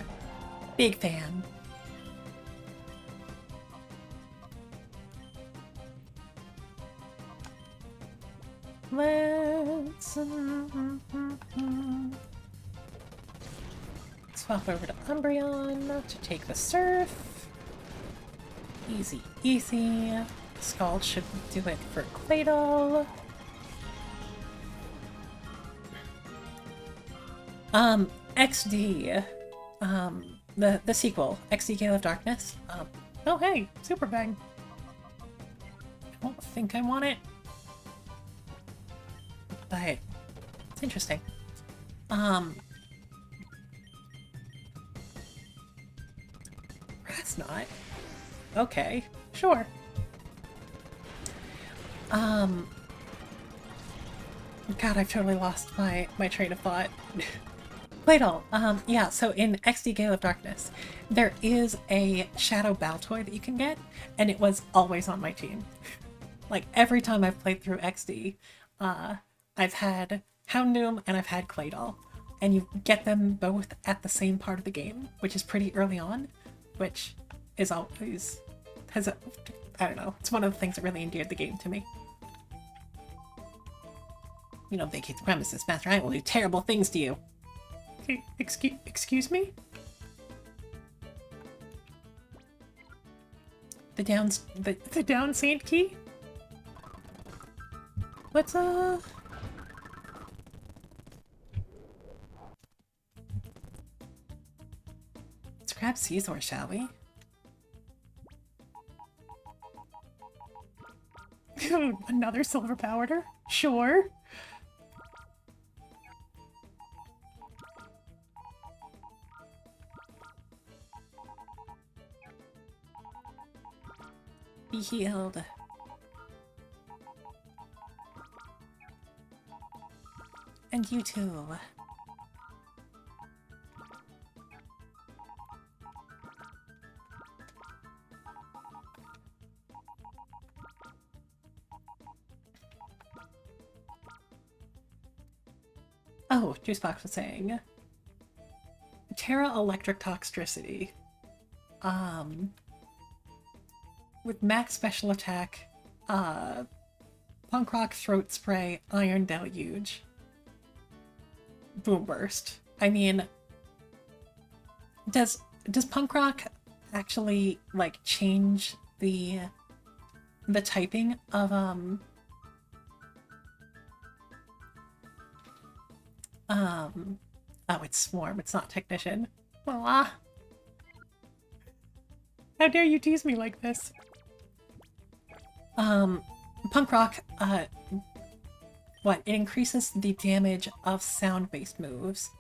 Big fan. Let's swap over to Umbreon to take the surf. Easy, easy. Scald should do it for Claydol. XD, the sequel, XD Gale of Darkness. Oh hey, Super Bang. I don't think I want it, but it's interesting. That's not. Okay, sure. God, I've totally lost my train of thought. Claydol, yeah, so in XD Gale of Darkness, there is a Shadow Baltoy that you can get, and it was always on my team. Like, every time I've played through XD, I've had Houndoom and I've had Claydol, and you get them both at the same part of the game, which is pretty early on, which is always, I don't know, it's one of the things that really endeared the game to me. You don't vacate the premises, Master I will do terrible things to you. Okay, excuse me? The down Saint Key? Let's grab Caesar, shall we? Another silver powder? Sure. Be healed. And you too. Oh, Juicebox was saying Terra electric toxicity. With max special attack, Punk Rock throat spray, iron deluge, boom burst. I mean, does Punk Rock actually like change the typing of oh, it's Swarm, it's not Technician. Aw. How dare you tease me like this? Punk Rock, what? It increases the damage of sound-based moves.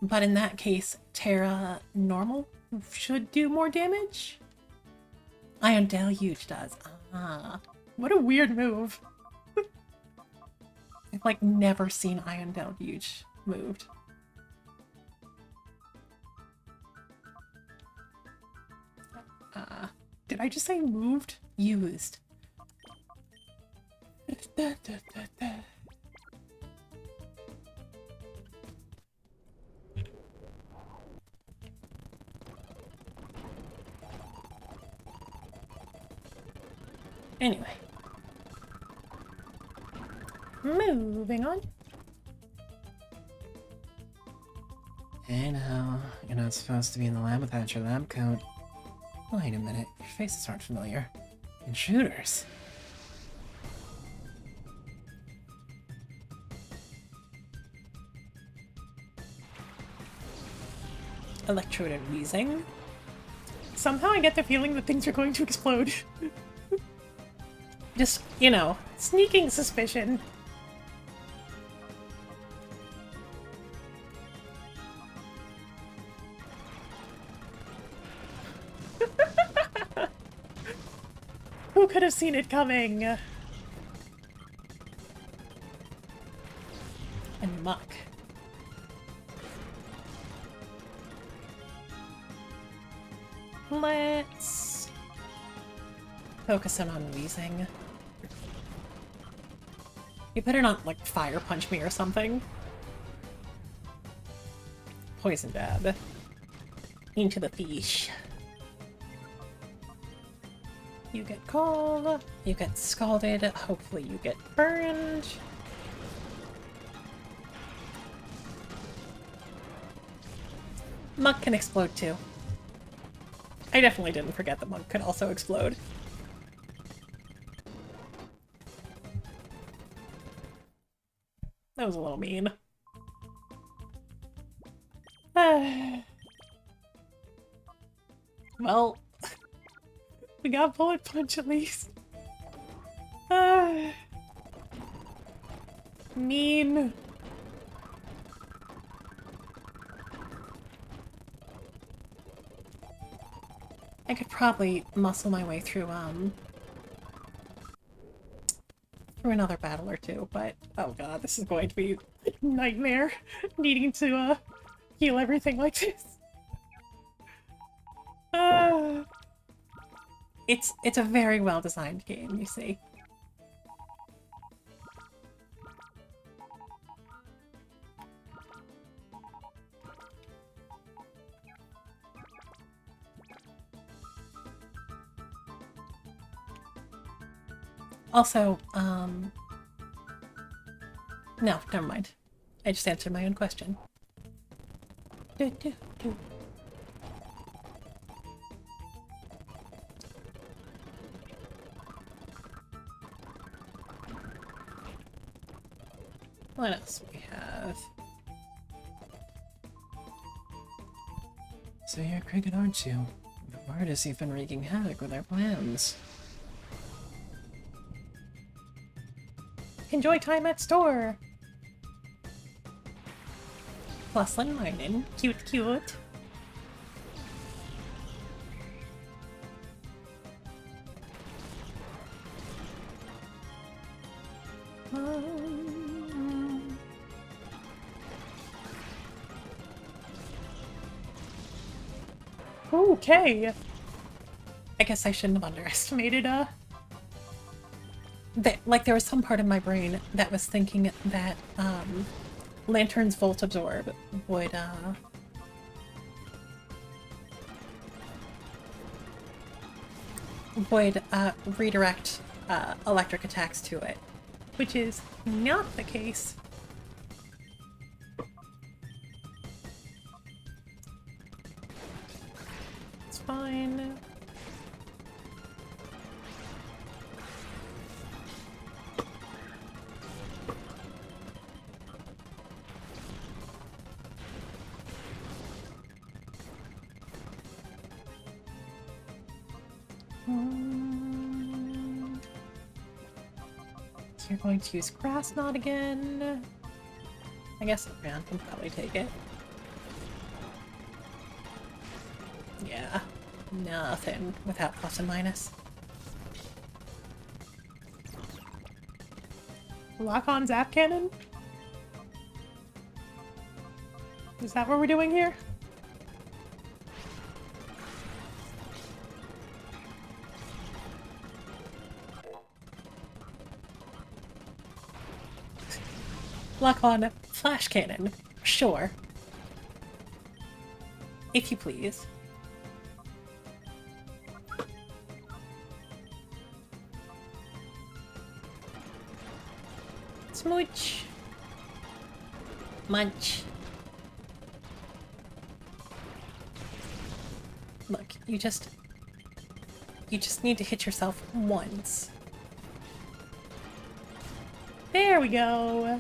But in that case, Terra Normal should do more damage? Iron Deluge does. Ah. What a weird move. I've like never seen Iron Deluge moved. Did I just say moved? Used. Anyway. Moving on. Hey now, you're not supposed to be in the lab without your lab coat. Wait a minute, your faces aren't familiar. Intruders. Electrode and wheezing. Somehow I get the feeling that things are going to explode. Just, you know, Sneaking suspicion. Who could have seen it coming? and muck. Let's focus in on wheezing. You better not, like, fire punch me or something. Poison jab. Into the fish. You get cold, you get scalded, hopefully you get burned. Muck can explode too. I definitely didn't forget that Muck could also explode. That was a little mean. Well, We got bullet punch at least. Mean. I could probably muscle my way through another battle or two, but oh god, this is going to be Nightmare. Needing to, heal everything like this. it's a very well designed game, you see. Also, no, never mind. I just answered my own question. What else we have? So you're cricket, aren't you? The word is you've been wreaking havoc with our plans. Enjoy time at store. Flusslin Minen. Cute, cute. Okay. I guess I shouldn't have underestimated, that, like, there was some part of my brain that was thinking that, Lantern's Volt Absorb would redirect, electric attacks to it. Which is not the case. It's fine. So you're going to use Grass Knot again. I guess the ground can probably take it. Yeah, nothing without plus and minus. Lock on Zap Cannon? Is that what we're doing here? Lock on Flash Cannon. Sure. If you please. Smooch. Munch. Look, you just need to hit yourself once. There we go.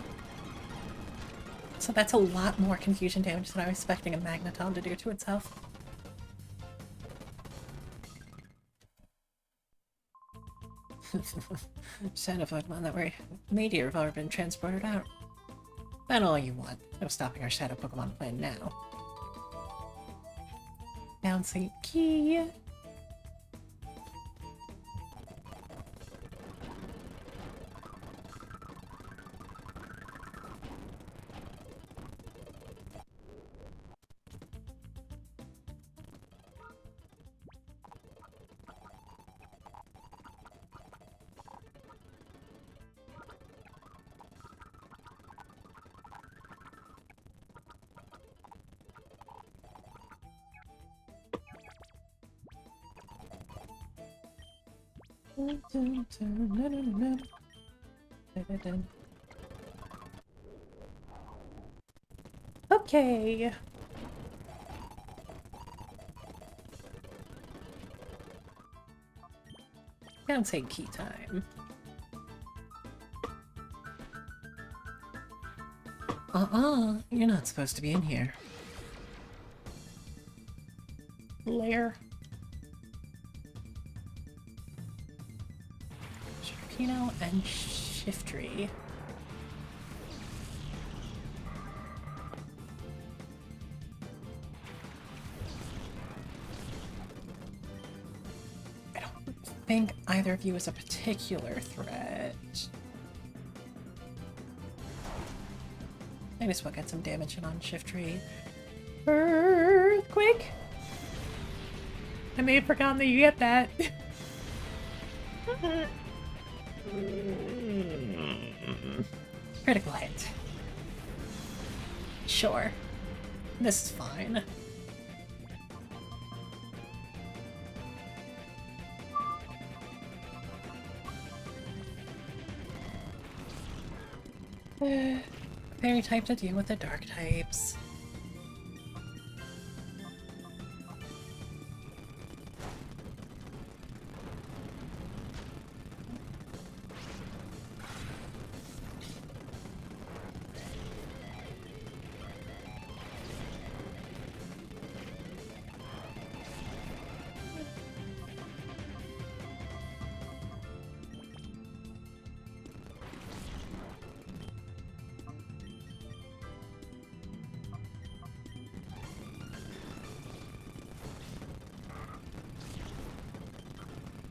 So that's a lot more confusion damage than I was expecting a Magneton to do to itself. Shadow Pokemon that were made here have already been transported out. Ban all you want. No stopping our Shadow Pokemon plan now. Bouncing Key. Okay. Bouncing Key time. You're not supposed to be in here. Lair. Sharpedo and Shiftry. I don't think either of you is a particular threat. I just want to get some damage in on Shiftry. Earthquake? I may have forgotten that you get that. Critical hit. Sure. This is fine. Fairy type to deal with the dark types.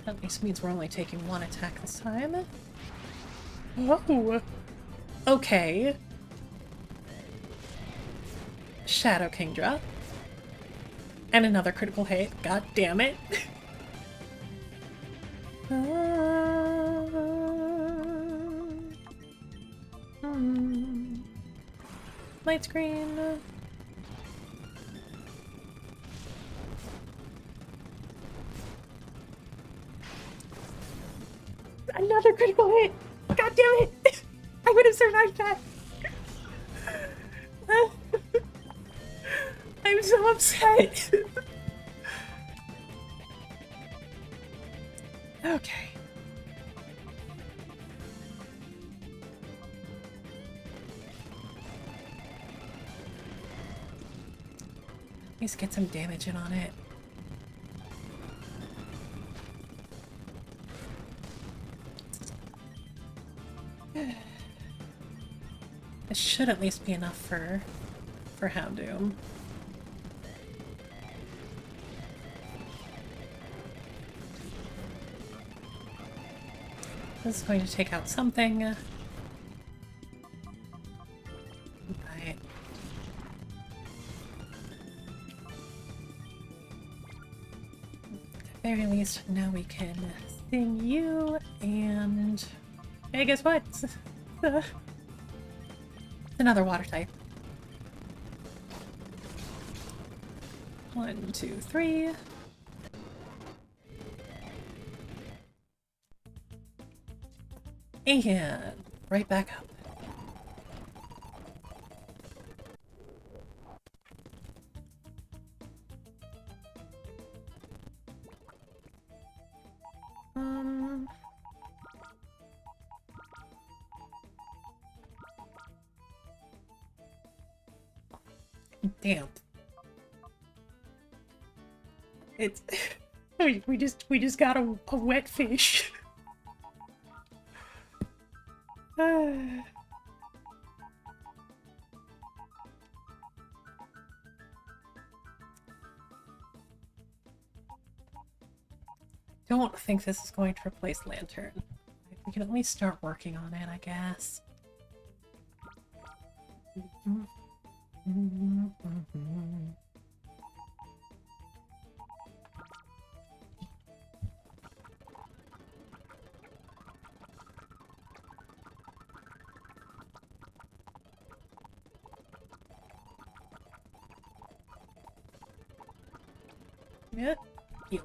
At least means we're only taking one attack this time. Oh. Okay. Shadow Kingdra. And another critical hit. God damn it. Light screen. Another critical hit! God damn it! I would have survived that! I'm so upset. Okay. Let's get some damage in on it. This should at least be enough for Houndoom. This is going to take out something. Right. At the very least, now we can sting you, and hey, guess what? It's another water type. 1, 2, 3. And right back up. Damn. It's we just got a wet fish. Don't think this is going to replace Lantern. We can at least start working on it, I guess. Yeah. You.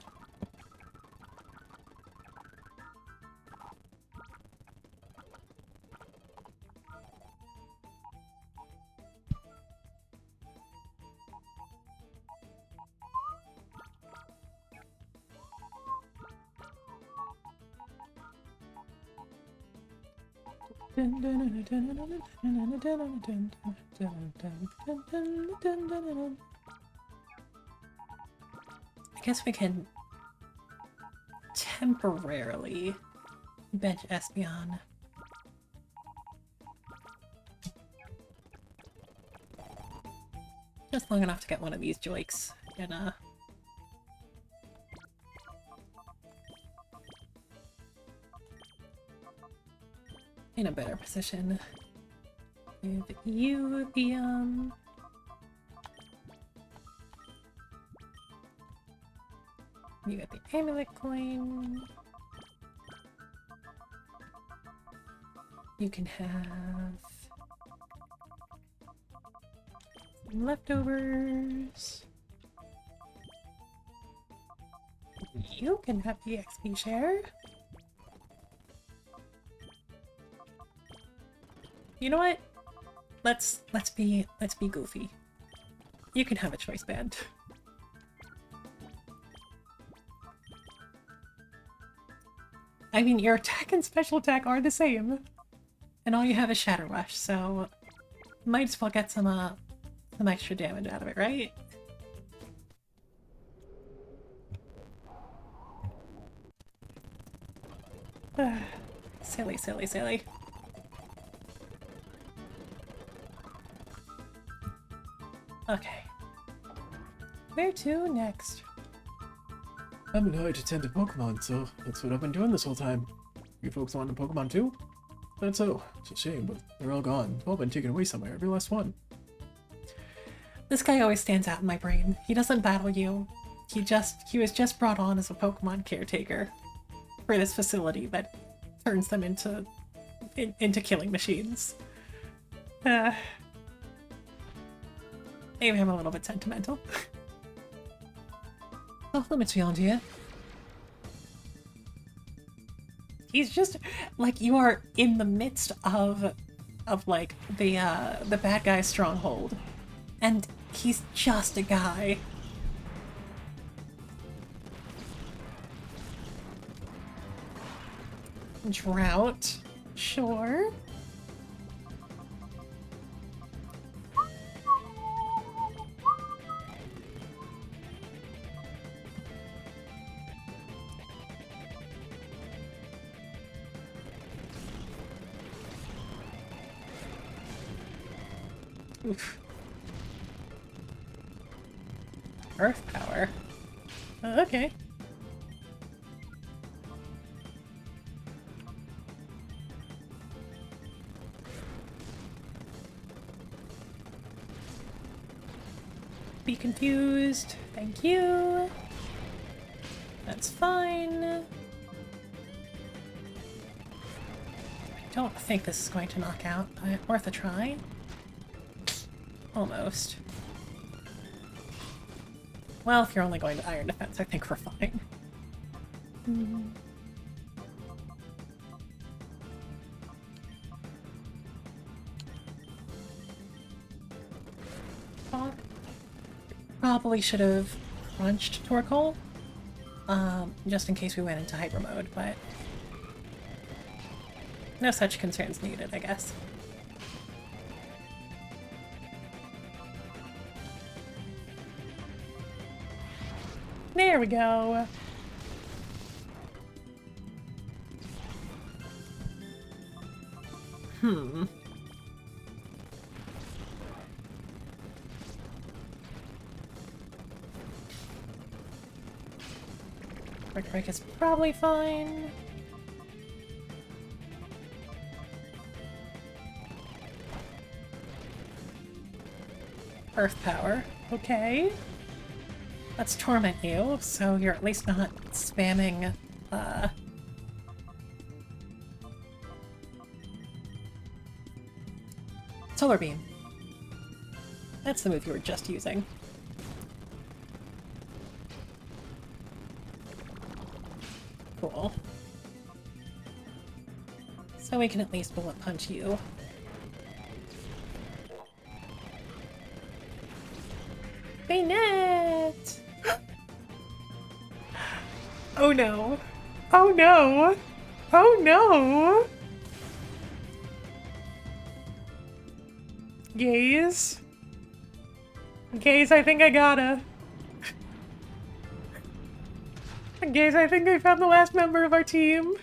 I guess we can temporarily bench Espeon. Just long enough to get one of these joiks in a better position. Give you the you get the amulet coin. You can have leftovers. You can have the XP share. You know what? Let's be goofy. You can have a choice band. I mean, your attack and special attack are the same, and all you have is Shatter Rush, so might as well get some extra damage out of it, right? Silly, silly, silly. Okay. Where to next? I'm an highly attentive Pokemon, so that's what I've been doing this whole time. You folks want a Pokemon too? That's so. It's a shame, but they're all gone. They've all been taken away somewhere, every last one. This guy always stands out in my brain. He doesn't battle you. He was just brought on as a Pokemon caretaker for this facility that turns them into killing machines. Maybe I'm a little bit sentimental. Off limits beyond here. He's just like, you are in the midst of like the bad guy's stronghold, and he's just a guy. Drought, sure. Oof. Earth power. Okay. Be confused. Thank you. That's fine. I don't think this is going to knock out, but worth a try. Almost. Well, if you're only going to Iron Defense, I think we're fine. Probably should have crunched Torkoal, just in case we went into Hyper Mode, but no such concerns needed, I guess. There we go. Quick Break is probably fine. Earth Power. Okay. Let's torment you, so you're at least not spamming, Solar Beam. That's the move you were just using. Cool. So we can at least bullet punch you. Bayonet! Oh no. Oh no! Oh no! Gaze? Gaze, I think I gotta. Gaze, I think I found the last member of our team.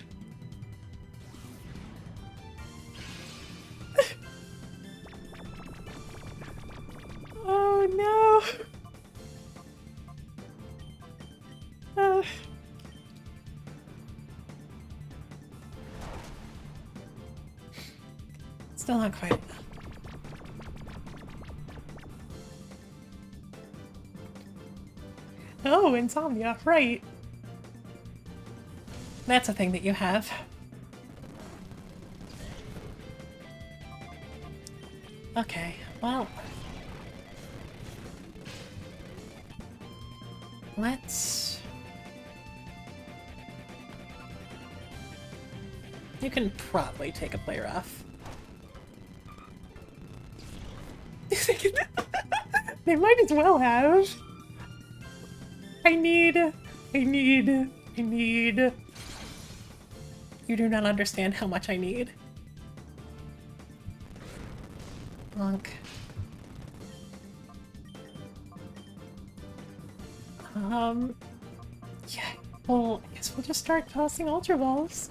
Oh no! Still not quite enough. Oh, insomnia, right. That's a thing that you have. Okay, well. Let's... You can probably take a player off. They might as well have. I need... You do not understand how much I need. Bonk. Yeah, well, I guess we'll just start tossing Ultra Balls.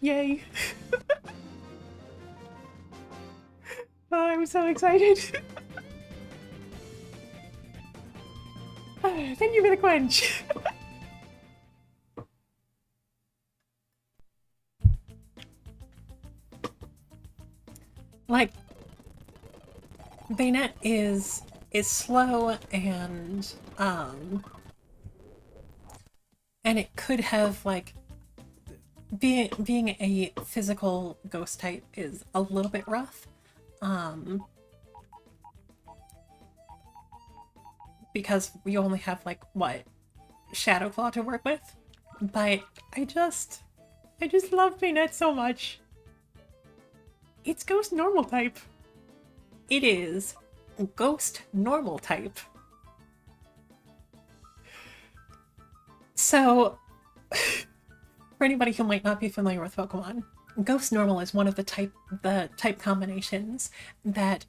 Yay. Oh, I'm so excited. Thank you for the quench. like, Bayonet is slow and it could have, like, being a physical ghost type is a little bit rough. Because we only have, like, what, Shadow Claw to work with? But I just love Bayonet so much. It's Ghost Normal type. it is Ghost Normal type. So, for anybody who might not be familiar with Pokemon, Ghost Normal is one of the type combinations that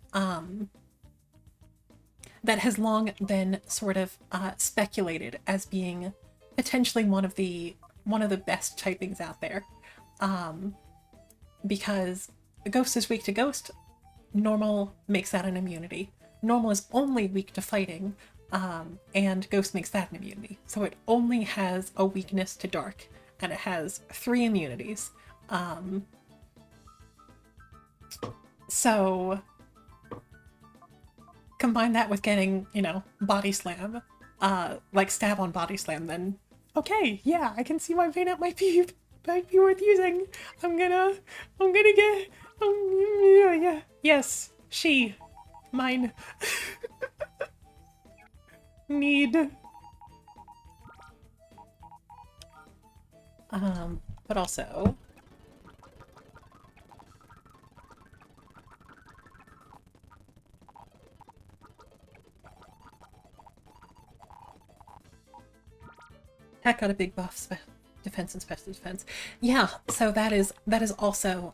that has long been sort of speculated as being potentially one of the best typings out there, because Ghost is weak to Ghost. Normal makes that an immunity. Normal is only weak to fighting, and Ghost makes that an immunity. So it only has a weakness to Dark, and it has 3 immunities. So combine that with getting, Body Slam, like Stab on Body Slam, then Okay, yeah, I can see why Bayonet might be worth using. I'm gonna get yeah. Yes, she, mine. Need. but also Tech got a big buff, defense and special defense. Yeah, so that is also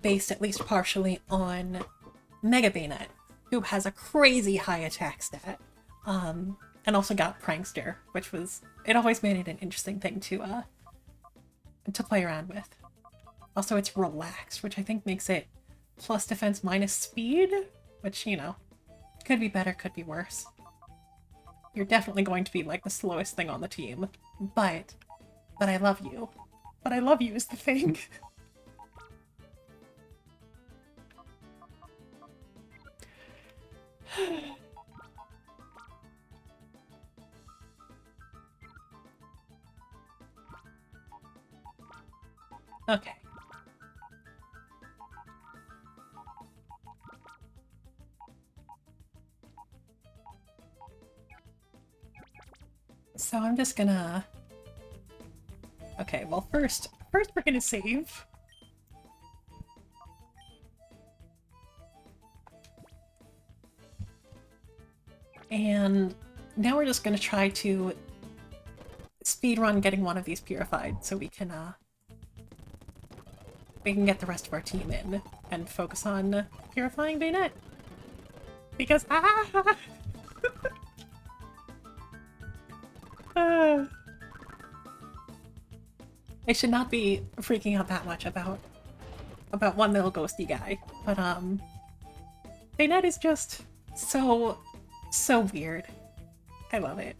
based at least partially on Mega Bayonet, who has a crazy high attack stat, and also got Prankster, which was, it always made it an interesting thing to play around with. Also, it's relaxed, which I think makes it plus defense minus speed, which, could be better, could be worse. You're definitely going to be, like, the slowest thing on the team, but I love you. But I love you is the thing. Okay. So I'm just gonna... Okay, well first First, we're gonna save. And now we're just gonna try to speedrun getting one of these purified so we can get the rest of our team in and focus on purifying Bayonet. Because I should not be freaking out that much about one little ghosty guy, but Bayonet is just so weird. I love it.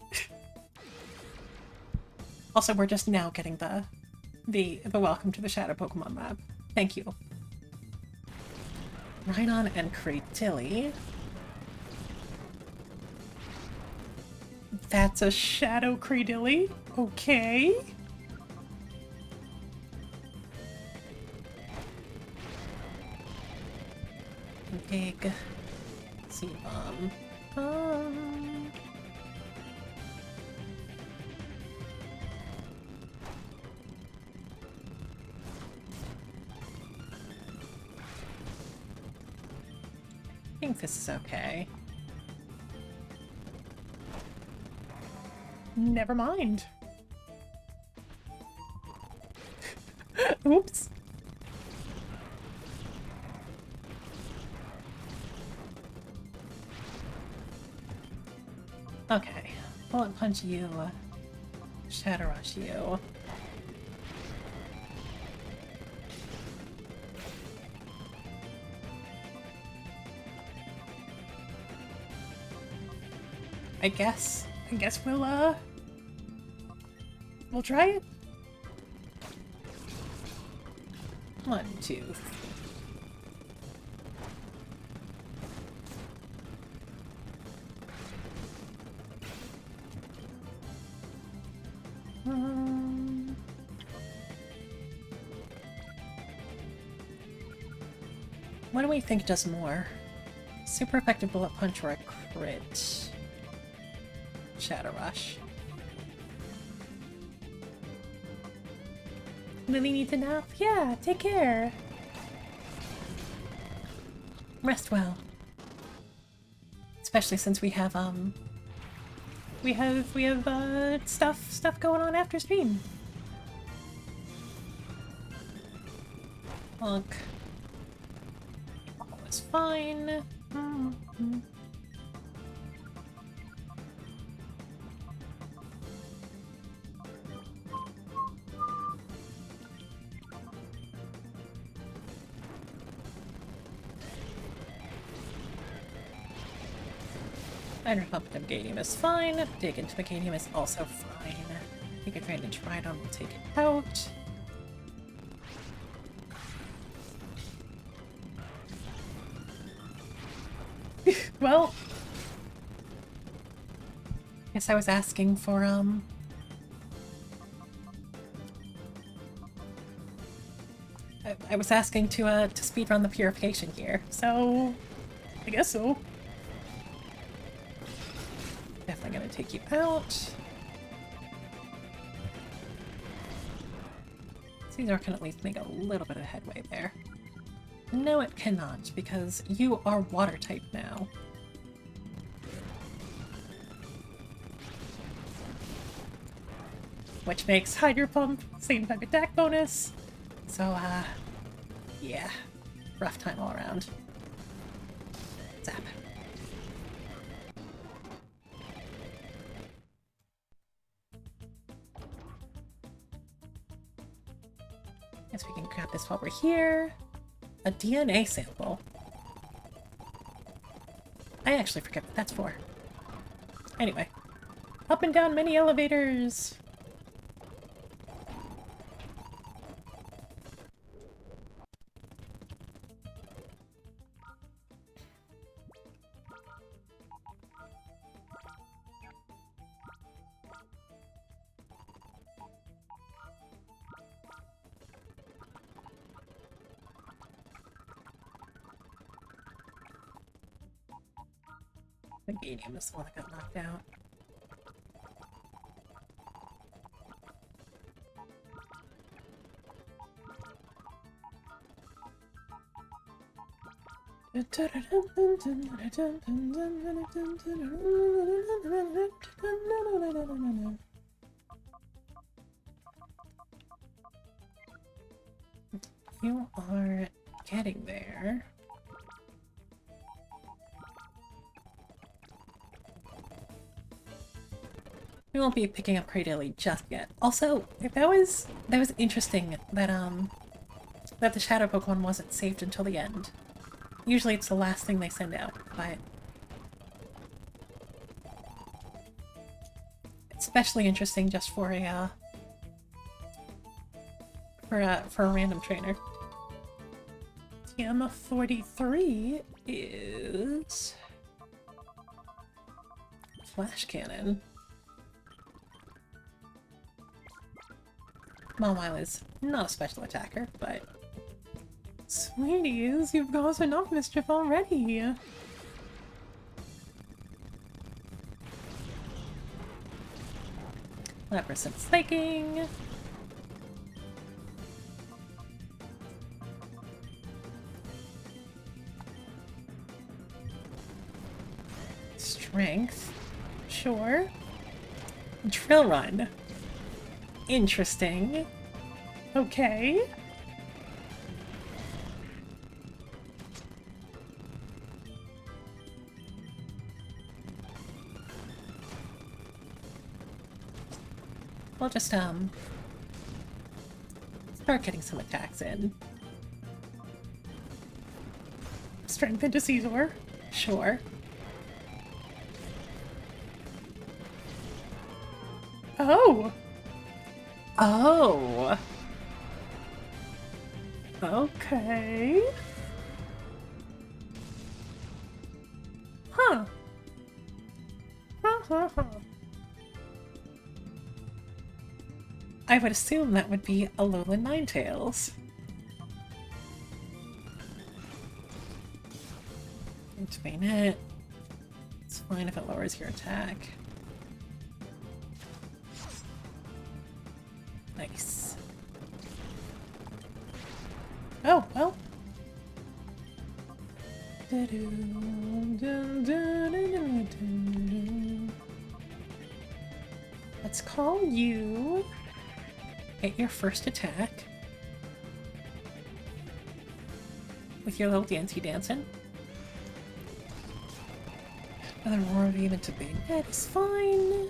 Also, we're just now getting the welcome to the Shadow Pokemon Lab. Thank you. Rhydon and Cradilly. That's a Shadow Cradilly. Okay. Big C-Bomb. I think this is okay. Never mind. Oops. Okay. Bullet Punch you. Shadow Rush you. I guess we'll try it. 1, 2, What do we think does more? Super effective bullet punch or a crit? Shadow Rush. Lily needs a nap? Yeah, take care. Rest well. Especially since we have stuff going on after stream. Look. All is fine. Mm-hmm. Iron Pump and Meganium is fine. Dig into Meganium is also fine. Take advantage right on, we'll take it out. Well, Guess I was asking for I was asking to speedrun the purification here. so I guess so. Definitely gonna take you out. Caesar can at least make a little bit of headway there. No, it cannot, because you are water type now. Which makes Hydro Pump same type attack bonus. So, yeah. Rough time all around. Zap. Guess we can grab this while we're here. A DNA sample. I actually forget what that's for. Anyway. Up and down many elevators. The Meganium is the one that got knocked out. You are getting there. We won't be picking up Cradily just yet. Also, that was interesting that that the Shadow Pokemon wasn't saved until the end. Usually it's the last thing they send out, but especially interesting just for a random trainer. TM 43 Is Flash Cannon. Mawile is not a special attacker, but Sweeties, you've caused enough mischief already. Leprosant Slaking. Strength. Sure. Drill Run. Interesting. Okay. We'll just start getting some attacks in. Strength into Caesar. Sure. Oh! Oh! Okay. Huh. I would assume that would be Alolan Ninetales. Into bayonet. It's fine if it lowers your attack. Nice. Oh, well. Let's call you. Get your first attack. With your little dancey dancing. Another roar of even to bayonet is fine.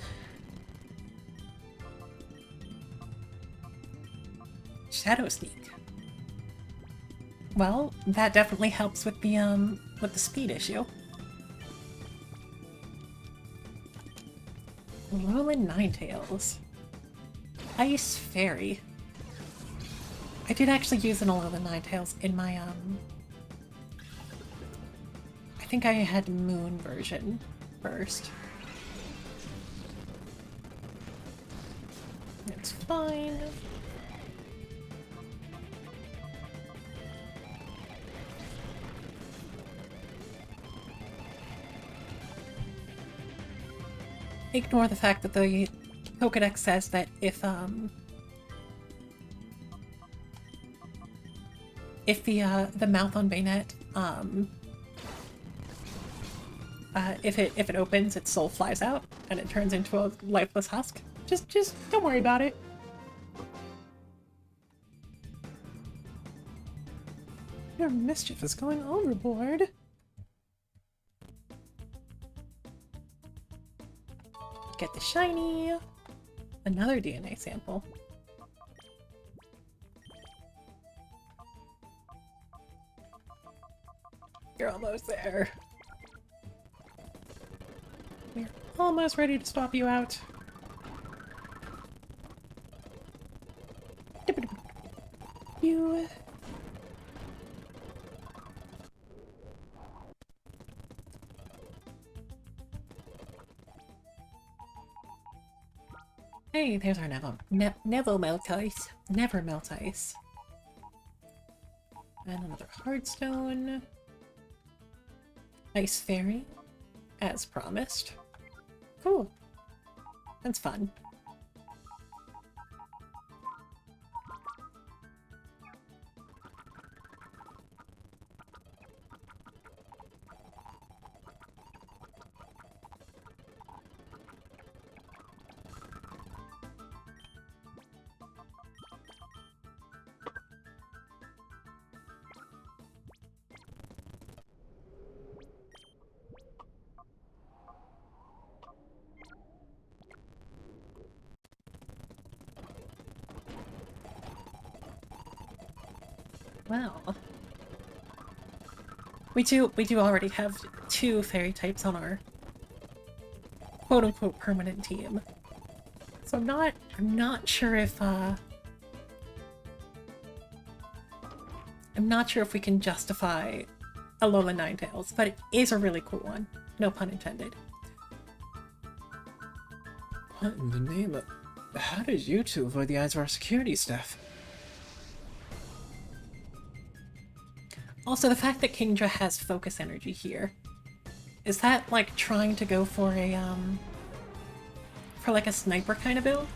Shadow sneak. Well, that definitely helps with the speed issue. Rolling Ninetales. Ice Fairy. I did actually use an Alolan Ninetales in my I think I had Moon version first. It's fine. Ignore the fact that the Pokédex says that if the mouth on Bayonet, if it opens, its soul flies out and it turns into a lifeless husk. Just don't worry about it. Your mischief is going overboard. Get the shiny. Another DNA sample. You're almost there. We're almost ready to swap you out. You... Hey, there's our Neville Melt Ice. Never Melt Ice. And another Hardstone. Ice Fairy, as promised. Cool. That's fun. Well, we do already have two fairy types on our quote-unquote permanent team. So I'm not sure if we can justify Alolan Ninetales, but it is a really cool one. No pun intended. What in the name of... How did you two avoid the eyes of our security staff? Also, the fact that Kingdra has focus energy here. Is that like trying to go for a like a sniper kind of build?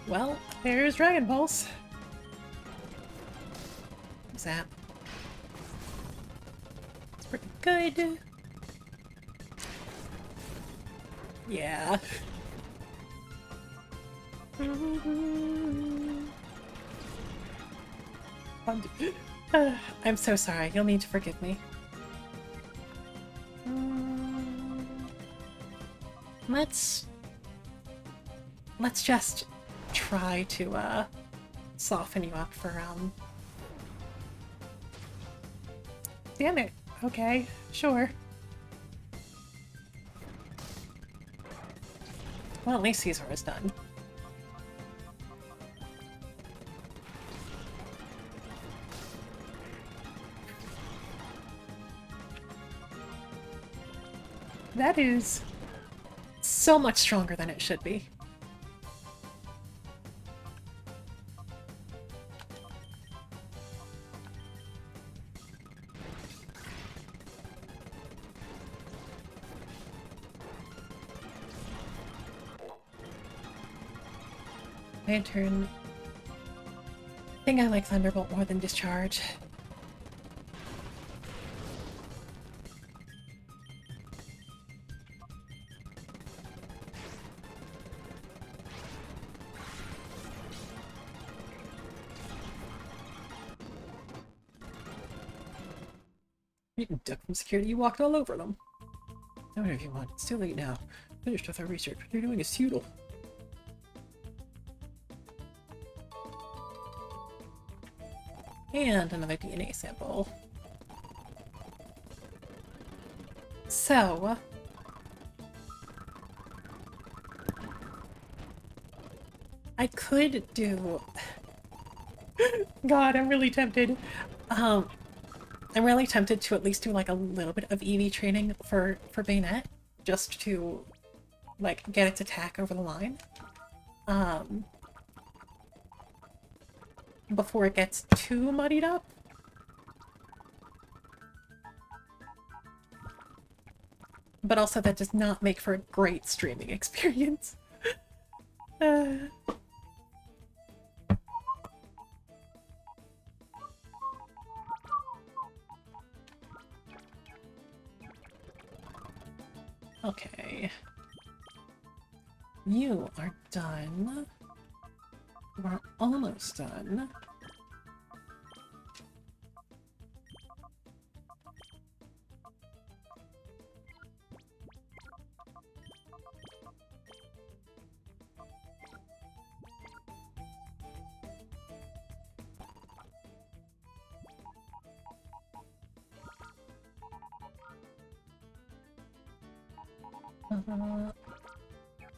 Well, There's Dragon Pulse. Zap. It's pretty good. Yeah. I'm so sorry. You'll need to forgive me. Let's just try to soften you up for Damn it. Okay, sure. well, at least Caesar is done. That is so much stronger than it should be. Lantern. I think I like Thunderbolt more than Discharge. You can duck from security, you walked all over them. Do whatever you want. It's too late now. Finished with our research. What you're doing is futile. And another DNA sample. So... I could do... God, I'm really tempted. I'm really tempted to at least do like a little bit of EV training for Bayonet, just to like get its attack over the line. Before it gets too muddied up. But also that does not make for a great streaming experience. Okay. You are done. We're almost done.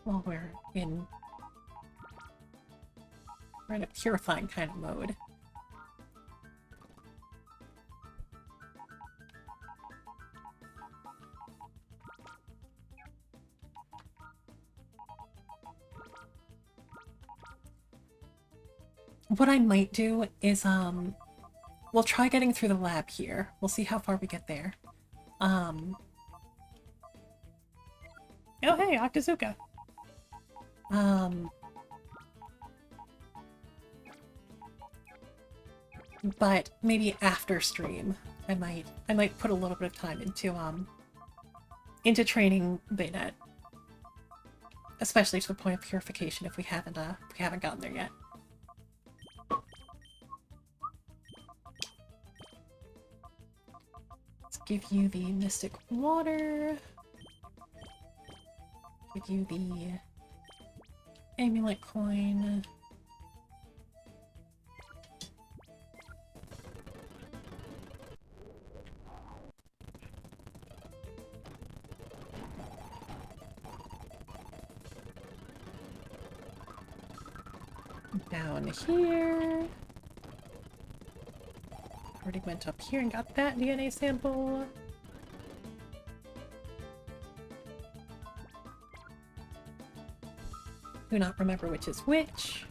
Well, we're in a purifying kind of mode. What I might do is, we'll try getting through the lab here. We'll see how far we get there. Oh, hey, Octazooka. But maybe after stream, I might put a little bit of time into training Bayonet, especially to the point of purification if we haven't gotten there yet. Let's give you the Mystic Water. Give you the Amulet Coin. Down here. Already went up here and got that DNA sample. Do not remember which is which.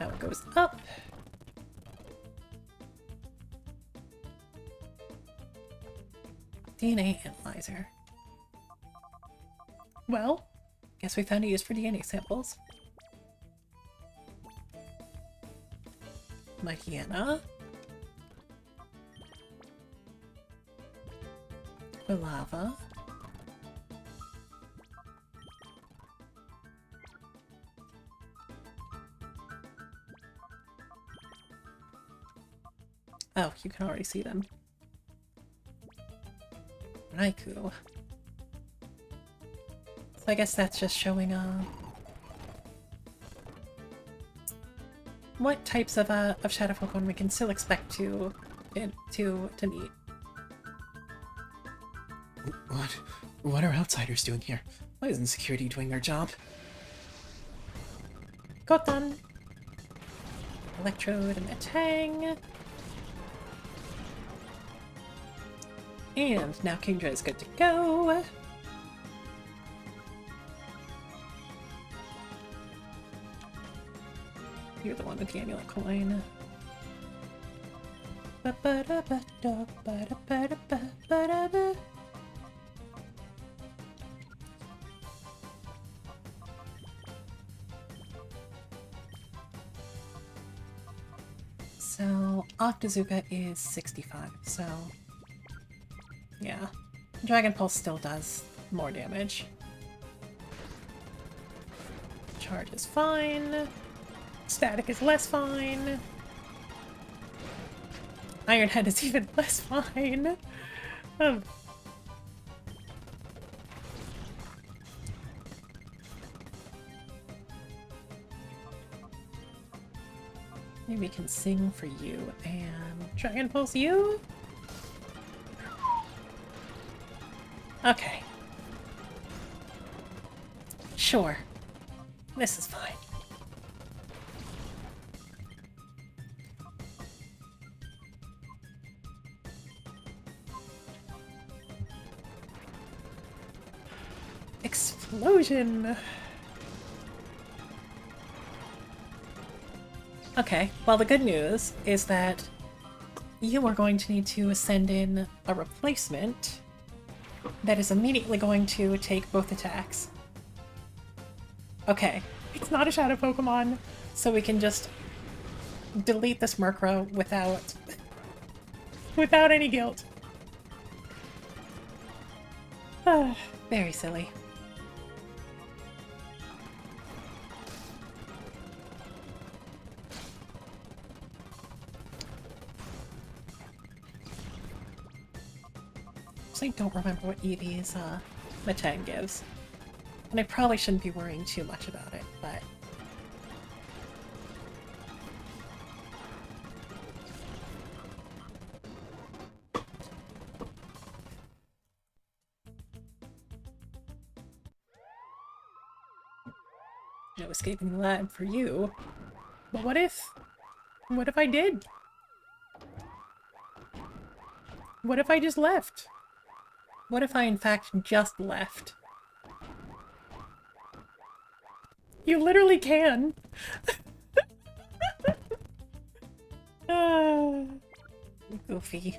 Now it goes up. DNA analyzer. Well, guess we found a use for DNA samples. Mahiena. Lava. Oh, you can already see them. Raikou. So I guess that's just showing what types of shadow Pokemon we can still expect to meet. What are outsiders doing here? Why isn't security doing their job? Kotan. Electrode and a Tang. And now Kingdra is good to go. You're the one with the amulet coin. So, Octazooka is 65, so... yeah. Dragon Pulse still does more damage. Charge is fine. Static is less fine. Iron Head is even less fine. Maybe we can sing for you and Dragon Pulse you? okay. Sure. This is fine. Explosion! Okay, well the good news is that you are going to need to send in a replacement that is immediately going to take both attacks. Okay, It's not a shadow Pokemon. so we can just delete this Murkrow without... Without any guilt. very silly. So I don't remember what Eevee's Metang gives. And I probably shouldn't be worrying too much about it, but... no escaping the lab for you. But what if? What if I did? What if I just left? What if I in fact just left? You literally can. Goofy.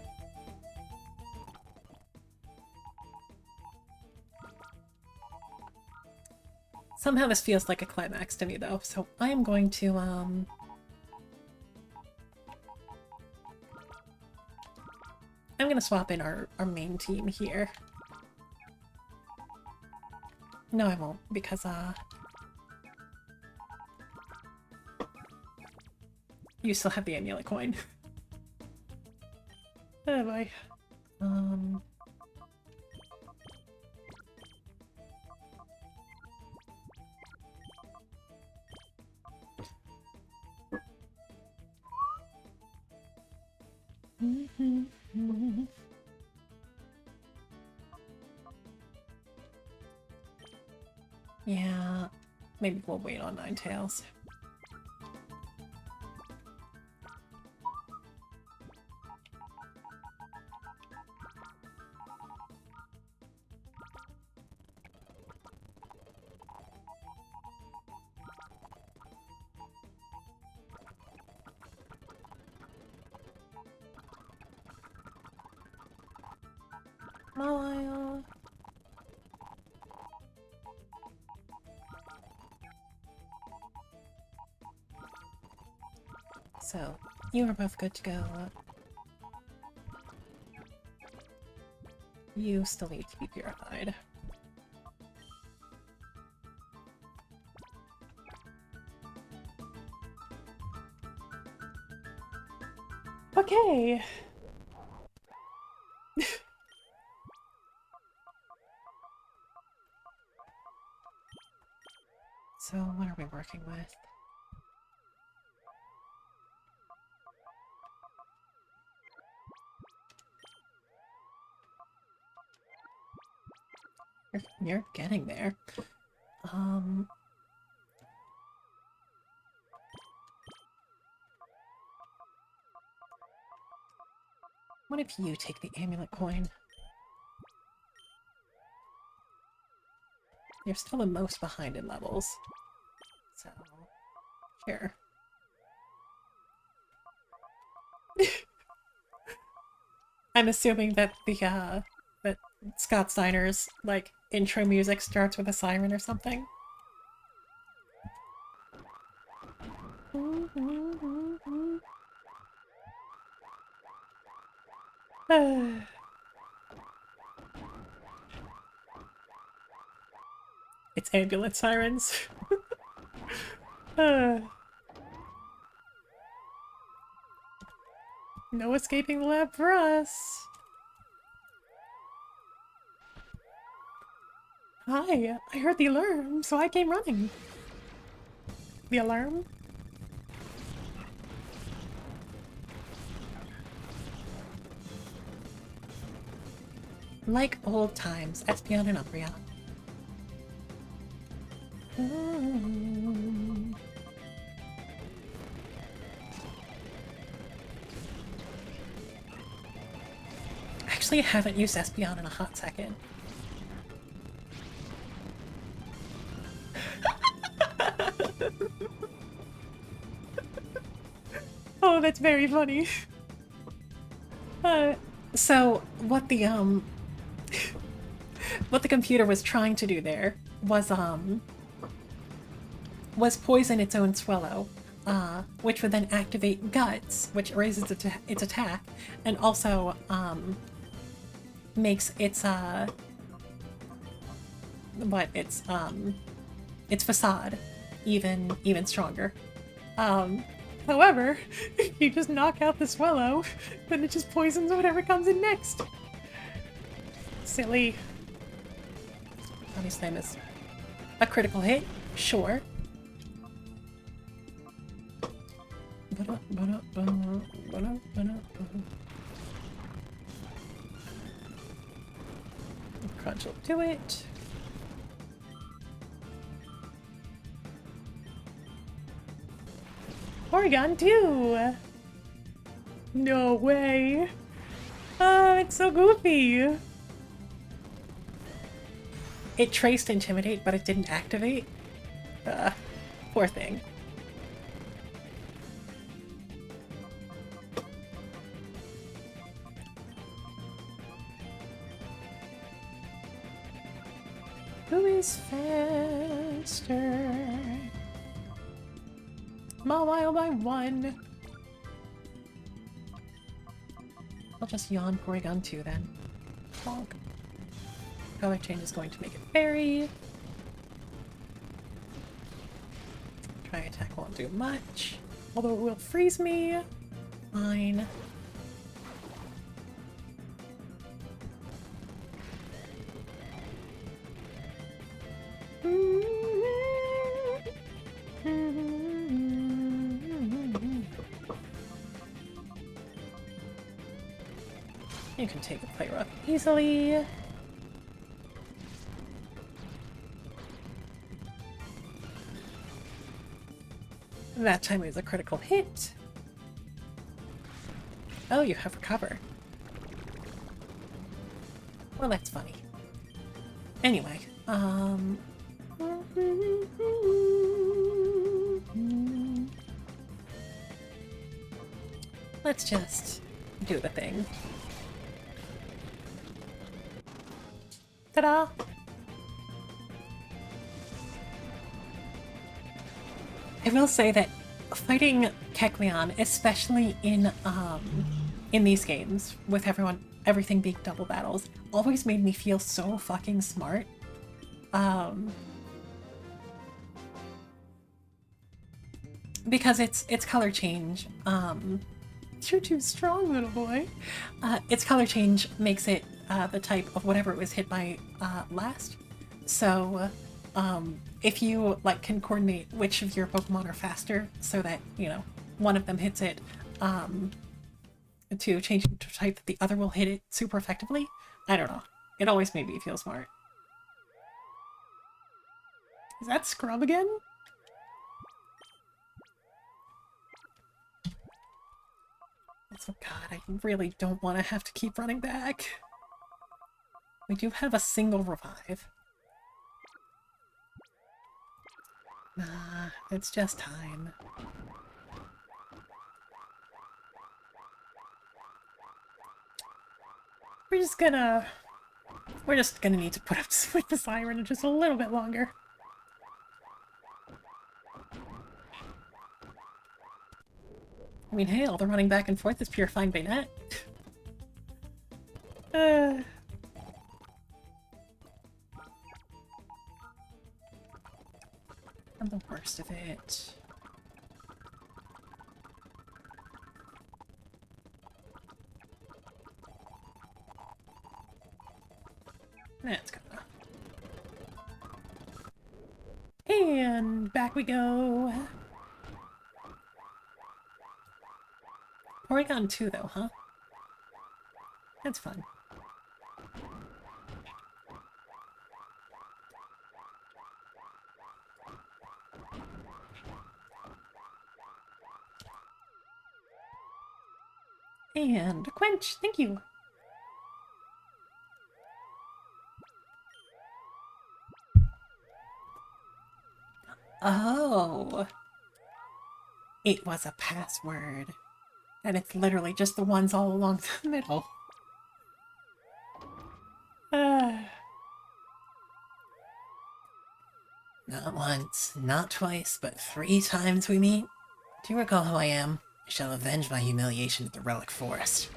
Somehow this feels like a climax to me though, so I'm going to I'm gonna swap in our main team here. No, I won't, because you still have the amulet coin. Oh boy. Yeah, maybe we'll wait on Ninetales. Mile. So, you are both good to go. You still need to be purified. Okay. So, what are we working with? You're getting there. What if you take the amulet coin? You're still the most behind in levels. So, sure. I'm assuming that that Scott Steiner's, like, intro music starts with a siren or something. It's ambulance sirens. No escaping the lab for us. Hi, I heard the alarm, so I came running. The alarm? Like old times, Espion and Umbria. Actually, I haven't used Espion in a hot second. Oh, that's very funny. So what the what the computer was trying to do there was poison its own swallow, which would then activate guts, which raises its attack, and also makes its its facade even stronger. However, if you just knock out the swallow, then it just poisons whatever comes in next. Silly. Obviously, I miss a critical hit. Sure. Crunch will do it. Porygon 2! No way! Oh, it's so goofy! It traced Intimidate, but it didn't activate. Poor thing. Who is faster? Mawile by 1. I'll just yawn Porygon 2 then. Bonk. Color change is going to make it fairy. Try attack won't do much. Although it will freeze me. Fine. You can take the play rough easily. That time it was a critical hit. Oh, you have recover. Well, that's funny. Anyway, let's just do the thing. Ta-da! I will say that fighting Kecleon, especially in these games, with everything being double battles, always made me feel so fucking smart. Because it's color change. You're too strong, little boy. Its color change makes it the type of whatever it was hit by last. So if you like can coordinate which of your Pokemon are faster, so that one of them hits it, to change it to a type that the other will hit it super effectively. I don't know. It always made me feel smart. Is that Scrub again? Oh god, I really don't want to have to keep running back. We do have a single revive. Nah, it's just time. We're just gonna need to put up with the siren just a little bit longer. I mean, hey, all the running back and forth is purifying Bayonet. And the worst of it. That's gonna. And back we go. Porygon 2 though, huh? That's fun. And a quench, thank you. Oh. It was a password. And it's literally just the ones all along the middle. Not once, not twice, but 3 times we meet. Do you recall who I am? I shall avenge my humiliation at the Relic Forest.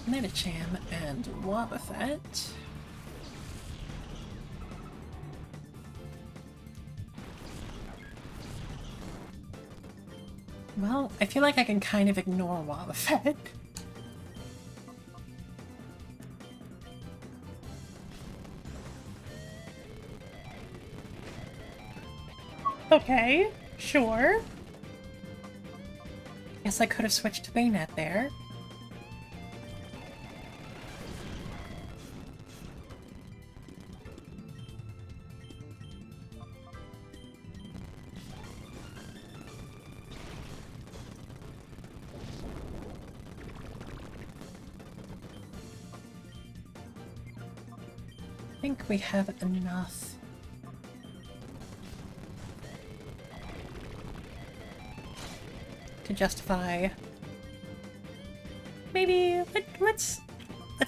Medicham and Wobbuffet. Well, I feel like I can kind of ignore Wobbuffet. Okay, sure. Guess I could have switched to Bayonet there. I think we have enough. To justify. Maybe let's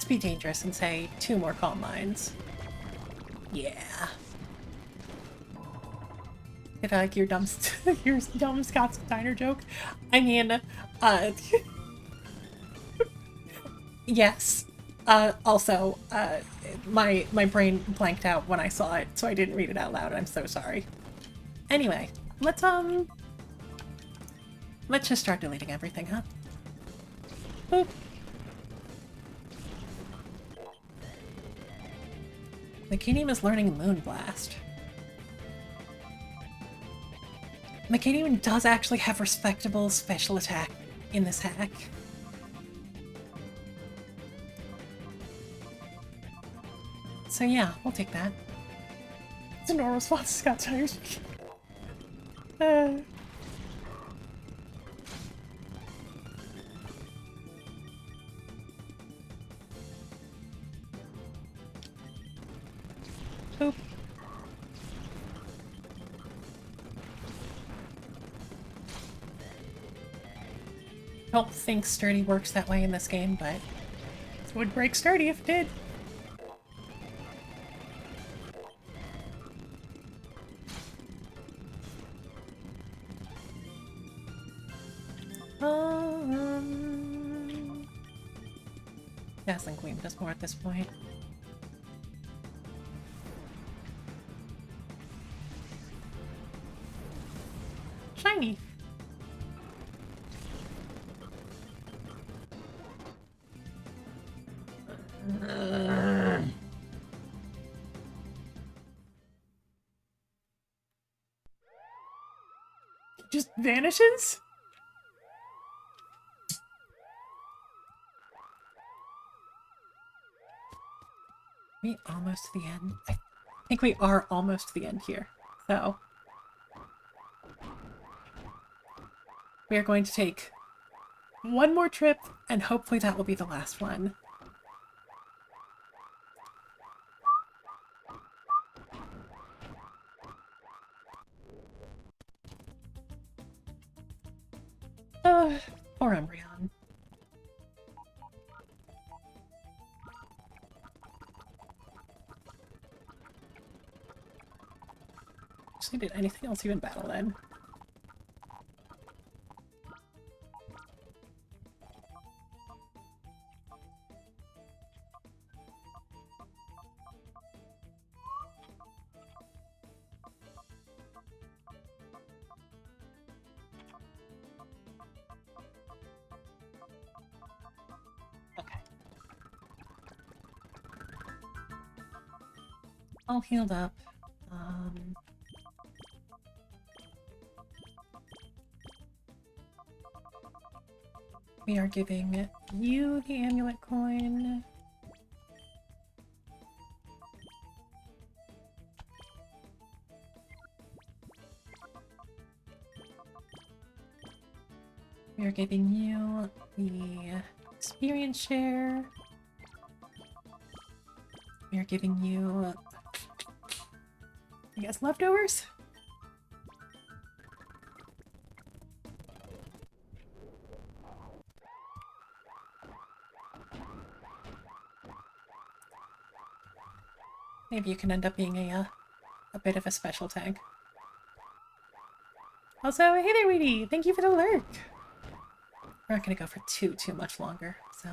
be dangerous and say 2 more Calm Minds. Yeah. Did I like your dumb Scott's diner joke? I mean, yes. Also, my brain blanked out when I saw it, so I didn't read it out loud. I'm so sorry. Anyway, let's just start deleting everything, huh? Boop. Mechanium is learning Moonblast. Mechanium does actually have respectable special attack in this hack. So yeah, we'll take that. It's a normal response to Scott's tires. Boop. Don't think sturdy works that way in this game, but It would break sturdy if it did. Dazzling Gleam does more at this point. Shiny. Just vanishes? We almost to the end? I think we are almost to the end here. So we are going to take one more trip, and hopefully that will be the last one. Poor Umbreon. Actually, did anything else even battle then? Okay. All healed up. We are giving you the amulet coin. We are giving you the experience share. We are giving you, I guess, leftovers? Maybe you can end up being a bit of a special tag. Also, hey there, Weedy! Thank you for the lurk! We're not gonna go for too much longer, so...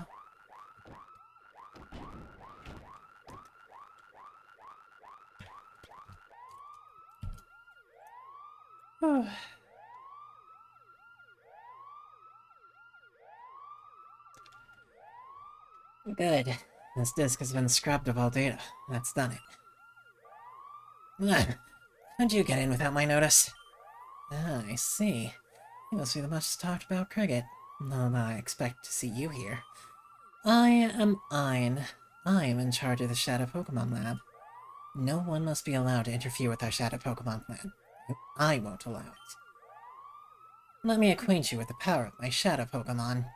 Good. This disk has been scrubbed of all data. That's done it. How'd you get in without my notice? Ah, I see. You must be the much talked about cricket. No, I expect to see you here. I am Ein. I am in charge of the Shadow Pokemon Lab. No one must be allowed to interfere with our Shadow Pokemon plan. I won't allow it. Let me acquaint you with the power of my Shadow Pokemon.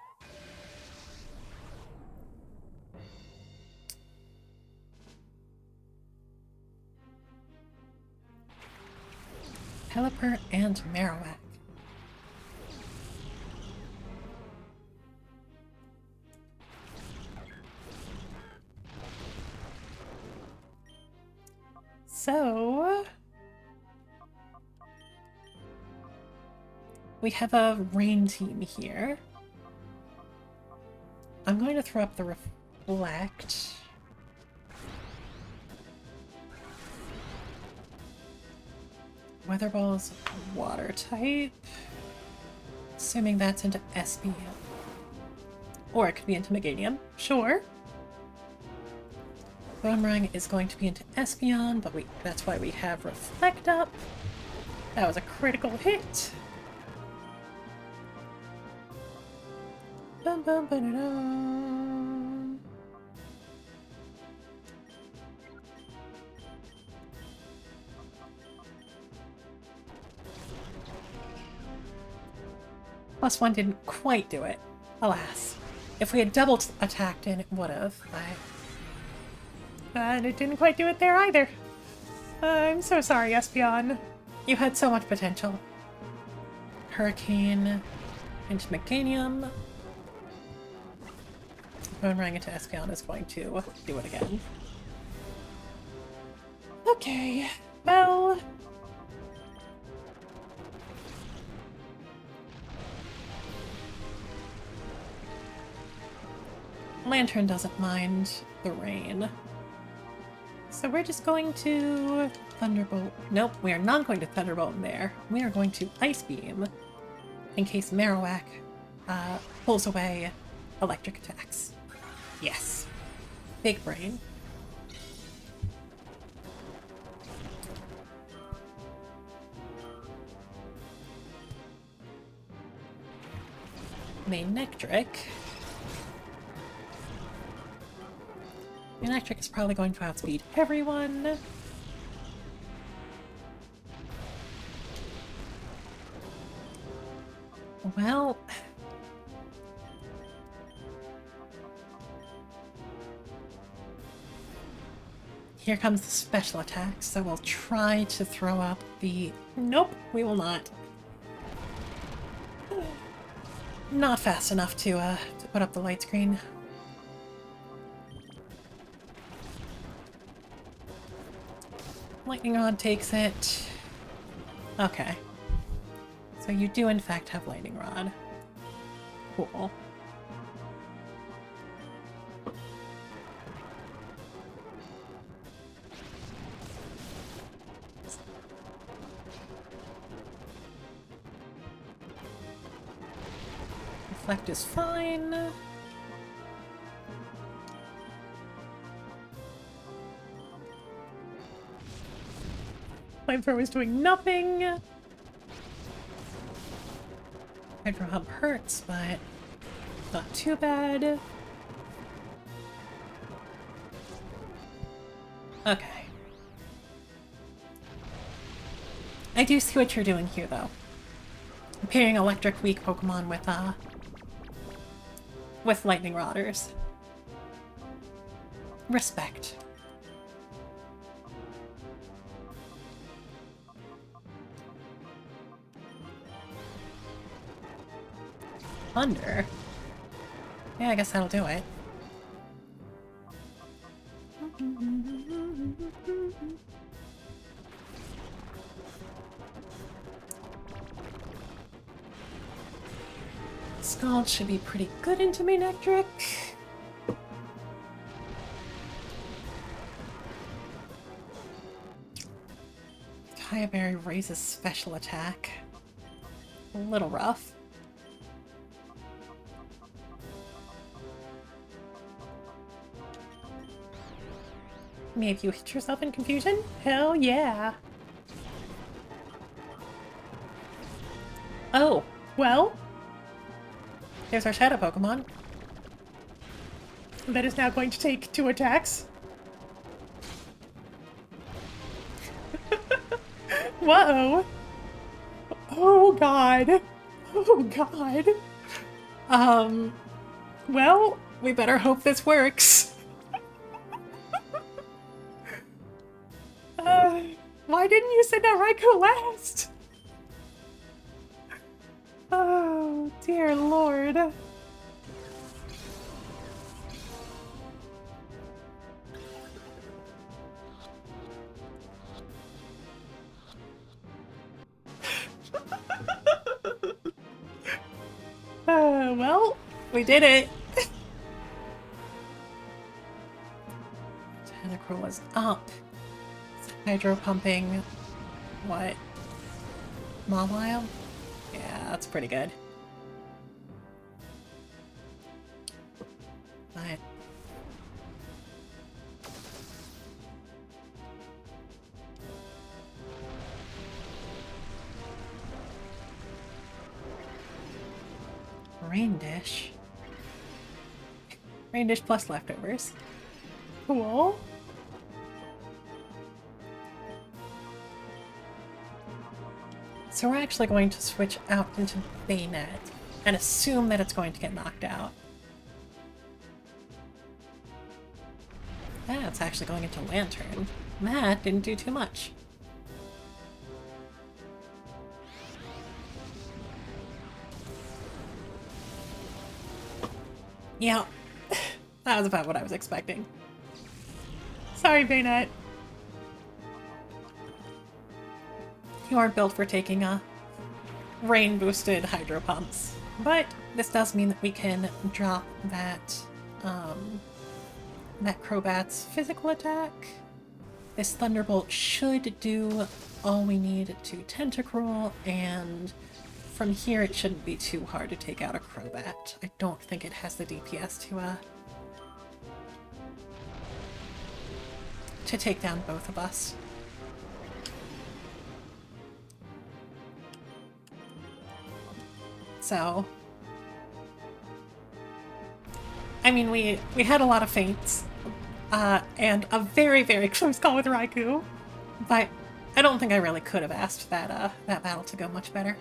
Pelipper and Marowak. So... we have a rain team here. I'm going to throw up the Reflect. Weather Ball's water type. Assuming that's into SBM. Or it could be into Meganium. Sure. Boomerang is going to be into Espeon, but that's why we have Reflect up. That was a critical hit. Bum, bum, ba-da-dum. +1 didn't quite do it, alas. If we had double attacked in, it would have. And it didn't quite do it there either. I'm so sorry, Espeon. You had so much potential. Hurricane into Meganium. Boomerang into Espeon is going to do it again. Okay, well... Lantern doesn't mind the rain. So we're just going to Thunderbolt. Nope, we are not going to Thunderbolt in there. We are going to Ice Beam in case Marowak pulls away electric attacks. Yes. Big brain. Manectric. Manectric is probably going to outspeed everyone. Well... here comes the special attack, so we'll try to throw up the... Nope, we will not. not fast enough to put up the light screen. Lightning rod takes it. Okay. So you do in fact have lightning rod. Cool. Reflect is fine. Flamethrower is doing nothing. Hydro Hub hurts, but not too bad. Okay. I do see what you're doing here, though. Pairing electric weak Pokemon with lightning rodders. Respect. Thunder? Yeah, I guess that'll do it. Scald should be pretty good into Manectric. Kaya Berry raises special attack. A little rough. Maybe you hit yourself in confusion? Hell yeah. Oh, Well, there's our shadow Pokemon. that is now going to take 2 attacks. Whoa. Oh god. Oh god. Well, We better hope this works. why didn't you send out Raikou last? Oh, dear lord. Well, We did it! Tentacruel is up. Hydro pumping. What? Mawile? Yeah, that's pretty good. But Rain Dish. Rain Dish plus leftovers. cool. So we're actually going to switch out into Bayonet and assume that it's going to get knocked out. Yeah, it's actually going into Lantern. That didn't do too much. Yeah, that was about what I was expecting. Sorry, Bayonet. You aren't built for taking rain-boosted hydro pumps. But this does mean that we can drop that, that Crobat's physical attack. This Thunderbolt should do all we need to Tentacruel, and from here it shouldn't be too hard to take out a Crobat. I don't think it has the DPS to take down both of us. So, I mean, we had a lot of feints, and a very, very close call with Raikou, but I don't think I really could have asked that, that battle to go much better.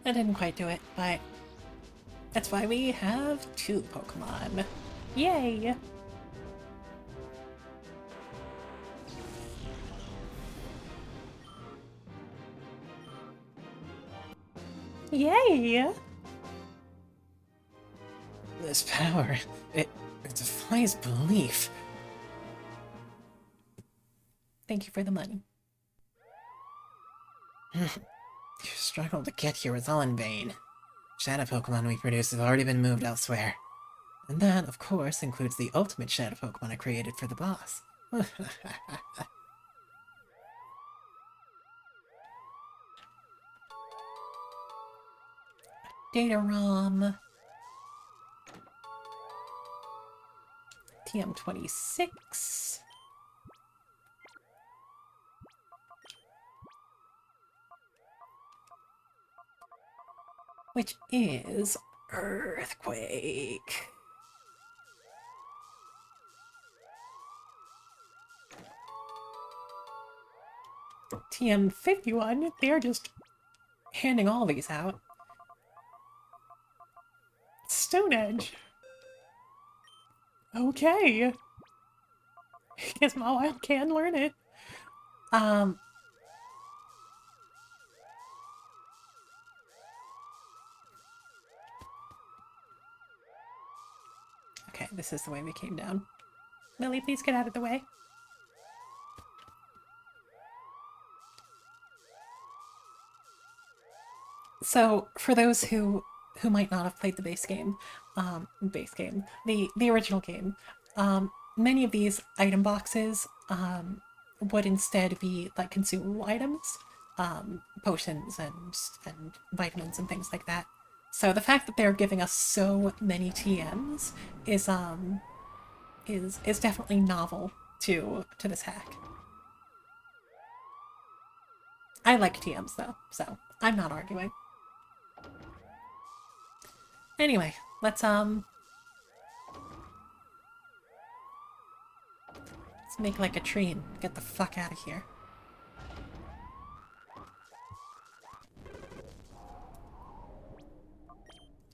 I didn't quite do it, but that's why we have 2 Pokemon. Yay! Yay! This power, it defies belief. Thank you for the money. Your struggle to get here was all in vain. Shadow Pokemon we produce have already been moved elsewhere. And that, of course, includes the ultimate Shadow Pokemon I created for the boss. Data ROM. TM26. Which is Earthquake. TM51, they're just handing all these out. Stone Edge. Okay. Guess Mawile can learn it. Okay, this is the way we came down. Lily, please get out of the way. So, for those who might not have played the the original game, many of these item boxes would instead be like consumable items, potions and vitamins and things like that. So the fact that they're giving us so many TMs is definitely novel to this hack. I like TMs though, so I'm not arguing. Anyway, let's make like a tree and get the fuck out of here.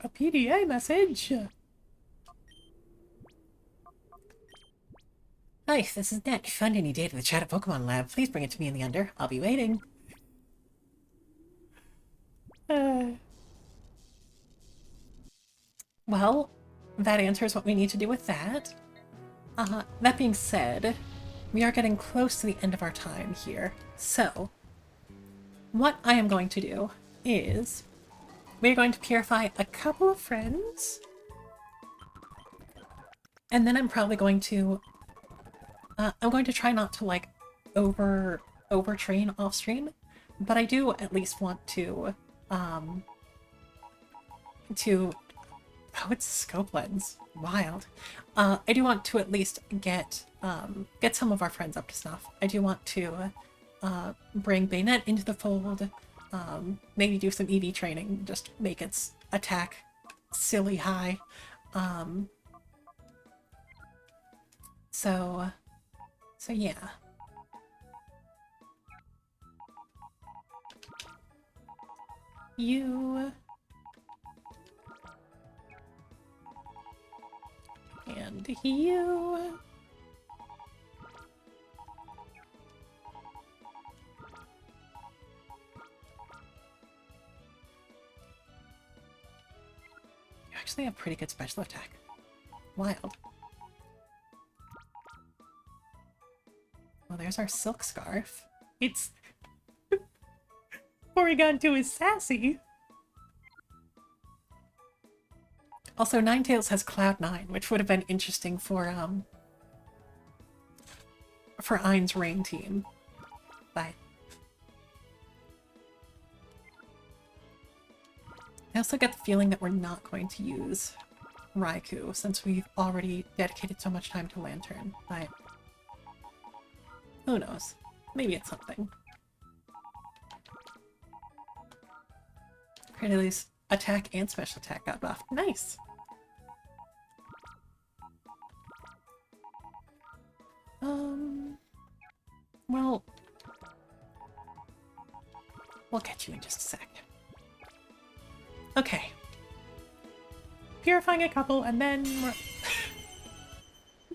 A PDA message. Hi, this is Nick. Find any data in the chat at Pokemon Lab. Please bring it to me in the Under. I'll be waiting. Well, that answers what we need to do with that. That being said, we are getting close to the end of our time here. So, what I am going to do is we're going to purify a couple of friends. And then I'm probably going to I'm going to try not to like overtrain off stream, but I do at least want to oh, it's scope lens. Wild. I do want to at least get some of our friends up to snuff. I do want to bring Bayonet into the fold, maybe do some EV training, just make its attack silly high. So yeah. You and you. You actually have pretty good special attack. Wild. Well, there's our silk scarf. It's Porygon 2 is sassy. Also, Ninetales has Cloud9, which would have been interesting for Ein's rain team. But I also get the feeling that we're not going to use Raikou since we've already dedicated so much time to Lantern. But who knows? Maybe it's something. Cradley's attack and special attack got buffed. Nice! Well, we'll get you in just a sec. Okay. Purifying a couple, and then we're...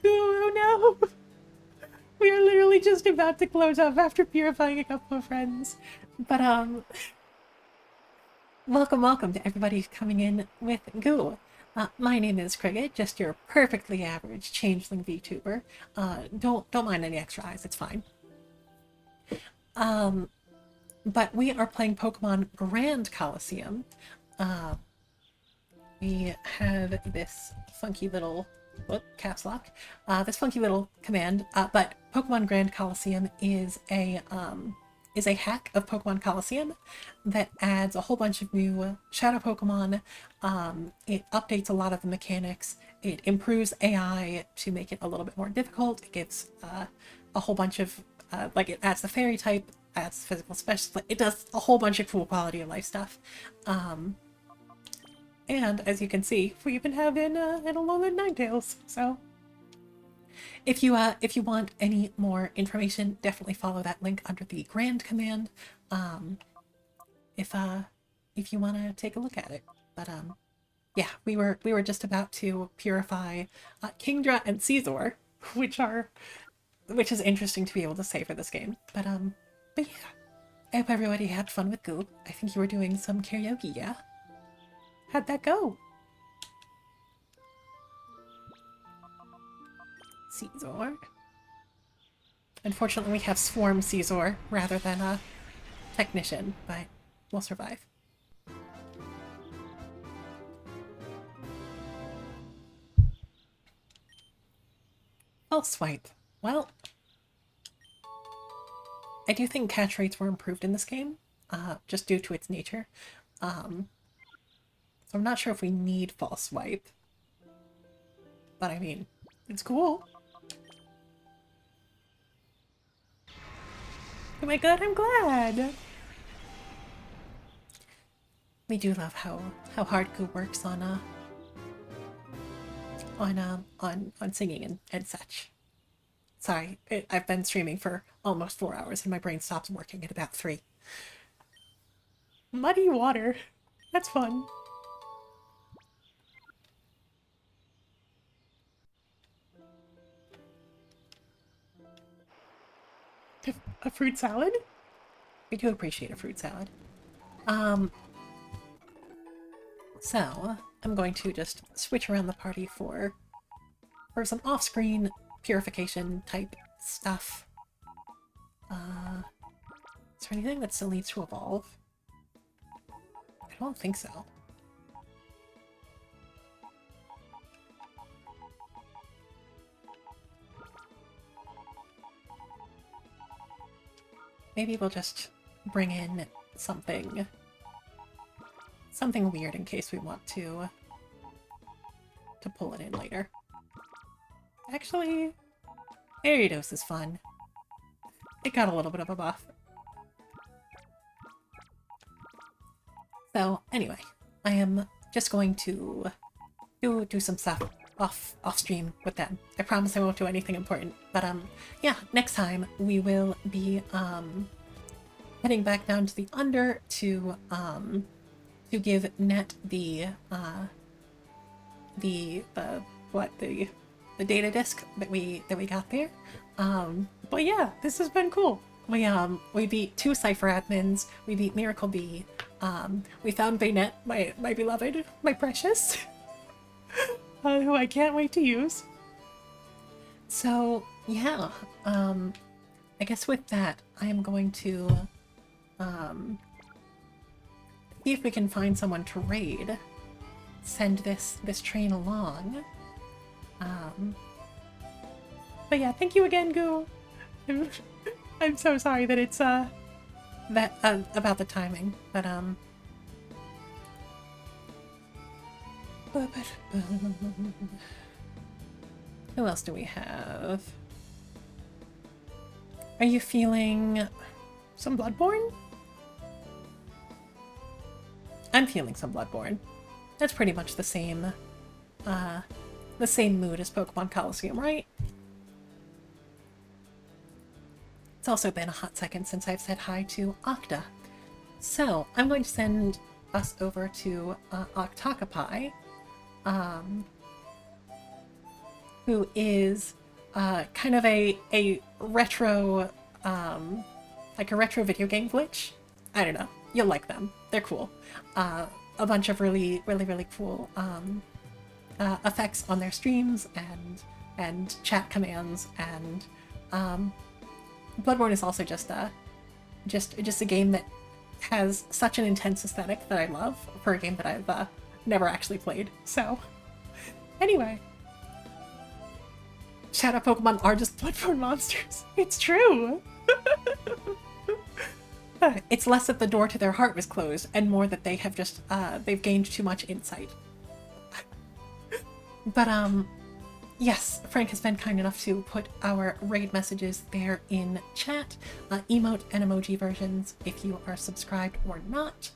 Oh no! We are literally just about to close up after purifying a couple of friends. But, Welcome, welcome to everybody coming in with Goo. My name is Cricket, just your perfectly average changeling VTuber. Don't mind any extra eyes, it's fine. But we are playing Pokemon Grand Colosseum. We have this funky little, caps lock, this funky little command, but Pokemon Grand Colosseum is a hack of Pokemon Colosseum that adds a whole bunch of new shadow Pokemon. It updates a lot of the mechanics. It improves AI to make it a little bit more difficult. It gives a whole bunch of, it adds the fairy type, adds physical special, it does a whole bunch of cool quality of life stuff. And as you can see, we even have in Alolan Ninetales, so. If you want any more information, definitely follow that link under the Grand command. If you want to take a look at it. But yeah, we were just about to purify Kingdra and Caesar, which is interesting to be able to say for this game. But yeah, I hope everybody had fun with Goo. I think you were doing some karaoke, yeah? How'd that go? Caesar. Unfortunately, we have Swarm Caesar rather than a Technician, but we'll survive. False swipe. Well, I do think catch rates were improved in this game, just due to its nature. So I'm not sure if we need false swipe, but I mean, it's cool. Oh my god, I'm glad! We do love how hard Goo works on singing and such. Sorry, I've been streaming for almost 4 hours and my brain stops working at about 3. Muddy water. That's fun. A fruit salad? We do appreciate a fruit salad. So I'm going to just switch around the party for some off-screen purification type stuff. Is there anything that still needs to evolve? I don't think so. Maybe we'll just bring in something weird in case we want to pull it in later. Actually, Ariados is fun. It got a little bit of a buff. So anyway, I am just going to do some stuff off stream with them. I promise I won't do anything important. But yeah, next time we will be heading back down to the Under to give Net the data disk that we got there. But yeah, this has been cool. We beat 2 Cypher admins, we beat Miracle Bee, we found Baynet, my beloved, my precious, Who I can't wait to use. So yeah, I guess with that, I am going to see if we can find someone to raid, send this train along. But yeah, thank you again, Goo. I'm so sorry that it's That about the timing, but who else do we have? Are you feeling some Bloodborne? I'm feeling some Bloodborne. That's pretty much the same mood as Pokemon Colosseum, right? It's also been a hot second since I've said hi to Octa. So, I'm going to send us over to Octocopi, who is kind of a retro, like a retro video game glitch. I don't know. you'll like them. They're cool. A bunch of really cool effects on their streams and chat commands, and Bloodborne is also just a game that has such an intense aesthetic that I love for a game that I've never actually played. So, anyway. Shadow Pokemon are just Bloodborne monsters. It's true. It's less that the door to their heart was closed, and more that they have just, they've gained too much insight. But, yes, Frank has been kind enough to put our raid messages there in chat, emote and emoji versions if you are subscribed or not.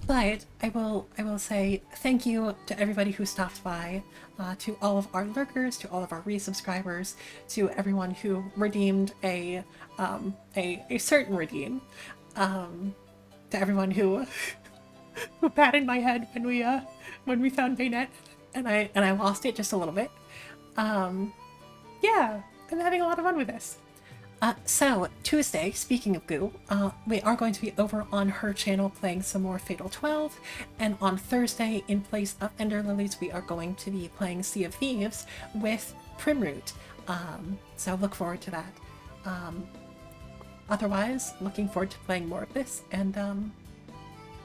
But I will say thank you to everybody who stopped by, to all of our lurkers, to all of our resubscribers, to everyone who redeemed a certain redeem, to everyone who patted my head when we found Baynet. and I lost it just a little bit. Yeah, I'm having a lot of fun with this. So, Tuesday, speaking of Goo, we are going to be over on her channel playing some more Fatal 12, and on Thursday, in place of Ender Lilies, we are going to be playing Sea of Thieves with Primroot. So look forward to that. Otherwise, looking forward to playing more of this, and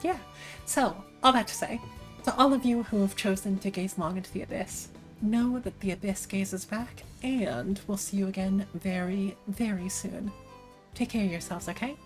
yeah. So, all that to say, to all of you who have chosen to gaze long into the abyss, know that the abyss gazes back, and we'll see you again very, very soon. Take care of yourselves, okay?